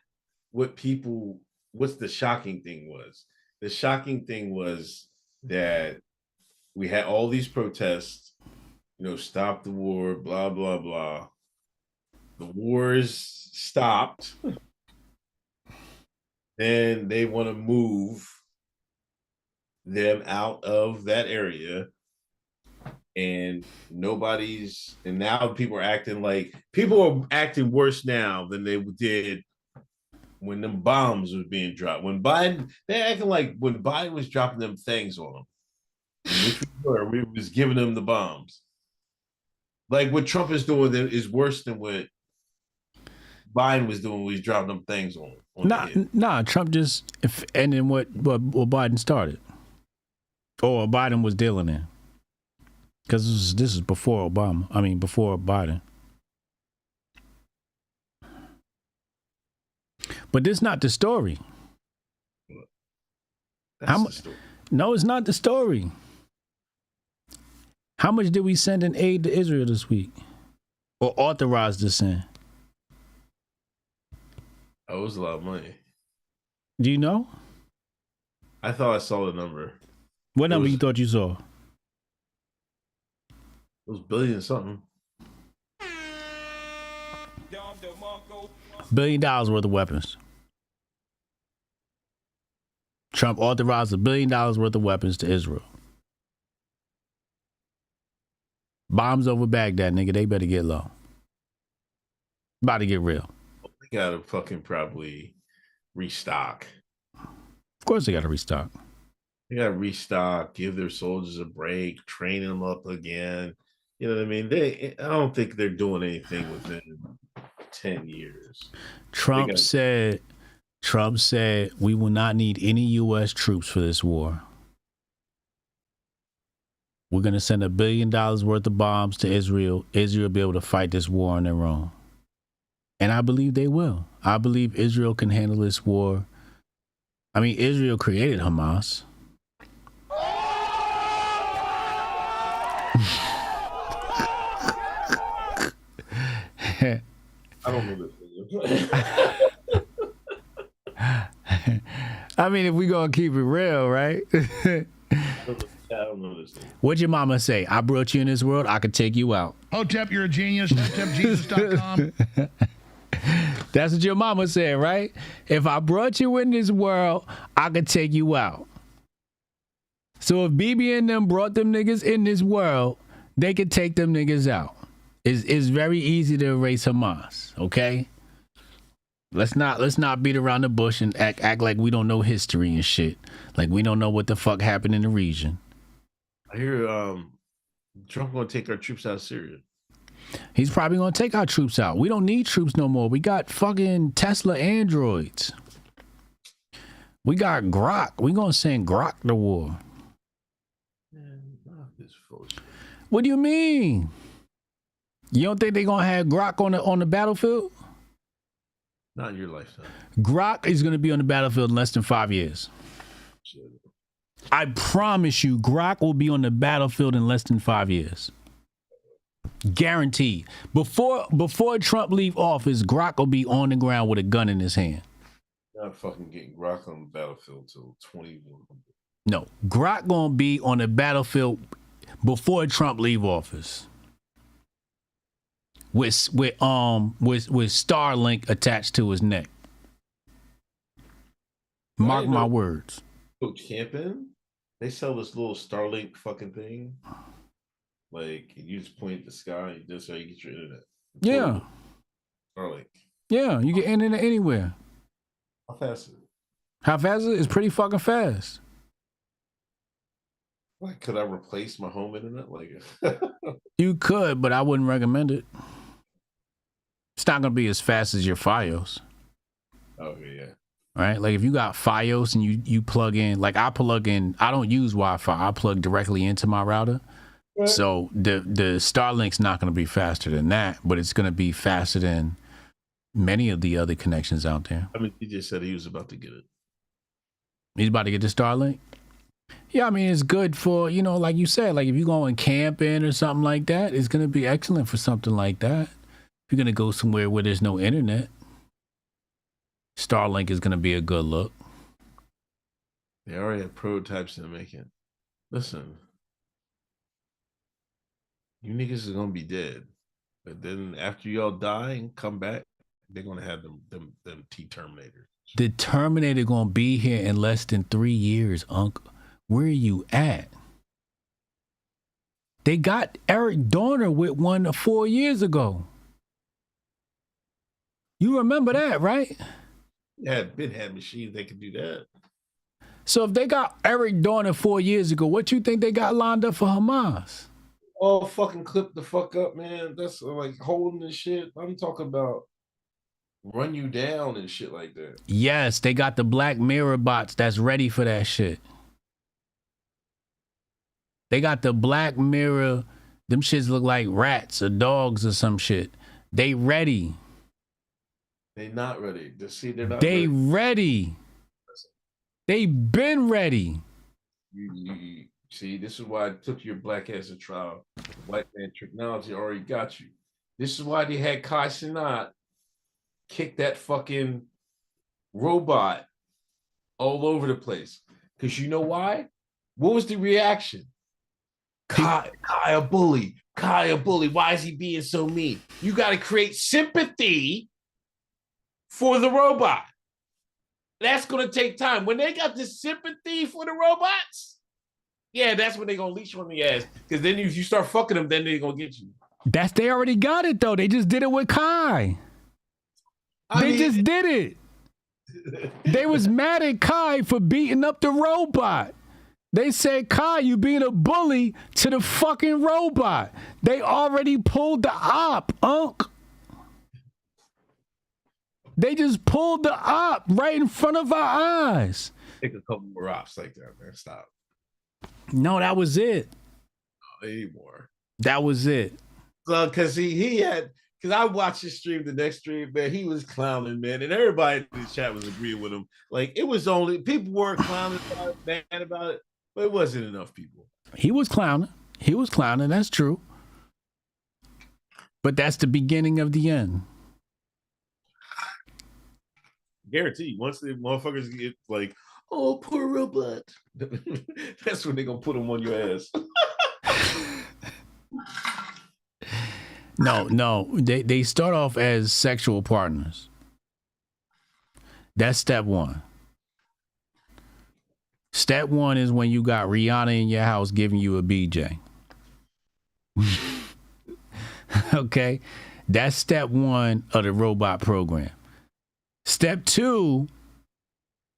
what people. What's the shocking thing was? The shocking thing was that we had all these protests. Stop the war. Blah blah blah. The wars stopped. Then they want to move them out of that area. And now people are acting worse now than they did when them bombs was being dropped. They're acting like when Biden was dropping them things on them, which we was giving them the bombs. Like what Trump is doing is worse than what Biden was doing when he was dropping them things on Nah, Trump just ended what Biden started. Or Biden was dealing in. Because this is before Obama. I mean, before Biden. But this is not the story. That's the story. No, it's not the story. How much did we send in aid to Israel this week? Or authorize to send? Oh, it was a lot of money. Do you know? I thought I saw the number. What number you thought you saw? Those billion something. $1 billion worth of weapons. Trump authorized $1 billion worth of weapons to Israel. Bombs over Baghdad, nigga. They better get low. About to get real. They gotta fucking probably restock. Of course they gotta restock. They gotta restock, give their soldiers a break, train them up again. You know what I mean? I don't think they're doing anything within 10 years. Trump said we will not need any U.S. troops for this war. We're going to send $1 billion worth of bombs to Israel. Israel will be able to fight this war on their own. And I believe they will. I believe Israel can handle this war. I mean, Israel created Hamas. I don't know this. I mean, if we gonna keep it real, right? I don't know this thing. What'd your mama say? I brought you in this world, I could take you out. Hotep, you're a genius. HotepJesus.com. That's what your mama said, right? If I brought you in this world, I could take you out. So if BB and them brought them niggas in this world, they could take them niggas out. It's very easy to erase Hamas, okay? Let's not beat around the bush and act like we don't know history and shit. Like we don't know what the fuck happened in the region. I hear Trump gonna take our troops out of Syria. He's probably gonna take our troops out. We don't need troops no more. We got fucking Tesla androids. We got Grok. We gonna send Grok to war. Man, not this bullshit. What do you mean? You don't think they gonna have Grok on the battlefield? Not in your lifetime. Grok is gonna be on the battlefield in less than 5 years. Shit. I promise you, Grok will be on the battlefield in less than 5 years. Guaranteed. Before Trump leave office, Grok will be on the ground with a gun in his hand. Not fucking getting Grok on the battlefield until 2100. No, Grok gonna be on the battlefield before Trump leave office. With Starlink attached to his neck. Mark my words. Go camping. They sell this little Starlink fucking thing. Like you just point at the sky, that's how you get your internet. Yeah. Starlink. Yeah, you get internet anywhere. How fast is it? How fast is it? It's pretty fucking fast. Like, could I replace my home internet? Like, You could, but I wouldn't recommend it. It's not gonna be as fast as your Fios. okay, yeah. Right? Like if you got Fios and you plug in, like I plug in, I don't use Wi-Fi. I plug directly into my router. Right. So the Starlink's not gonna be faster than that, but it's gonna be faster than many of the other connections out there. I mean, he just said he was about to get it. He's about to get the Starlink? Yeah, I mean, it's good for, like you said, like if you're going camping or something like that, it's going to be excellent for something like that. If you're going to go somewhere where there's no internet, Starlink is going to be a good look. They already have prototypes in the making. Listen, you niggas is going to be dead. But then after y'all die and come back, they're going to have them T-Terminators. The Terminator going to be here in less than 3 years, Unc. Where are you at? They got Eric Dorner with one 4 years ago. You remember that, right? Yeah, had machines that could do that. So if they got Eric Dorner 4 years ago, what you think they got lined up for Hamas? Oh, fucking clip the fuck up, man. That's like holding this shit. I'm talking about run you down and shit like that. Yes, they got the Black Mirror bots that's ready for that shit. They got the Black Mirror. Them shits look like rats or dogs or some shit. They ready. They not ready. They're not they ready. They been ready. You see, this is why I took your black ass to trial. The white man technology already got you. This is why they had Kai Cenat kick that fucking robot all over the place. Because you know why? What was the reaction? Kai a bully. Kai a bully. Why is he being so mean? You got to create sympathy for the robot. That's going to take time. When they got this sympathy for the robots, yeah, that's when they're going to leash on the ass. Because then if you start fucking them, then they're going to get you. They already got it, though. They just did it with Kai. They just did it. They was mad at Kai for beating up the robot. They said, Kai, you being a bully to the fucking robot. They already pulled the op, Unc. They just pulled the op right in front of our eyes. Take a couple more ops like that, man. Stop. No, that was it. Not anymore. That was it. Because he had, because I watched his stream, the next stream, man, he was clowning, man, and everybody in the chat was agreeing with him. Like, it was only, people weren't clowning about it, mad about it, but it wasn't enough people. He was clowning. He was clowning, that's true. But that's the beginning of the end. Guarantee, once the motherfuckers get like, oh, poor robot, that's when they're going to put them on your ass. No, they start off as sexual partners. That's step one. Step one is when you got Rihanna in your house giving you a BJ. Okay? That's step one of the robot program. Step two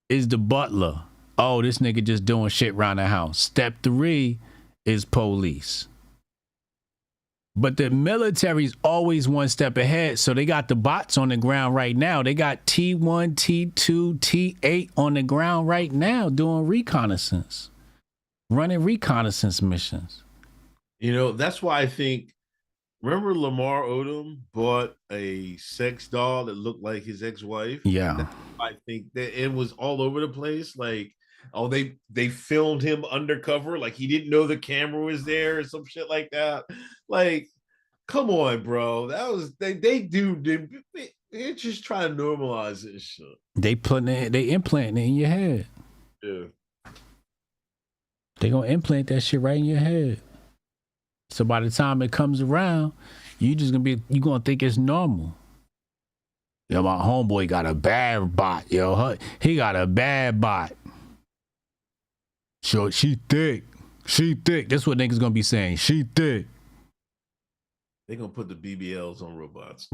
is the butler. Oh, this nigga just doing shit around the house. Step three is police. But the military's always one step ahead, so they got the bots on the ground right now. They got T1, T2, T8 on the ground right now doing reconnaissance, running reconnaissance missions. You know, that's why I think, remember Lamar Odom bought a sex doll that looked like his ex-wife? Yeah. I think that it was all over the place. Like, oh, they filmed him undercover, like he didn't know the camera was there or some shit like that. Like, come on, bro. That was they're just trying to normalize this shit. They implanting it in your head. Yeah. They gonna implant that shit right in your head. So by the time it comes around, you gonna think it's normal. Yo, my homeboy got a bad bot, yo. He got a bad bot. So she thick. That's what niggas gonna be saying. She thick. They're gonna put the BBLs on robots.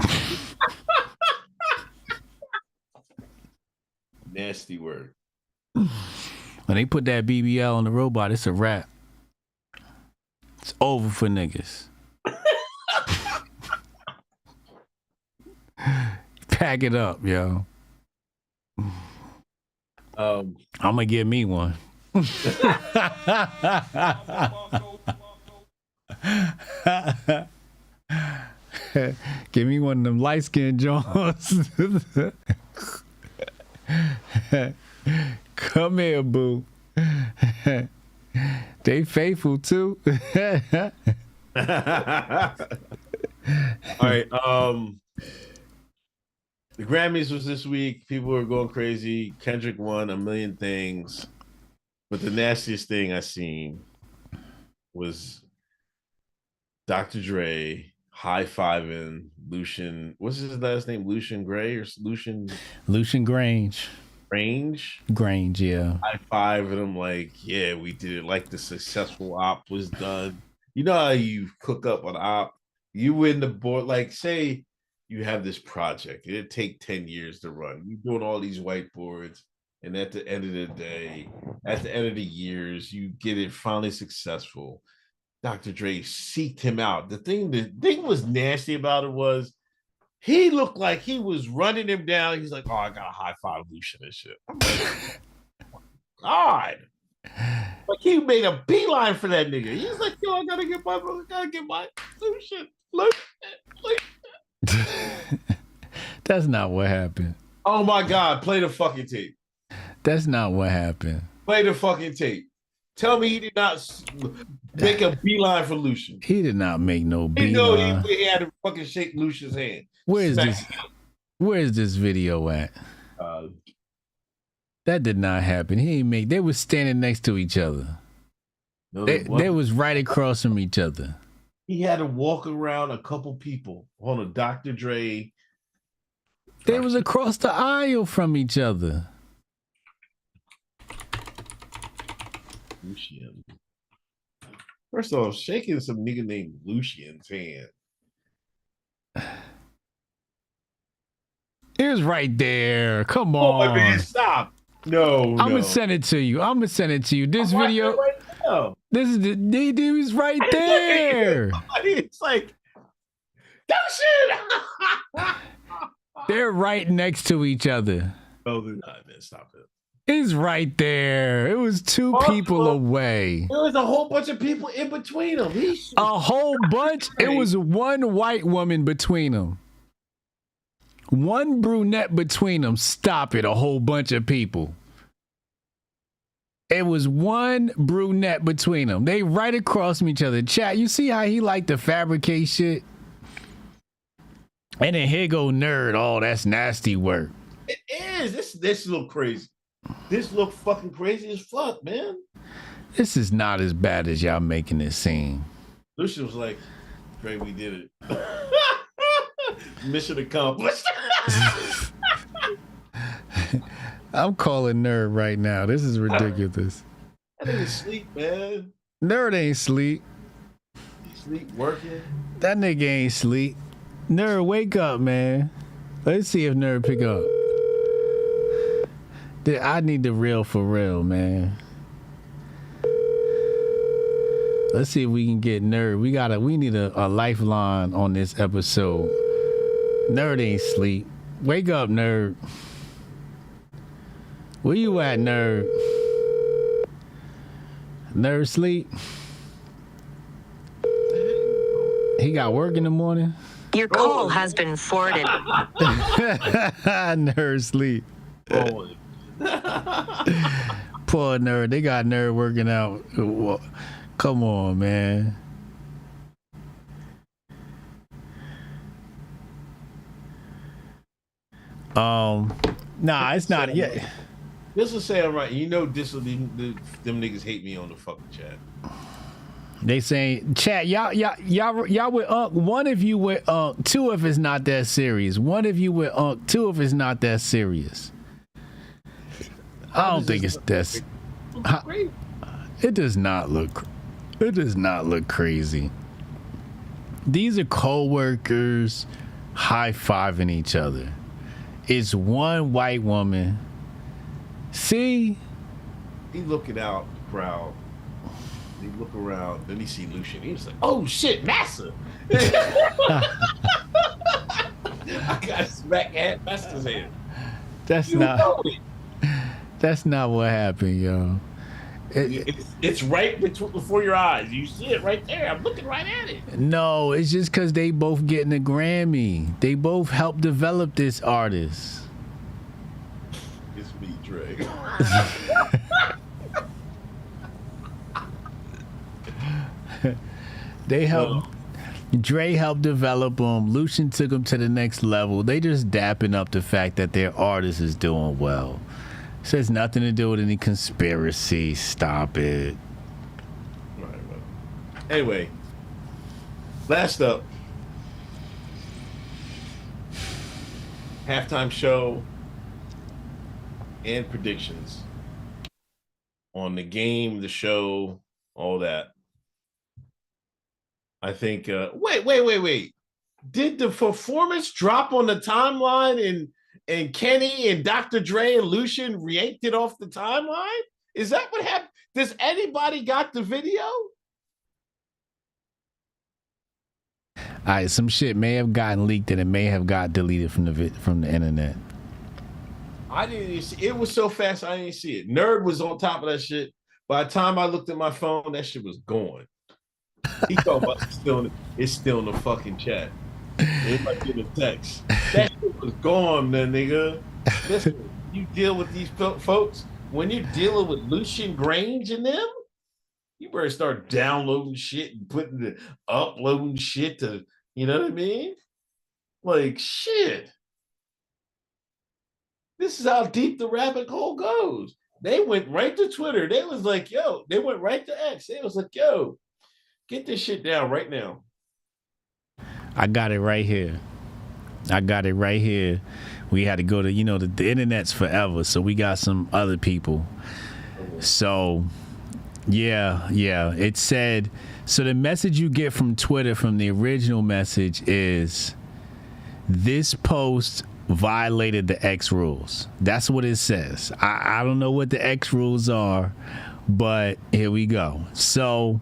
Nasty word. When they put that BBL on the robot, it's a wrap. It's over for niggas. Pack it up, yo. I'm gonna give me one. Give me one of them light-skinned Jones. Come here, boo. They faithful too. All right. The Grammys was this week. People were going crazy. Kendrick won a million things. But the nastiest thing I seen was Dr. Dre high-fiving Lucian. What's his last name? Lucian Gray or Lucian Grange. Grange, yeah. High-fiving him like, yeah, we did it. Like the successful op was done. You know how you cook up an op? You win the board. Like, say you have this project. It'd take 10 years to run. You're doing all these whiteboards. And at the end of the day, at the end of the years, you get it finally successful. Dr. Dre seeked him out. The thing was nasty about it was he looked like he was running him down. He's like, oh, I got a high five Lucian and shit. I'm like, God. Like he made a beeline for that nigga. He's like, yo, I gotta get my Lucian. That's not what happened. Oh my God, play the fucking tape. That's not what happened. Play the fucking tape. Tell me he did not make a beeline for Lucian. He did not make no beeline. You know he had to fucking shake Lucian's hand. Where's this video at? That did not happen. They were standing next to each other. No, They was right across from each other. He had to walk around a couple people on a Dr. Dre. They was across the aisle from each other. Lucian. First off, shaking some nigga named Lucian's hand. It was right there. Come on. Oh, man, stop. No, I'm gonna send it to you. This video. This is the dude is right there. It's like, Lucian. They're right next to each other. Oh, they're not. Man, stop it. It's right there. It was two people away. There was a whole bunch of people in between them. A whole bunch? It was one white woman between them. One brunette between them. Stop it. A whole bunch of people. It was one brunette between them. They right across from each other. Chat, you see how he like to fabricate shit? And then here go nerd. Oh, that's nasty work. It is. This look crazy. This look fucking crazy as fuck, man. This is not as bad as y'all making it seem. Lucian was like, Dre, we did it. Mission accomplished. I'm calling nerd right now. This is ridiculous. That nigga sleep, man. Nerd ain't sleep. He sleep working. That nigga ain't sleep. Nerd, wake up, man. Let's see if nerd pick up. I need the real for real, man. Let's see if we can get nerd. We need a lifeline on this episode. Nerd ain't sleep. Wake up, nerd. Where you at, nerd? Nerd sleep? He got work in the morning? Your call has been forwarded. Nerd sleep. Oh. Poor nerd. They got nerd working out. Come on, man. Nah, it's not yet. This will say I'm right. You know, them niggas hate me on the fucking chat. They saying, chat, y'all with Unc. One of you with Unc. Two if it's not that serious. One of you with Unc. Two if it's not that serious. I don't think it's that. It does not look. It does not look crazy. These are co-workers high-fiving each other. It's one white woman. See? He looking out the crowd. He look around, then he see Lucian. He was like, oh shit, NASA. I got smack at Master's head. That's not what happened, yo. It's right before your eyes. You see it right there. I'm looking right at it. No, it's just because they both getting a Grammy. They both helped develop this artist. It's me, Dre. They helped. Dre helped develop them. Lucian took them to the next level. They just dapping up the fact that their artist is doing well. This has nothing to do with any conspiracy. Stop it. Right. Anyway, last up, halftime show and predictions on the game, the show, all that. I think. Wait. Did the performance drop on the timeline and Kenny and Dr. Dre and Lucian reacted off the timeline? Is that what happened? Does anybody got the video? All right, some shit may have gotten leaked and it may have got deleted from the internet. I didn't even see it. Was so fast I didn't see it. Nerd was on top of that shit. By the time I looked at my phone, that shit was gone. He talking about it's still in the fucking chat. It might get a text. That shit was gone, man, nigga. Listen, you deal with these folks when you're dealing with Lucian Grange and them. You better start downloading shit and uploading shit to, you know what I mean? Like shit. This is how deep the rabbit hole goes. They went right to Twitter. They was like, yo, they went right to X. They was like, yo, get this shit down right now. I got it right here. We had to go to, the internet's forever. So we got some other people. So, yeah. It said, so the message you get from Twitter from the original message is, this post violated the X rules. That's what it says. I don't know what the X rules are, but here we go. So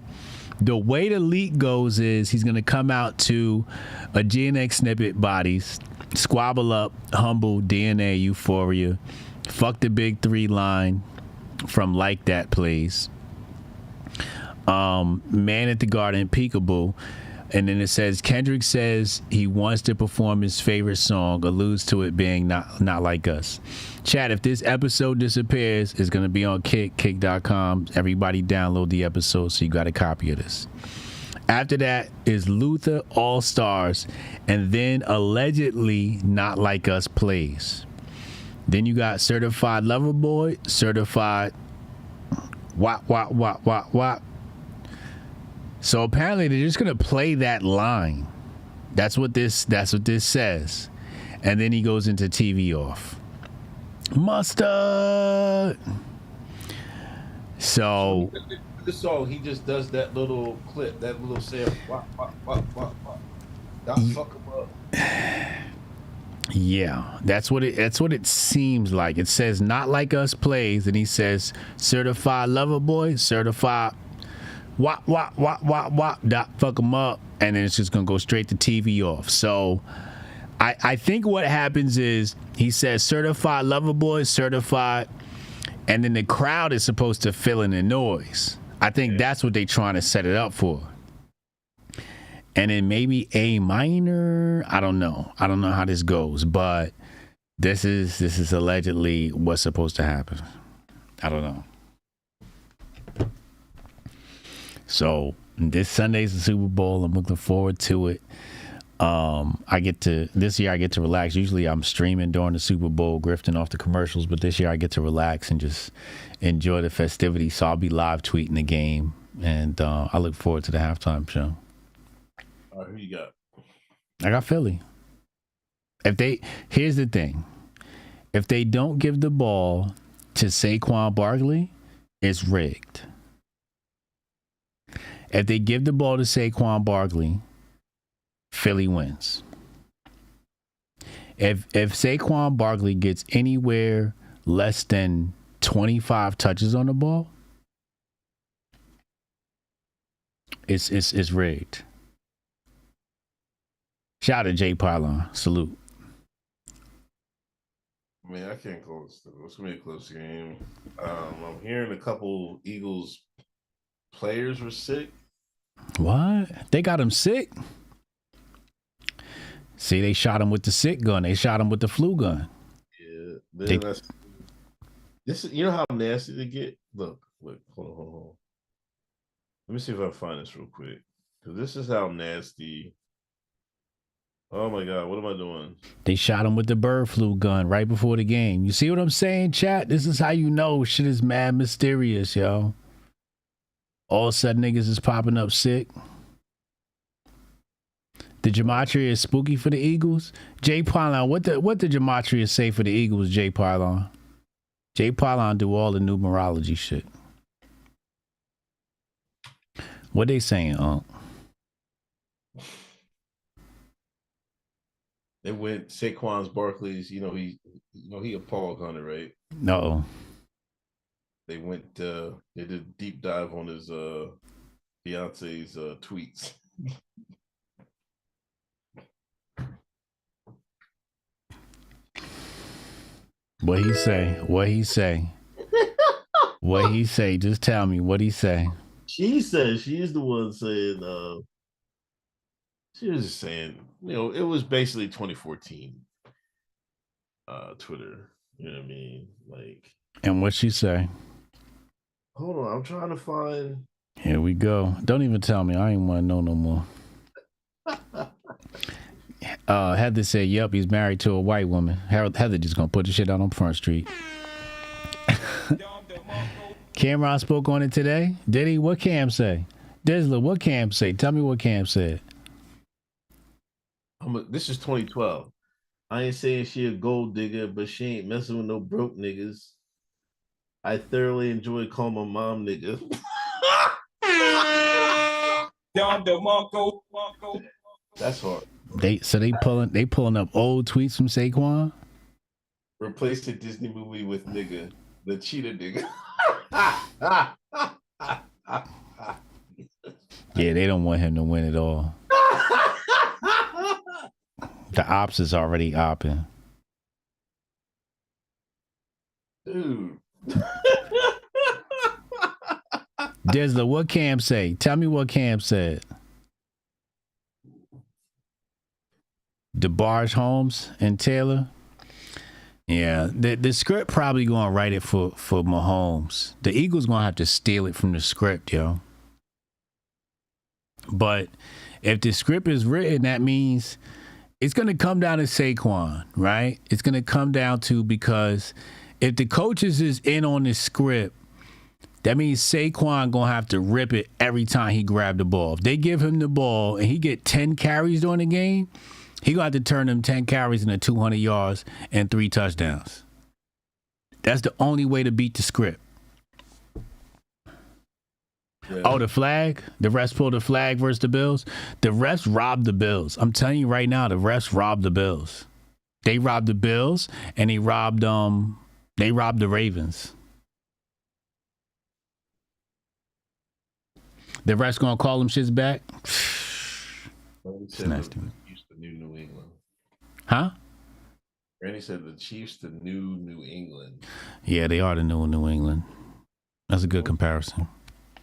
the way the leak goes is he's going to come out to a GNX snippet bodies, squabble up, humble, DNA, euphoria, fuck the big three line from Like That Please, Man at the Garden, Peekaboo. And then it says, Kendrick says he wants to perform his favorite song, alludes to it being not like us. Chat, if this episode disappears, it's going to be on kick.com. Everybody download the episode so you got a copy of this. After that is Luther All Stars, and then allegedly Not Like Us plays. Then you got Certified Lover Boy, Certified Wop. So apparently they're just gonna play that line. That's what this says. And then he goes into TV off. Mustard. So the song, he just does that little clip, that little sound. Wop. That fuck him up. Yeah, that's what it seems like. It says Not Like Us plays, and he says Certified Lover Boy, Certified Wop, fuck him up, and then it's just gonna go straight to TV off. So I think what happens is he says Certified Lover Boy, Certified, and then the crowd is supposed to fill in the noise. I think that's what they're trying to set it up for. And then maybe A minor. I don't know how this goes, but this is allegedly what's supposed to happen. I don't know. So this Sunday's the Super Bowl. I'm looking forward to it. This year I get to relax. Usually I'm streaming during the Super Bowl, grifting off the commercials, but this year I get to relax and just enjoy the festivities. So I'll be live tweeting the game, and I look forward to the halftime show. All right, who you got? I got Philly. Here's the thing. If they don't give the ball to Saquon Barkley, it's rigged. If they give the ball to Saquon Barkley, Philly wins. If Saquon Barkley gets anywhere less than 25 touches on the ball, it's rigged. Shout out to Jay Pylon. Salute. Man, I can't call this. It's gonna be a close game. I'm hearing a couple Eagles players were sick. What? They got him sick? See, they shot him with the sick gun. They shot him with the flu gun. Yeah. This is, you know how nasty they get? Look, hold on. Let me see if I can find this real quick. Because this is how nasty. Oh my God, what am I doing? They shot him with the bird flu gun right before the game. You see what I'm saying, chat? This is how you know shit is mad mysterious, yo. All of a sudden niggas is popping up sick. The gematria is spooky for the Eagles. Jay Pylon, what the gematria say for the Eagles, Jay Pylon? Jay Pylon do all the numerology shit. What they saying, They went Saquon's Barkley's, he a Paul Gunner, right? No. They went they did a deep dive on his fiance's tweets. What he say? What he say? Just tell me what he say. She said she's the one saying she was just saying, it was basically 2014 Twitter. You know what I mean? Like, and what she say? Hold on, I'm trying to find. Here we go. Don't even tell me. I ain't want to know no more. Heather said, yep, he's married to a white woman. Heather just gonna put the shit out on Front Street. Cameron spoke on it today. Did he? What Cam say? Dizzler, what Cam say? Tell me what Cam said. This is 2012. I ain't saying she a gold digger, but she ain't messing with no broke niggas. I thoroughly enjoy calling my mom nigga. That's hard. They pulling up old tweets from Saquon. Replace the Disney movie with nigga, the cheetah nigga. Yeah, they don't want him to win at all. The ops is already opping. Dude. Dizzler, what Cam say? Tell me what Cam said. DeBarge, Holmes, and Taylor. Yeah, the script probably gonna write it for Mahomes. The Eagles gonna have to steal it from the script, yo. But if the script is written, that means it's gonna come down to Saquon, right? It's gonna come down to, because if the coaches is in on this script, that means Saquon gonna have to rip it every time he grab the ball. If they give him the ball and he get 10 carries during the game, he gonna have to turn them 10 carries into 200 yards and 3 touchdowns. That's the only way to beat the script. Yeah. Oh, the flag? The refs pulled the flag versus the Bills? The refs robbed the Bills. I'm telling you right now, the refs robbed the Bills. They robbed the Bills and they robbed the Ravens. The refs gonna call them shits back? It's nasty. New England. Huh? Randy said the Chiefs the New England. Yeah, they are the New England. That's a good comparison.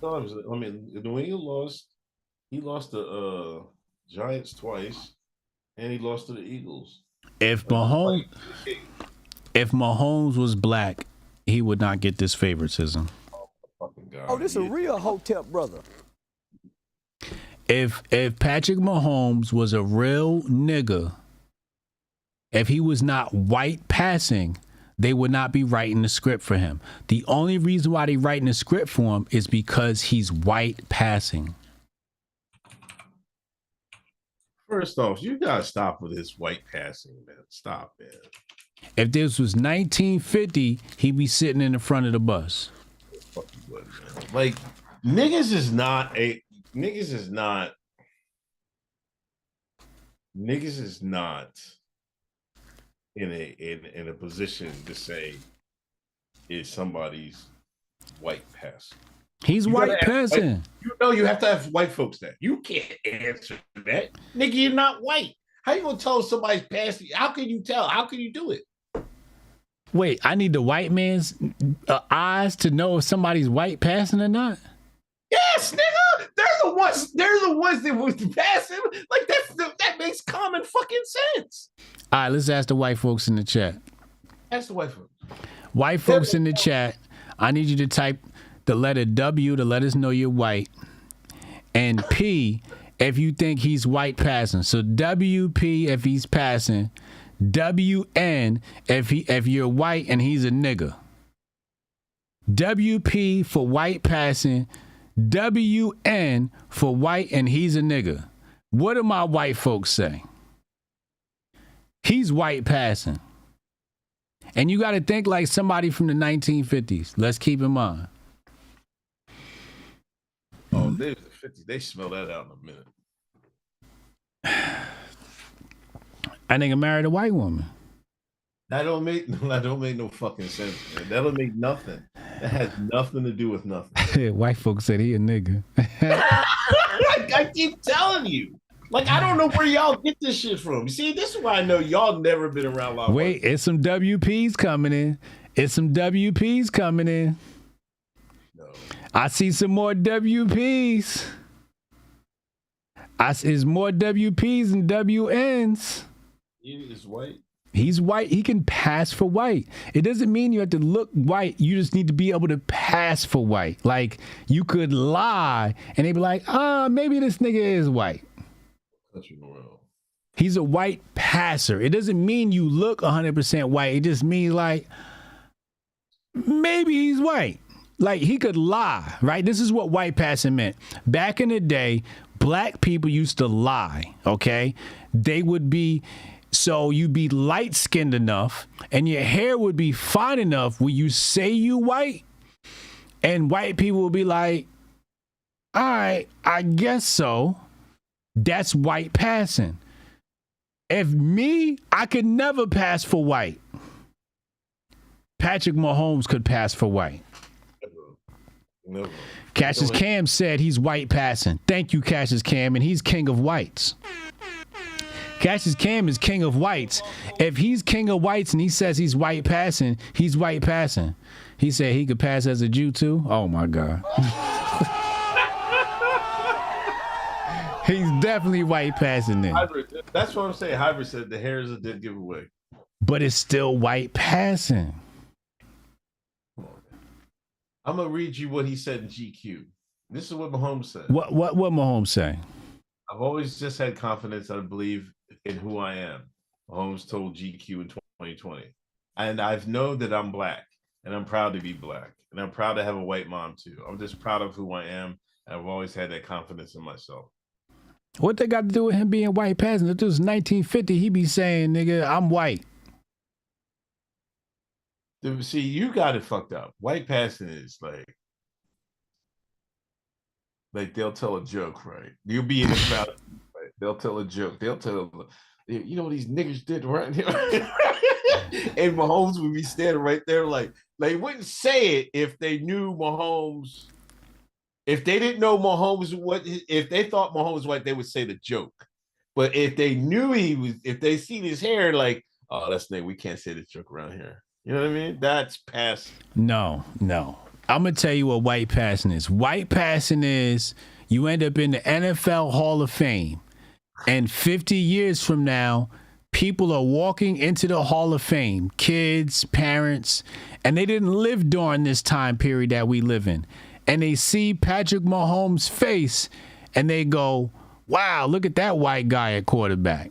I mean, New England lost. He lost the Giants twice, and he lost to the Eagles. If Mahomes was black, he would not get this favoritism. Oh, this is a real Hotep brother. If Patrick Mahomes was a real nigga, if he was not white passing, they would not be writing the script for him. The only reason why they writing the script for him is because he's white passing. First off, you gotta stop with this white passing, man. Stop, man. If this was 1950, he'd be sitting in the front of the bus. Like, niggas is not in a position to say is somebody's white pass. He's white passing. You have to have white folks there. You can't answer that. Nigga, you're not white. How you gonna tell somebody's passing? How can you tell? How can you do it? Wait, I need the white man's eyes to know if somebody's white passing or not? Yes, nigga. They're the ones that was passing. Like, that makes common fucking sense. All right, let's ask the white folks in the chat. Ask the white folks. White folks in the chat, I need you to type the letter W to let us know you're white, and P if you think he's white passing. So WP if he's passing, WN if you're white and he's a nigga. WP for white passing, WN for white and he's a nigga. What do my white folks say? He's white passing. And you got to think like somebody from the 1950s. Let's keep in mind. Oh, they was the 50s. They smell that out in a minute. I think I married a white woman. That don't make no fucking sense, man. That don't make nothing. That has nothing to do with nothing. White folks said he a nigga. I keep telling you. Like, I don't know where y'all get this shit from. You see, this is why I know y'all never been around long. Wait, it's some WPs coming in. No. I see some more WPs. It's more WPs and WNs. He is white. He's white. He can pass for white. It doesn't mean you have to look white. You just need to be able to pass for white. Like, you could lie and they'd be like, maybe this nigga is white. He's a white passer. It doesn't mean you look 100% white. It just means like, maybe he's white. Like, he could lie, right? This is what white passing meant. Back in the day, black people used to lie, okay? They would be, so you'd be light-skinned enough, and your hair would be fine enough where you say you white, and white people would be like, all right, I guess so. That's white passing. If me, I could never pass for white. Patrick Mahomes could pass for white. Never. Cassius Cam said he's white passing. Thank you, Cassius Cam, and he's king of whites. Cassius Cam is king of whites. If he's king of whites and he says he's white passing, he's white passing. He said he could pass as a Jew too. Oh my God. He's definitely white passing then. That's what I'm saying. Hybrid said the hair is a dead giveaway. But it's still white passing. I'm gonna read you what he said in GQ. This is what Mahomes said. What Mahomes say? I've always just had confidence. I believe in who I am. Mahomes told GQ in 2020, and I've known that I'm black, and I'm proud to be black, and I'm proud to have a white mom too. I'm just proud of who I am, and I've always had that confidence in myself. What they got to do with him being white passing? If this was 1950, he be saying, nigga, I'm white. See, you got it fucked up. White passing is like they'll tell a joke, right? You'll be in the crowd, right? They'll tell a joke. They'll tell, you know what these niggas did right here? And Mahomes would be standing right there like they wouldn't say it if they knew Mahomes. If they didn't know Mahomes, if they thought Mahomes was white, they would say the joke. But if they knew he was, if they seen his hair, like, oh, that's nigga, we can't say this joke around here. You know what I mean? That's passing. No. I'm going to tell you what white passing is. White passing is you end up in the NFL Hall of Fame. And 50 years from now, people are walking into the Hall of Fame, kids, parents, and they didn't live during this time period that we live in. And they see Patrick Mahomes' face and they go, wow, look at that white guy at quarterback.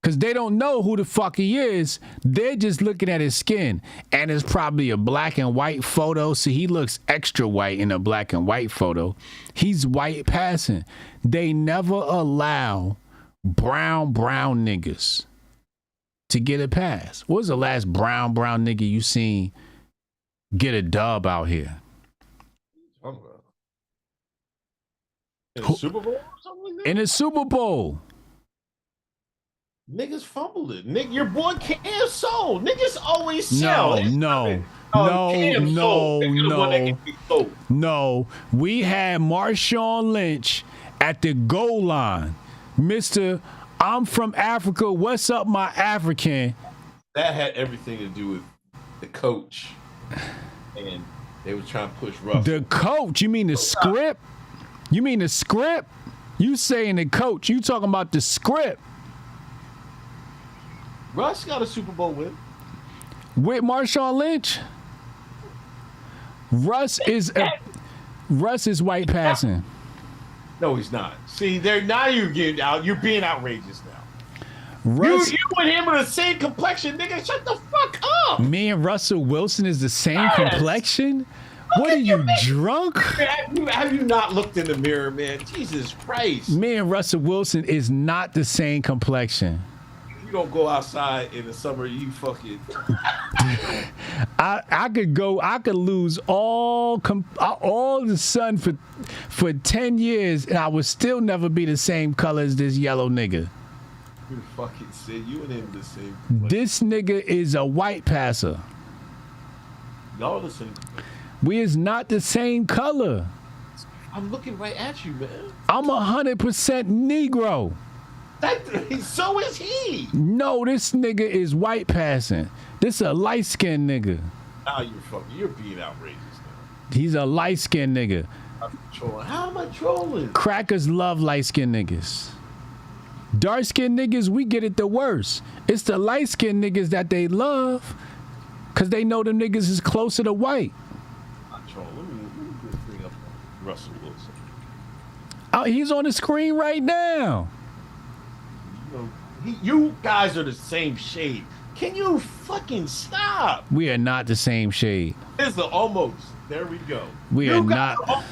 Because they don't know who the fuck he is. They're just looking at his skin. And it's probably a black and white photo. So he looks extra white in a black and white photo. He's white passing. They never allow brown niggas to get a pass. What was the last brown nigga you seen get a dub out here? In the Super Bowl or something like that? In the Super Bowl. Niggas fumbled it. Nick, your boy Cam sold. Niggas always sell. No. We had Marshawn Lynch at the goal line. Mr. I'm from Africa. What's up, my African? That had everything to do with the coach. And they were trying to push Russell. The coach? You mean the script? You mean the script? You saying the coach. You talking about the script. Russ got a Super Bowl win. With Marshawn Lynch? Russ is white passing. No, he's not. See, now you're getting out. You're being outrageous now. Russ, you and him are the same complexion, nigga. Shut the fuck up. Me and Russell Wilson is the same complexion? What are you, drunk? Have you not looked in the mirror, man? Jesus Christ. Me and Russell Wilson is not the same complexion. You don't go outside in the summer, you fucking... I could lose all the sun for 10 years and I would still never be the same color as this yellow nigga. You fucking said you and him the same. This nigga is a white passer. Y'all the same. We is not the same color. I'm looking right at you, man. I'm 100% Negro. So is he. No, this nigga is white passing. This a light-skinned nigga. Now you're being outrageous now. He's a light-skinned nigga. I'm trolling. How am I trolling? Crackers love light-skinned niggas. Dark-skinned niggas, we get it the worst. It's the light-skinned niggas that they love because they know them niggas is closer to white. I'm trolling. Let me just bring up Russell Wilson. Oh, he's on the screen right now. You guys are the same shade. Can you fucking stop? We are not the same shade. It's the almost. There we go. We are not. I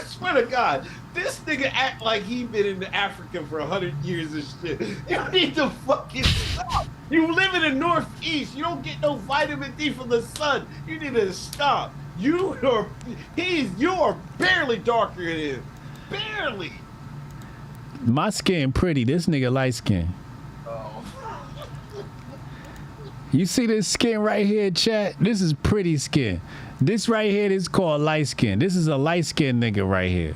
swear to God, this nigga act like he been in Africa for 100 years and shit. You need to fucking stop. You live in the Northeast. You don't get no vitamin D from the sun. You need to stop. You are barely darker than him. Barely. My skin pretty. This nigga light skin. Oh. You see this skin right here, chat? This is pretty skin. This right here is called light skin. This is a light skin nigga right here.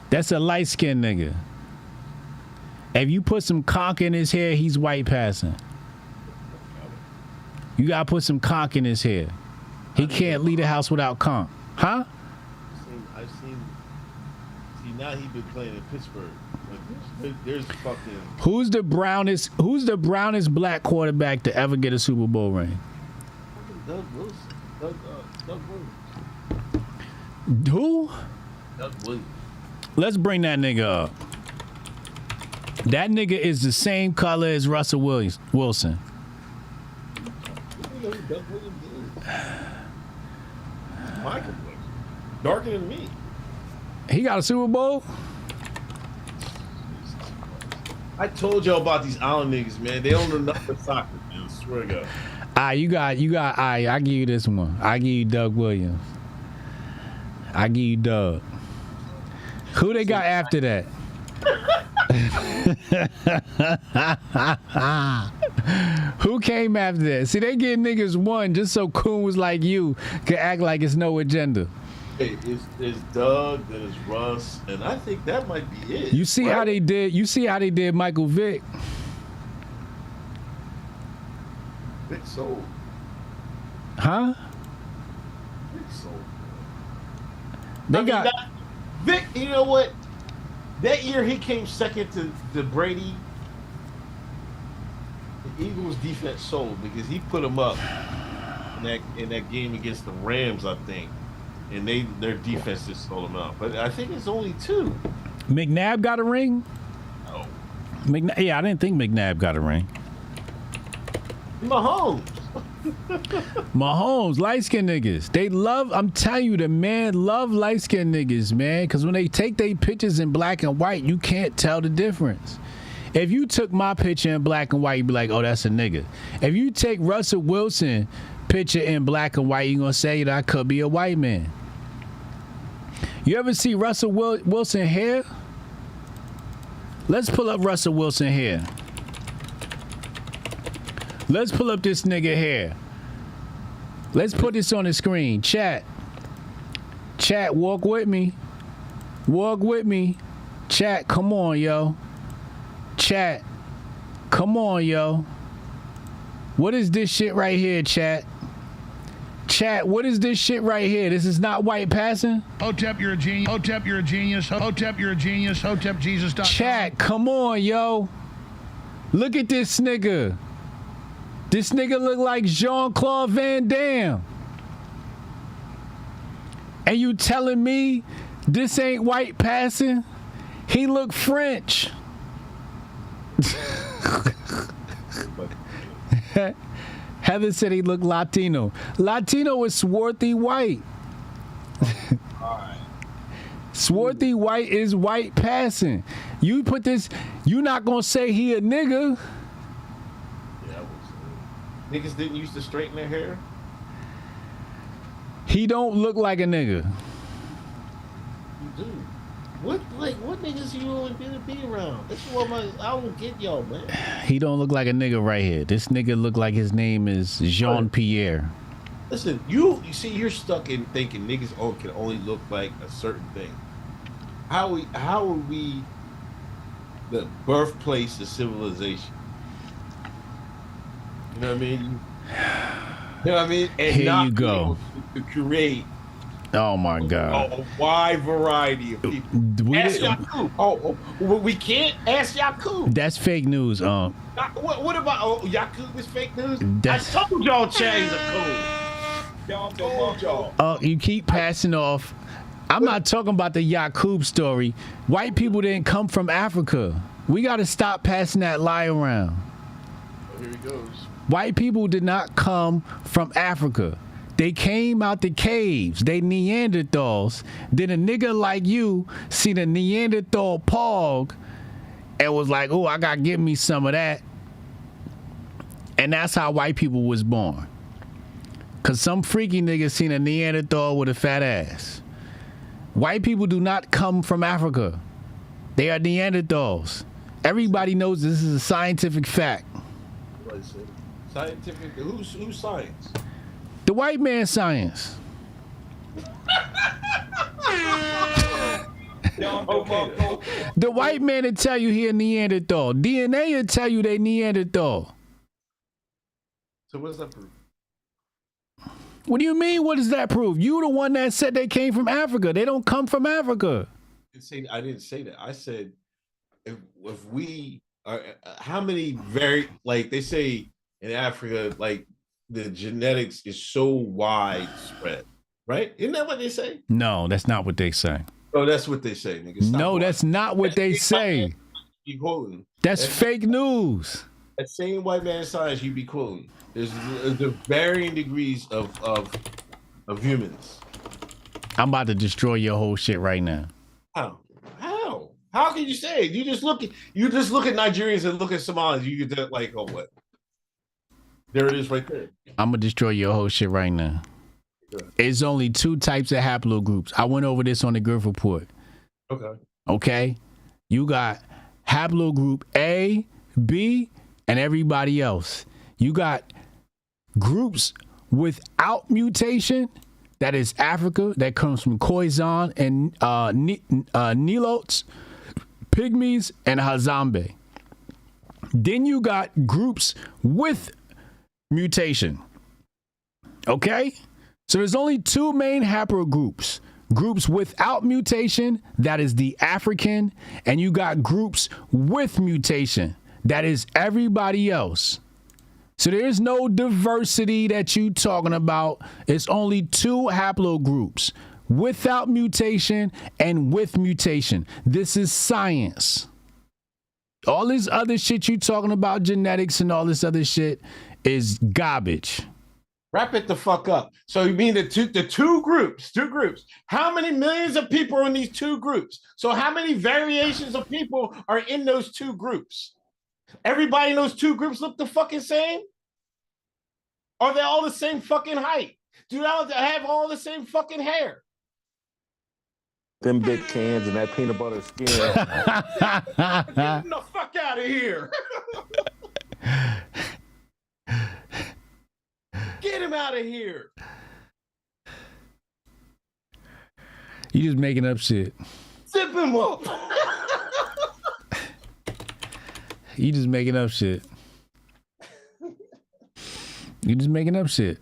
That's a light skin nigga. If you put some conch in his hair, he's white passing. You gotta put some conch in his hair. He can't leave the house without conch. Huh? I've seen. See, now he been playing in Pittsburgh. Like, there's fucking. Who's the brownest black quarterback to ever get a Super Bowl ring? Doug Wilson. Doug Williams. Who? Doug Williams. Let's bring that nigga up. That nigga is the same color as Russell Wilson. You know who Doug Williams is? Michael Williams. Darker than me. He got a Super Bowl? I told y'all about these island niggas, man. They don't know nothing but soccer, man. I swear to God. I give you this one. I give you Doug Williams. I give you Doug. Who they got after that? Who came after that? See, they get niggas one just so coons like you can act like it's no agenda. Hey, it's Doug, then it's Russ, and I think that might be it. You see how they did? You see how they did Michael Vick? Vic sold. Huh? Vic sold. Vic, you know what? That year he came second to Brady. The Eagles defense sold because he put them up in that game against the Rams, I think. And their defense just sold them out. But I think it's only 2. McNabb got a ring? No. Yeah, I didn't think McNabb got a ring. Mahomes, light-skinned niggas. They love, I'm telling you, the man love light-skinned niggas, man. Because when they take their pictures in black and white, you can't tell the difference. If you took my picture in black and white, you'd be like, oh, that's a nigga. If you take Russell Wilson picture in black and white, you're going to say that I could be a white man. You ever see Russell Wilson hair? Let's pull up Russell Wilson hair. Let's pull up this nigga hair. Let's put this on the screen. Chat, walk with me. Walk with me. Chat, come on, yo. Chat, come on, yo. What is this shit right here, chat? Chat, what is this shit right here? This is not white passing? Hotep, you're a genius. Hotep, you're a genius. Hotep, you're a genius. Hotep, Jesus. Chat, come on, yo. Look at this nigga. This nigga look like Jean-Claude Van Damme. And you telling me this ain't white passing? He look French. Heather said he looked Latino. Latino is swarthy white. Swarthy white is white passing. You put this, you not gonna say he a nigga. Yeah, I would say. Niggas didn't used to straighten their hair. He don't look like a nigga. You do. What niggas you only gonna be around? This is what I don't get y'all, man. He don't look like a nigga right here. This nigga look like his name is Jean-Pierre. Listen, you see, you're stuck in thinking niggas can only look like a certain thing. How are we the birthplace of civilization? You know what I mean? You know what I mean? And here not you go. To create. Oh my God. A wide variety of people. Ask Yakub. We can't ask Yakub. That's fake news. What about Yakub is fake news? I told y'all Chad's a cool. Y'all told y'all. Oh, you keep passing off. I'm not talking about the Yakub story. White people didn't come from Africa. We got to stop passing that lie around. Here he goes. White people did not come from Africa. They came out the caves. They Neanderthals. Then a nigga like you seen a Neanderthal pog and was like, oh, I gotta give me some of that. And that's how white people was born. Cause some freaky nigga seen a Neanderthal with a fat ass. White people do not come from Africa. They are Neanderthals. Everybody knows this is a scientific fact. Scientific? Who's science? The white man's science. The white man will tell you he a Neanderthal. DNA will tell you they Neanderthal. So what does that prove? What do you mean? What does that prove? You the one that said they came from Africa. They don't come from Africa. I didn't say that. I said if we are, how many like they say in Africa, like the genetics is so widespread, right? Isn't that what they say? No, that's not what they say. Oh, that's what they say, nigga. No, that's not what they say. You quoting? That's fake news. That same white man science you be quoting. There's varying degrees of humans. I'm about to destroy your whole shit right now. How? How can you say it? You just look at Nigerians and look at Somalis. You get like, oh what? There it is right there. I'm gonna destroy your whole shit right now. Sure. It's only 2 types of haplogroups. I went over this on the Grift report. Okay. You got haplogroup A, B, and everybody else. You got groups without mutation. That is Africa. That comes from Khoisan and Nilotes, Pygmies, and Hazambe. Then you got groups with mutation. Okay? So there's only 2 main haplogroups. Groups without mutation, that is the African, and you got groups with mutation, that is everybody else. So there's no diversity that you talking about. It's only 2 haplogroups, without mutation and with mutation. This is science. All this other shit you talking about, genetics and all this other shit, is garbage. Wrap it the fuck up. So you mean the two groups? How many millions of people are in these 2 groups? So how many variations of people are in those 2 groups? Everybody in those 2 groups look the fucking same? Are they all the same fucking height? Do they have all the same fucking hair? Them big cans and that peanut butter skin. Get the fuck out of here. Get him out of here. You just making up shit. Zip him up. You just making up shit. You just making up shit.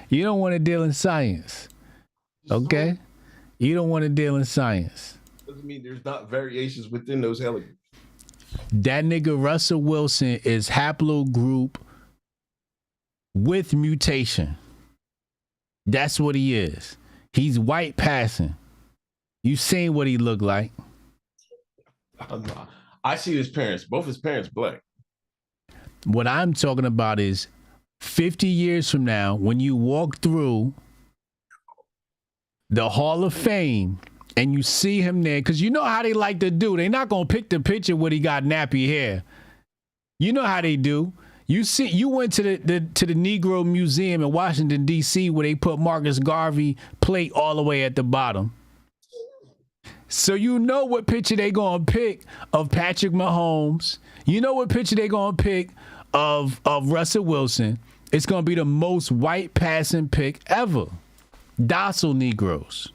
You don't want to deal in science. Okay? You don't want to deal in science. Doesn't mean there's not variations within those haplogroups. That nigga Russell Wilson is haplogroup with mutation. That's what he is. He's white passing. You seen what he look like? I see his parents. Both his parents black. What I'm talking about is 50 years from now, when you walk through the Hall of Fame and you see him there, because you know how they like to do. They're not going to pick the picture where he got nappy hair. You know how they do. You went to the Negro Museum in Washington, D.C., where they put Marcus Garvey plate all the way at the bottom. So you know what picture they gonna pick of Patrick Mahomes. You know what picture they gonna pick of Russell Wilson. It's gonna be the most white passing pick ever. Docile Negroes.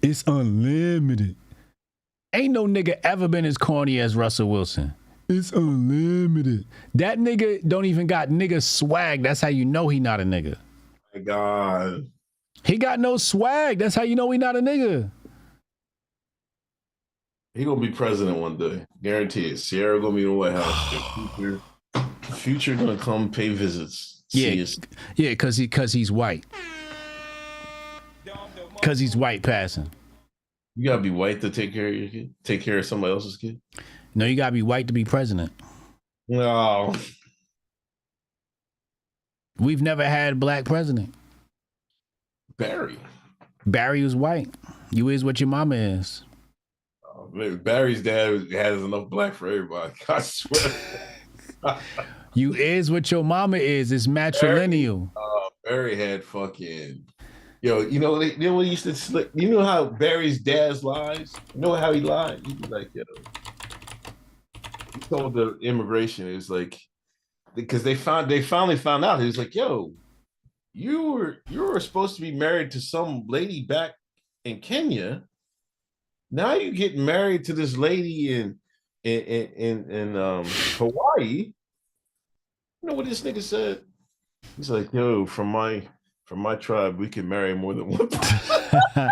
It's unlimited. Ain't no nigga ever been as corny as Russell Wilson. It's unlimited. That nigga don't even got nigga swag. That's how you know he not a nigga. My God. He got no swag. That's how you know he not a nigga. He gonna be president one day. Guarantee it. Sierra gonna be in the White House. Future gonna come pay visits. Yeah, because he's white. Because he's white passing. You gotta be white to take care of your kid, take care of somebody else's kid. No, you gotta be white to be president. No, We've never had a black president. Barry was white. You is what your mama is. Barry's dad has enough black for everybody. I swear. You is what your mama is. It's matrilineal. Barry had fucking, you know what he used to slip. You know how Barry's dad's lies? You know how he lied? He was like, he told the immigration, it was like, because they finally found out. He was like, yo, you were supposed to be married to some lady back in Kenya. Now you get married to this lady in Hawaii. You know what this nigga said? He's like, yo, from my tribe, we can marry more than one person.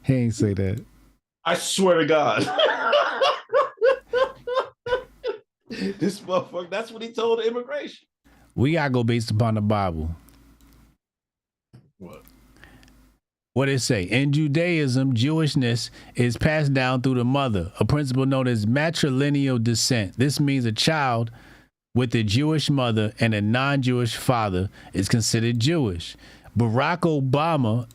He ain't say that. I swear to God. This motherfucker, that's what he told the immigration. We gotta go based upon the Bible. What it say? In Judaism, Jewishness is passed down through the mother, a principle known as matrilineal descent. This means a child with a Jewish mother and a non-Jewish father is considered Jewish. Barack Obama,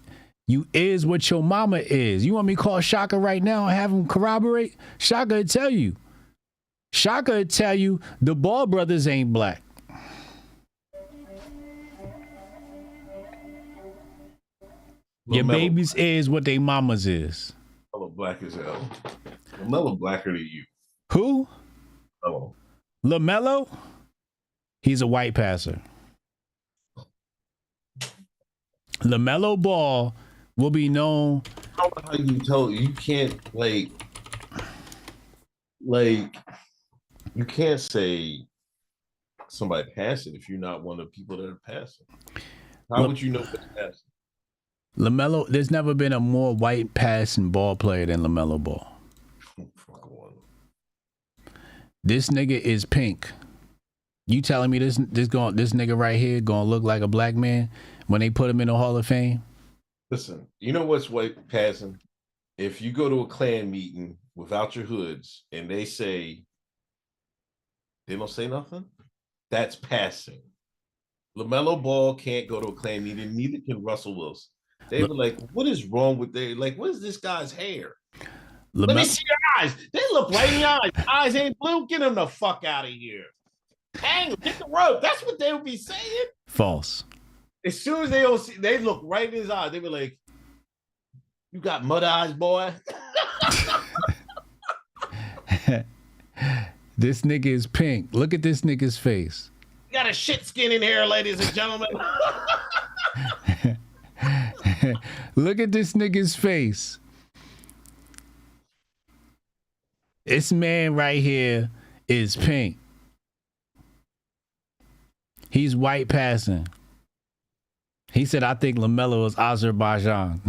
you is what your mama is. You want me to call Shaka right now and have him corroborate? Shaka will tell you. Shaka will tell you the Ball brothers ain't black. Your babies is what they mamas is. LaMelo black as hell. LaMelo blacker than you. Who? LaMelo. LaMelo? He's a white passer. LaMelo Ball will be known. How you can't like you can't say somebody passing if you're not one of the people that are passing. How would you know what's passing? LaMelo, there's never been a more white passing ball player than LaMelo Ball. This nigga is pink. You telling me this nigga right here gonna look like a black man when they put him in the Hall of Fame? Listen, you know what's white passing? If you go to a Klan meeting without your hoods and they don't say nothing, that's passing. LaMelo Ball can't go to a Klan meeting, neither can Russell Wilson. They were like, what is wrong with what is this guy's hair? Let me see your eyes. They look right in your eyes. Eyes ain't blue. Get them the fuck out of here. Hang, get the rope. That's what they would be saying. False. As soon as they look right in his eyes. They were like, you got mud eyes, boy. This nigga is pink. Look at this nigga's face. You got a shit skin in here, ladies and gentlemen. Look at this nigga's face. This man right here is pink. He's white passing. He said, I think LaMelo is Azerbaijan.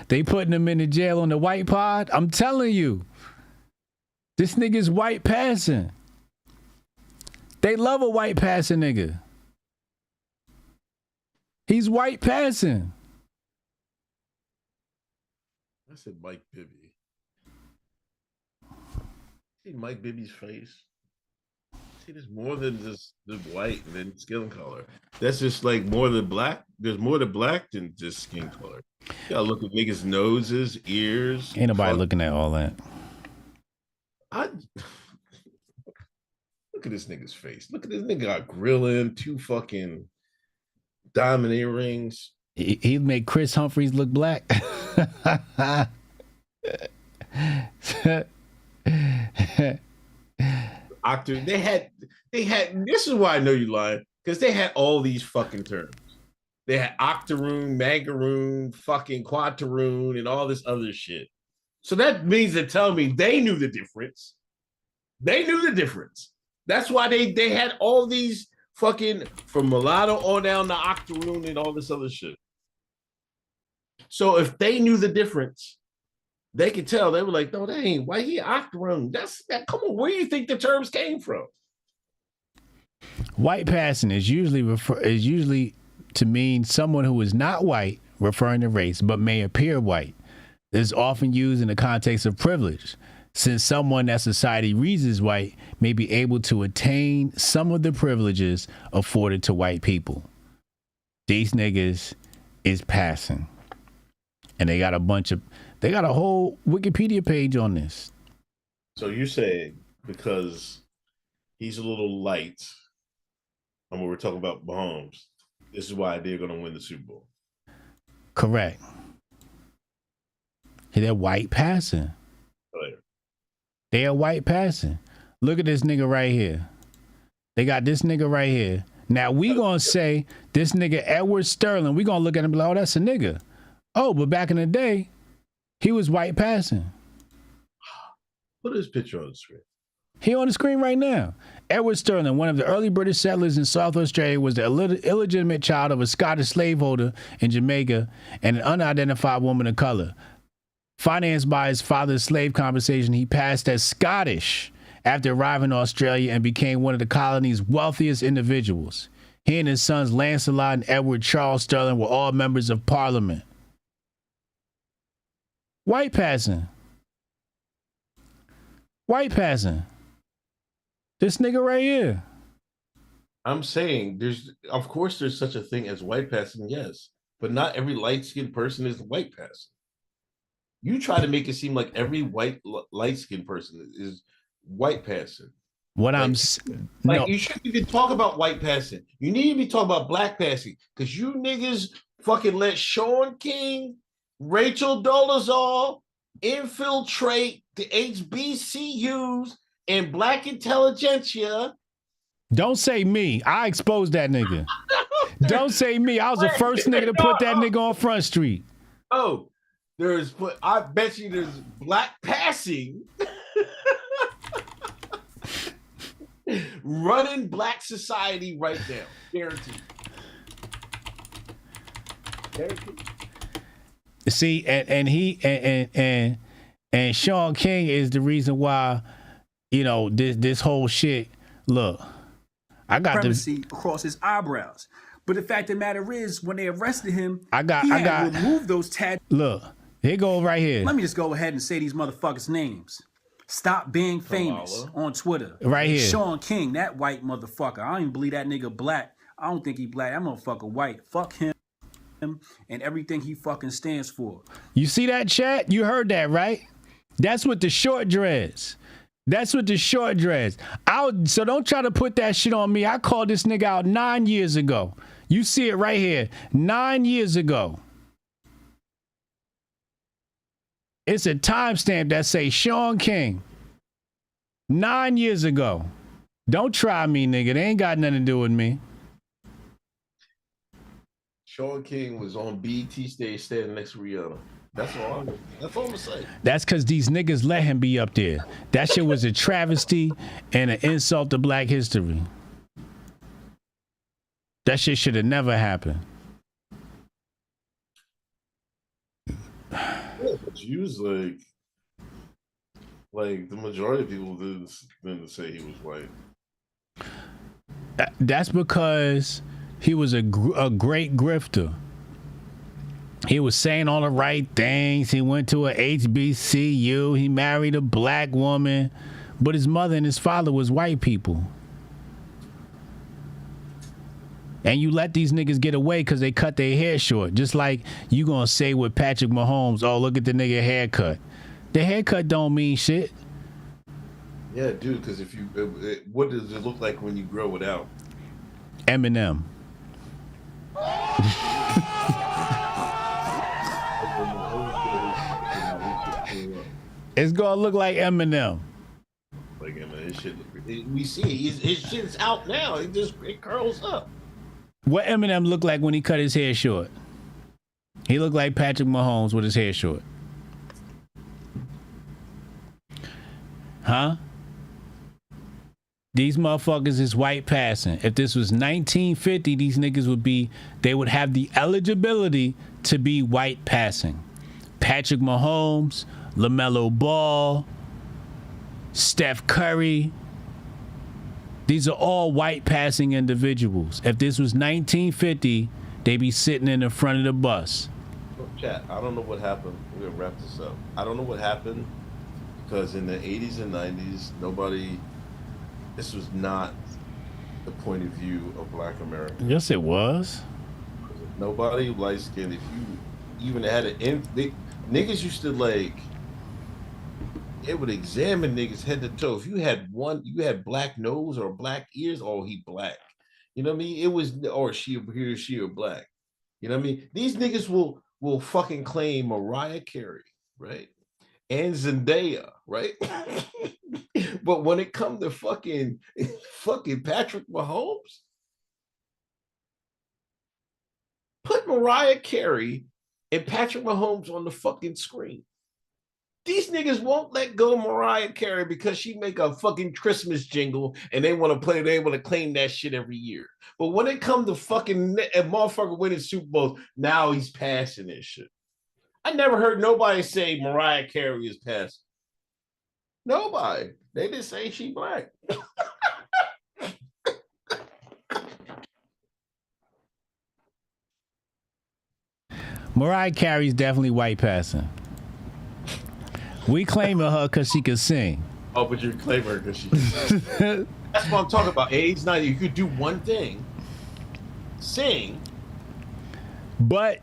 They putting him in the jail on the white pod. I'm telling you. This nigga's white passing. They love a white passing nigga. He's white passing. I said Mike Bibby. See Mike Bibby's face? See, there's more than just the white and then skin color. That's just like more than black. There's more to black than just skin color. You gotta look at niggas' noses, ears. Ain't nobody looking at all that. Look at this nigga's face. Look at this nigga got grilling, 2 fucking diamond earrings. He'd make Chris Humphries look black. They had. This is why I know you lying, because they had all these fucking terms. They had octoroon, magaroon, fucking quaterroon, and all this other shit. So that means to tell me they knew the difference. They knew the difference. That's why they had all these fucking from mulatto on down to octoroon and all this other shit. So if they knew the difference, they could tell. They were like, no, that ain't why he octoroon. That's that. Come on, where do you think the terms came from? White passing is usually to mean someone who is not white, referring to race, but may appear white. This is often used in the context of privilege, since someone that society reads as white may be able to attain some of the privileges afforded to white people. These niggas is passing. And they got a whole Wikipedia page on this. So you're saying because he's a little light, and when we're talking about Mahomes, this is why they're going to win the Super Bowl. Correct. They're white passing. Right. They are white passing. Look at this nigga right here. They got this nigga right here. Now we gonna say this nigga Edward Sterling. We gonna look at him like, oh, that's a nigga. Oh, but back in the day, he was white passing. Put his picture on the screen. He on the screen right now. Edward Sterling, one of the early British settlers in South Australia, was the illegitimate child of a Scottish slaveholder in Jamaica and an unidentified woman of color. Financed by his father's slave compensation, he passed as Scottish after arriving in Australia and became one of the colony's wealthiest individuals. He and his sons Lancelot and Edward Charles Sterling were all members of Parliament. White passing. White passing. This nigga right here. I'm saying of course there's such a thing as white passing, yes, but not every light-skinned person is white passing. You try to make it seem like every light-skinned person is white passing. You shouldn't even talk about white passing. You need to be talking about black passing, because you niggas fucking let Sean King, Rachel Dolezal infiltrate the HBCUs and black intelligentsia. Don't say me. I exposed that nigga. Don't say me. I was the first nigga to put that nigga on Front Street. Oh, I bet you there's black passing running black society right now. Guaranteed. See, and Sean King is the reason why, this whole shit. Look, I got supremacy across his eyebrows. But the fact of the matter is, when they arrested him, he had to remove those tattoos. Look, here go right here. Let me just go ahead and say these motherfuckers' names. Stop being famous on Twitter. Right here. Sean King, that white motherfucker. I don't even believe that nigga black. I don't think he black. That motherfucker white. Fuck him and everything he fucking stands for. You see that, chat? You heard that, right? That's with the short dreads. So don't try to put that shit on me. I called this nigga out 9 years ago. You see it right here. 9 years ago. It's a timestamp that say Sean King. 9 years ago. Don't try me, nigga. They ain't got nothing to do with me. Sean King was on BET stage standing next to Rihanna. That's all I'm gonna say. That's because these niggas let him be up there. That shit was a travesty and an insult to black history. That shit should have never happened. Yeah, but you was like the majority of people didn't say he was white. That's because he was a great grifter. He was saying all the right things. He went to a HBCU. He married a black woman, but his mother and his father was white people. And you let these niggas get away because they cut their hair short. Just like you gonna say with Patrick Mahomes, oh, look at the nigga haircut. The haircut don't mean shit. Yeah, dude, because what does it look like when you grow it out? Eminem. It's gonna look like Eminem. Like Eminem, we see his shit's out now. It curls up. What Eminem looked like when he cut his hair short? He looked like Patrick Mahomes with his hair short. Huh? These motherfuckers is white passing. If this was 1950, these niggas they would have the eligibility to be white passing. Patrick Mahomes, LaMelo Ball, Steph Curry, These are all white passing individuals. If this was 1950, they be sitting in the front of the bus. Chat, I don't know what happened. We're gonna wrap this up. I don't know what happened because in the 80s and 90s, this was not the point of view of Black America. Yes, it was. Nobody light skinned. If you even had niggas used to like, it would examine niggas head to toe. If you had black nose or black ears, oh, he black. You know what I mean? It was, or she or black. You know what I mean? These niggas will fucking claim Mariah Carey, right? And Zendaya, right? But when it comes to fucking Patrick Mahomes, put Mariah Carey and Patrick Mahomes on the fucking screen. These niggas won't let go of Mariah Carey because she make a fucking Christmas jingle and they want to claim that shit every year. But when it comes to fucking a motherfucker winning Super Bowls, now he's passing this shit. I never heard nobody say Mariah Carey is passing. Nobody. They just say she black. Mariah Carey's definitely white passing. We claiming her because she can sing. Oh, but you claim her because she can sing. That's what I'm talking about. Age 90, you could do one thing. Sing. But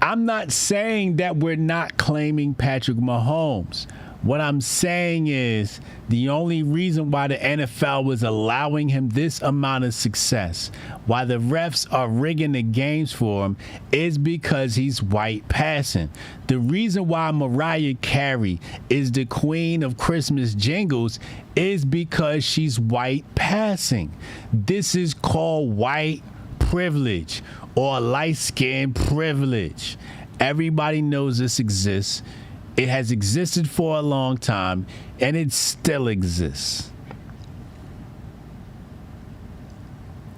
I'm not saying that we're not claiming Patrick Mahomes. What I'm saying is the only reason why the NFL was allowing him this amount of success, why the refs are rigging the games for him, is because he's white passing. The reason why Mariah Carey is the queen of Christmas jingles is because she's white passing. This is called white privilege or light skin privilege. Everybody knows this exists. It has existed for a long time, and it still exists.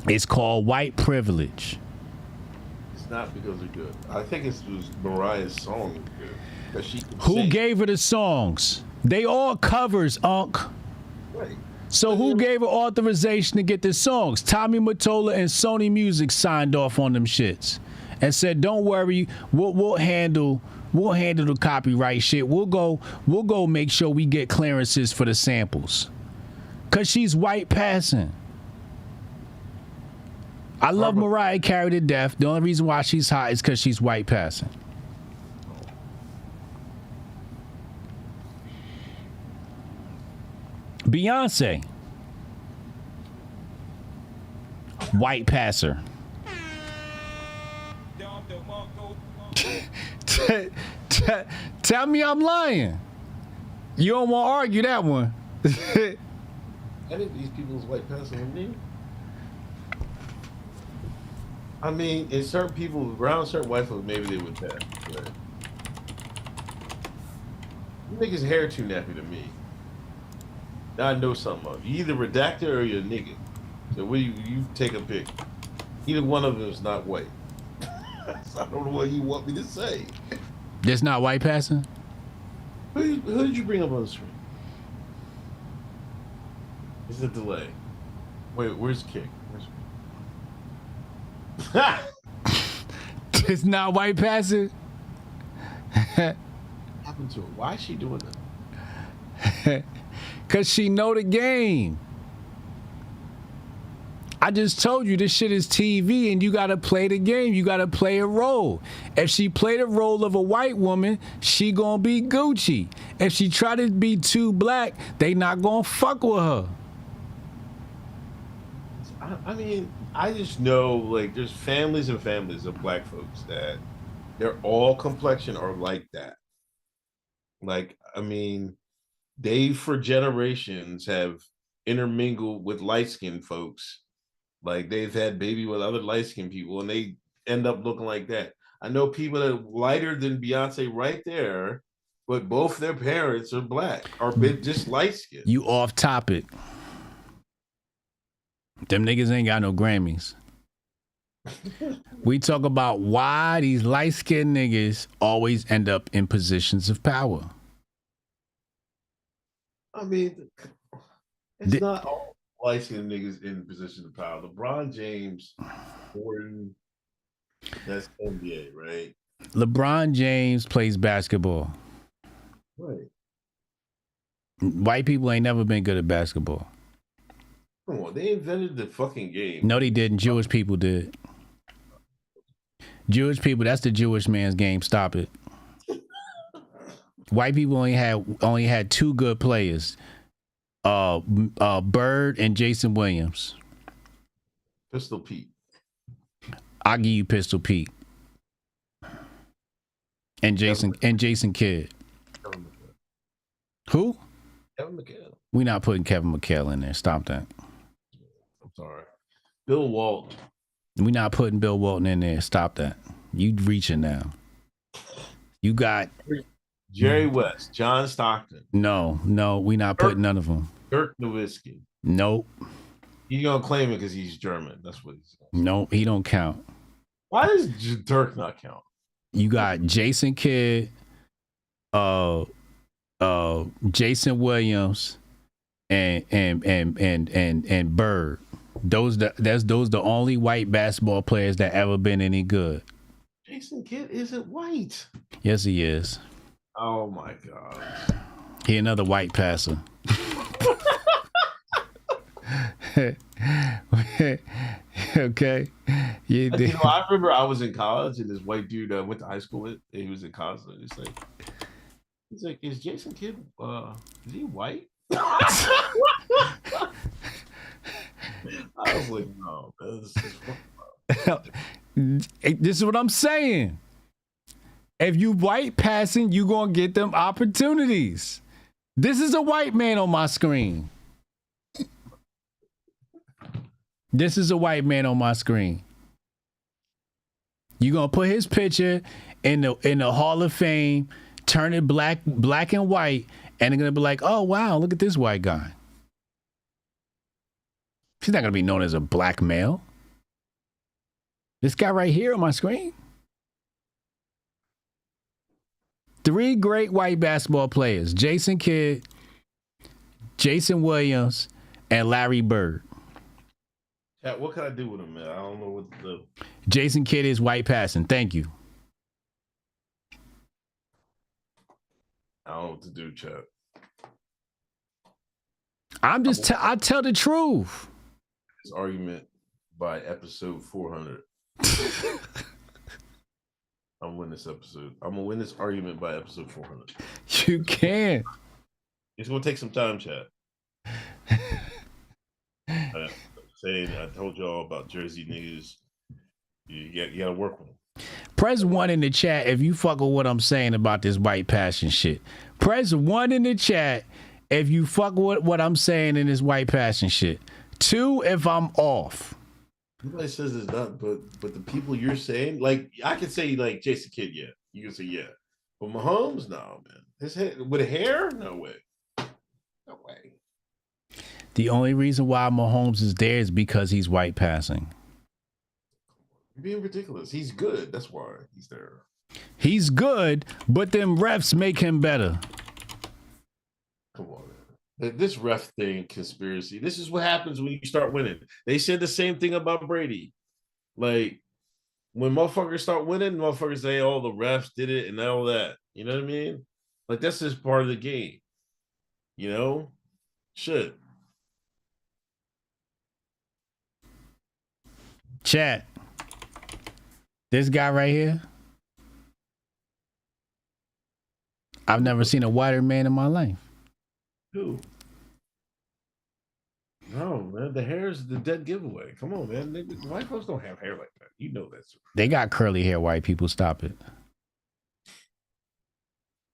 It's called white privilege. It's not because they're good. I think it was Mariah's song good. Who gave her the songs? They all covers, Unc. Right. So who gave her authorization to get the songs? Tommy Mottola and Sony Music signed off on them shits and said, "Don't worry, we'll handle the copyright shit. We'll go make sure we get clearances for the samples." Cause she's white passing. I love Mariah Carey to death. The only reason why she's hot is because she's white passing. Beyonce, white passer. Tell me I'm lying. You don't want to argue that one. I think these people's white passing with me. I mean, in certain people, around certain white folks, maybe they would pass. But you make his hair too nappy to me. Now I know something of you. Either redactor or you're a nigga. So you take a pick. Either one of them is not white. I don't know what you want me to say. That's not white passing? Who did you bring up on the screen? It's a delay. Wait, where's Kick? It's not white passing? What happened to her? Why is she doing that? Cause she know the game. I just told you this shit is TV and you gotta play the game. You gotta play a role. If she play the role of a white woman, she gonna be Gucci. If she try to be too black, they not gonna fuck with her. I mean, I just know, like, there's families and families of black folks that they're all complexion are like that. Like, I mean, they for generations have intermingled with light-skinned folks. Like, they've had baby with other light-skinned people and they end up looking like that. I know people that are lighter than Beyonce right there, but both their parents are black or just light-skinned. You off topic. Them niggas ain't got no Grammys. We talk about why these light-skinned niggas always end up in positions of power. I mean, it's not light-skinned niggas in position of power. LeBron James, Jordan, that's NBA, right? LeBron James plays basketball. Right. White people ain't never been good at basketball. Come on, they invented the fucking game. No, they didn't. Jewish people did. Jewish people, that's the Jewish man's game. Stop it. White people only had two good players. Bird and Jason Williams. Pistol Pete. I'll give you Pistol Pete. And Jason Kidd. Who? Kevin McHale. We're not putting Kevin McHale in there. Stop that. I'm sorry. Bill Walton. We're not putting Bill Walton in there. Stop that. You reaching now. You got Jerry West, John Stockton. No, we're not putting none of them. Dirk Nowitzki. Nope. He's gonna claim it because he's German. That's what he's saying. Nope, he don't count. Why does Dirk not count? You got Jason Kidd, Jason Williams, and Bird. Those the only white basketball players that ever been any good. Jason Kidd isn't white. Yes, he is. Oh my God. He another white passer. Okay. I remember I was in college and this white dude I went to high school with, and he was in college. And he's like, is Jason Kidd, is he white? I was like, no, this is what I'm saying. If you white passing, you gonna get them opportunities. This is a white man on my screen. This is a white man on my screen. You gonna put his picture in the Hall of Fame, turn it black and white, and they're gonna be like, oh wow, look at this white guy. He's not gonna be known as a black male. This guy right here on my screen. 3 great white basketball players: Jason Kidd, Jason Williams, and Larry Bird. Chat, what can I do with him, man? I don't know what to do. Jason Kidd is white passing. Thank you. I don't know what to do, chat. I tell the truth. This argument by episode 400. I'm winning this episode. I'm gonna win this argument by episode 400. You can. It's gonna take some time, chat. Saying I told y'all about Jersey niggas. You gotta work with them. Press 1 in the chat if you fuck with what I'm saying about this white passion shit. Press 1 in the chat if you fuck with what I'm saying in this white passion shit. 2 if I'm off. Nobody says it's not, but the people you're saying, like I can say like Jason Kidd, yeah. You can say yeah. But Mahomes, no, man. His head with a hair? No way. No way. The only reason why Mahomes is there is because he's white passing. You're being ridiculous. He's good. That's why he's there. He's good, but them refs make him better. Come on, man. This ref thing, conspiracy. This is what happens when you start winning. They said the same thing about Brady. Like, when motherfuckers start winning, motherfuckers say, oh, the refs did it and all that. You know what I mean? Like, that's just part of the game. You know? Shit. Chat. This guy right here. I've never seen a whiter man in my life. Who? No, man. The hair is the dead giveaway. Come on, man. White folks don't have hair like that. You know that. They got curly hair, white people. Stop it.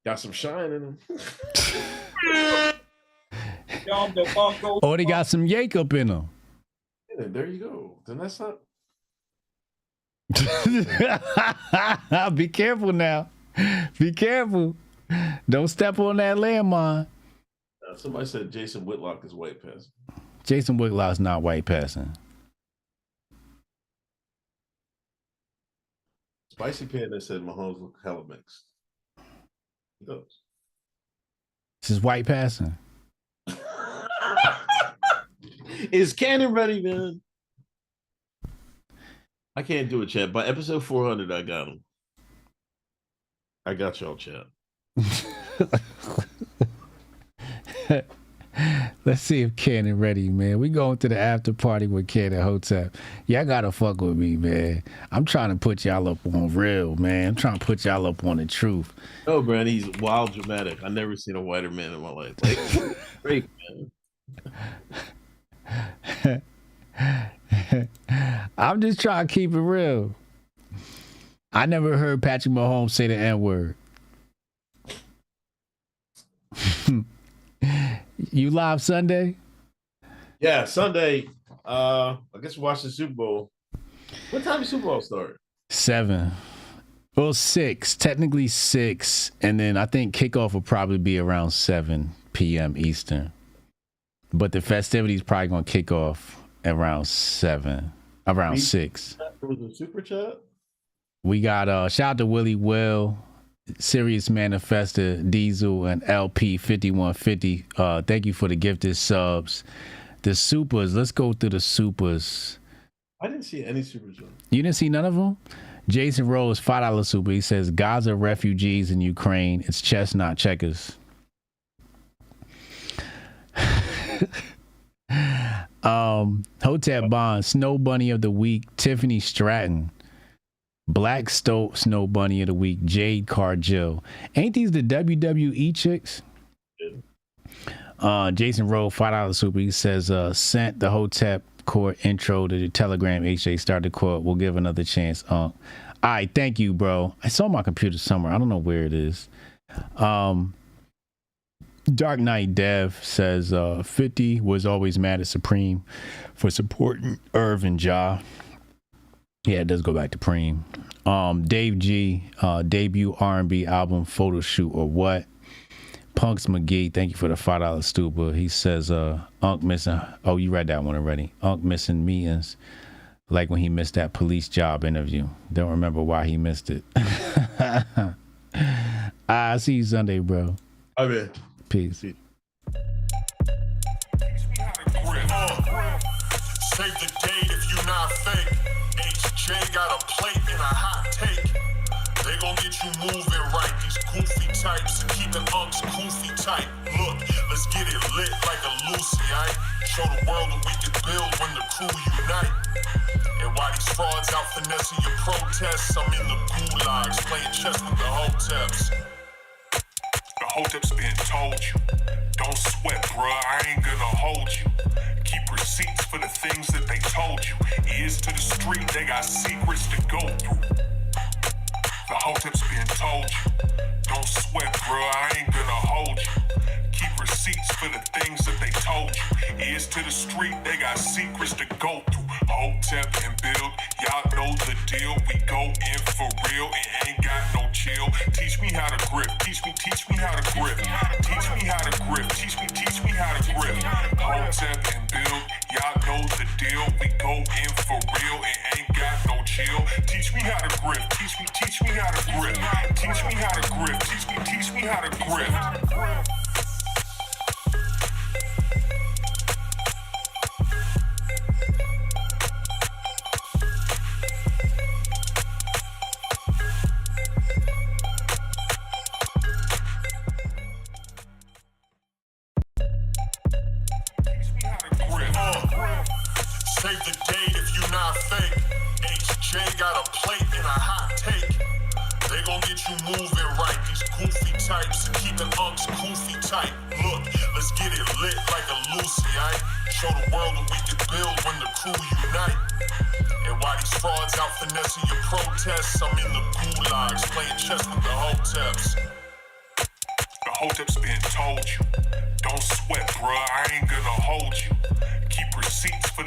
Got some shine in them. Or they got some yank up in them. Yeah, there you go. Then that's not. Be careful now. Be careful. Don't step on that landmine. Somebody said Jason Whitlock is white passing. Jason Whitlock's not white passing. Spicy Panda said Mahomes look hella mixed. He does. This is white passing. Is Cannon ready, man? I can't do it, chat. By episode 400, I got him. I got y'all, chat. Let's see if Cannon ready, man. We going to the after party with Cannon Hotep. Y'all gotta fuck with me, man. I'm trying to put y'all up on real, man. I'm trying to put y'all up on the truth. Oh, man, he's wild dramatic. I've never seen a whiter man in my life. Like, great, man. I'm just trying to keep it real. I never heard Patrick Mahomes say the N-word. You live Sunday? Yeah, Sunday. I guess we'll watch the Super Bowl. What time does Super Bowl start? 7. Well, 6. Technically 6. And then I think kickoff will probably be around 7 p.m. Eastern. But the festivities probably going to kick off around 7. Around 6. Was a super chat? We got shout out to Willie Will, Sirius Manifesta, Diesel, and LP 5150. Thank you for the gifted subs. The supers, let's go through the supers. I didn't see any super chat. You didn't see none of them? Jason Rose, $5 super. He says Gaza refugees in Ukraine. It's chess, not checkers. Hotep Bond, Snow Bunny of the Week, Tiffany Stratton, Black Snow Bunny of the Week, Jade Cargill. Ain't these the WWE chicks? Jason Rowe, $5 super. He says, sent the Hotep Court intro to the Telegram. HJ started the court. We'll give another chance. All right, thank you, bro. I saw my computer somewhere. I don't know where it is. Dark Knight Dev says 50 was always mad at Supreme for supporting Irv and Ja. Yeah, it does go back to Preem. Dave G, debut R&B album photo shoot or what? Punks McGee, thank you for the $5 stupa. He says Unc missing. Oh, you read that one already. Unc missing meetings, like when he missed that police job interview. Don't remember why he missed it. I'll see you Sunday, bro. All right. Peace. Save the date if you not fake. HJ got a plate and a hot take. They gon' get you moving right. These goofy types and keeping unks goofy tight. Look, let's get it lit like a Lucy, aight? Show the world what we can build when the crew unite. And while these frauds out finessing your protests, I'm in the gulags playing chess with the Hoteps. The Hoteps been told you, don't sweat, bruh, I ain't gonna hold you. Keep receipts for the things that they told you. Ears to the street, they got secrets to go through. The Hoteps been told you, don't sweat, bruh, I ain't gonna hold you. Keep receipts for the things that they told you. Ears to the street, they got secrets to go through. Hotep and build, y'all know the deal. We go in for real and ain't got no chill. Teach me how to grip, teach me how to grip. Teach me how to grip, teach me how to grip. Hotep and build, y'all know the deal. We go in for real and ain't got no chill. Teach me how to grip, teach me how to grip. Teach me how to grip, teach me how to grip. Save the date if you not fake. HJ got a plate and a hot take. They gon' get you moving right. These goofy types and keeping unks goofy tight. Look, let's get it lit like a Lucy, aight? Show the world what we can build when the crew unite. And while these frauds out finessing your protests, I'm in the gulags playing chess with the Hoteps. The Hoteps been told you, don't sweat, bruh, I ain't gonna hold you. Keep receipts for the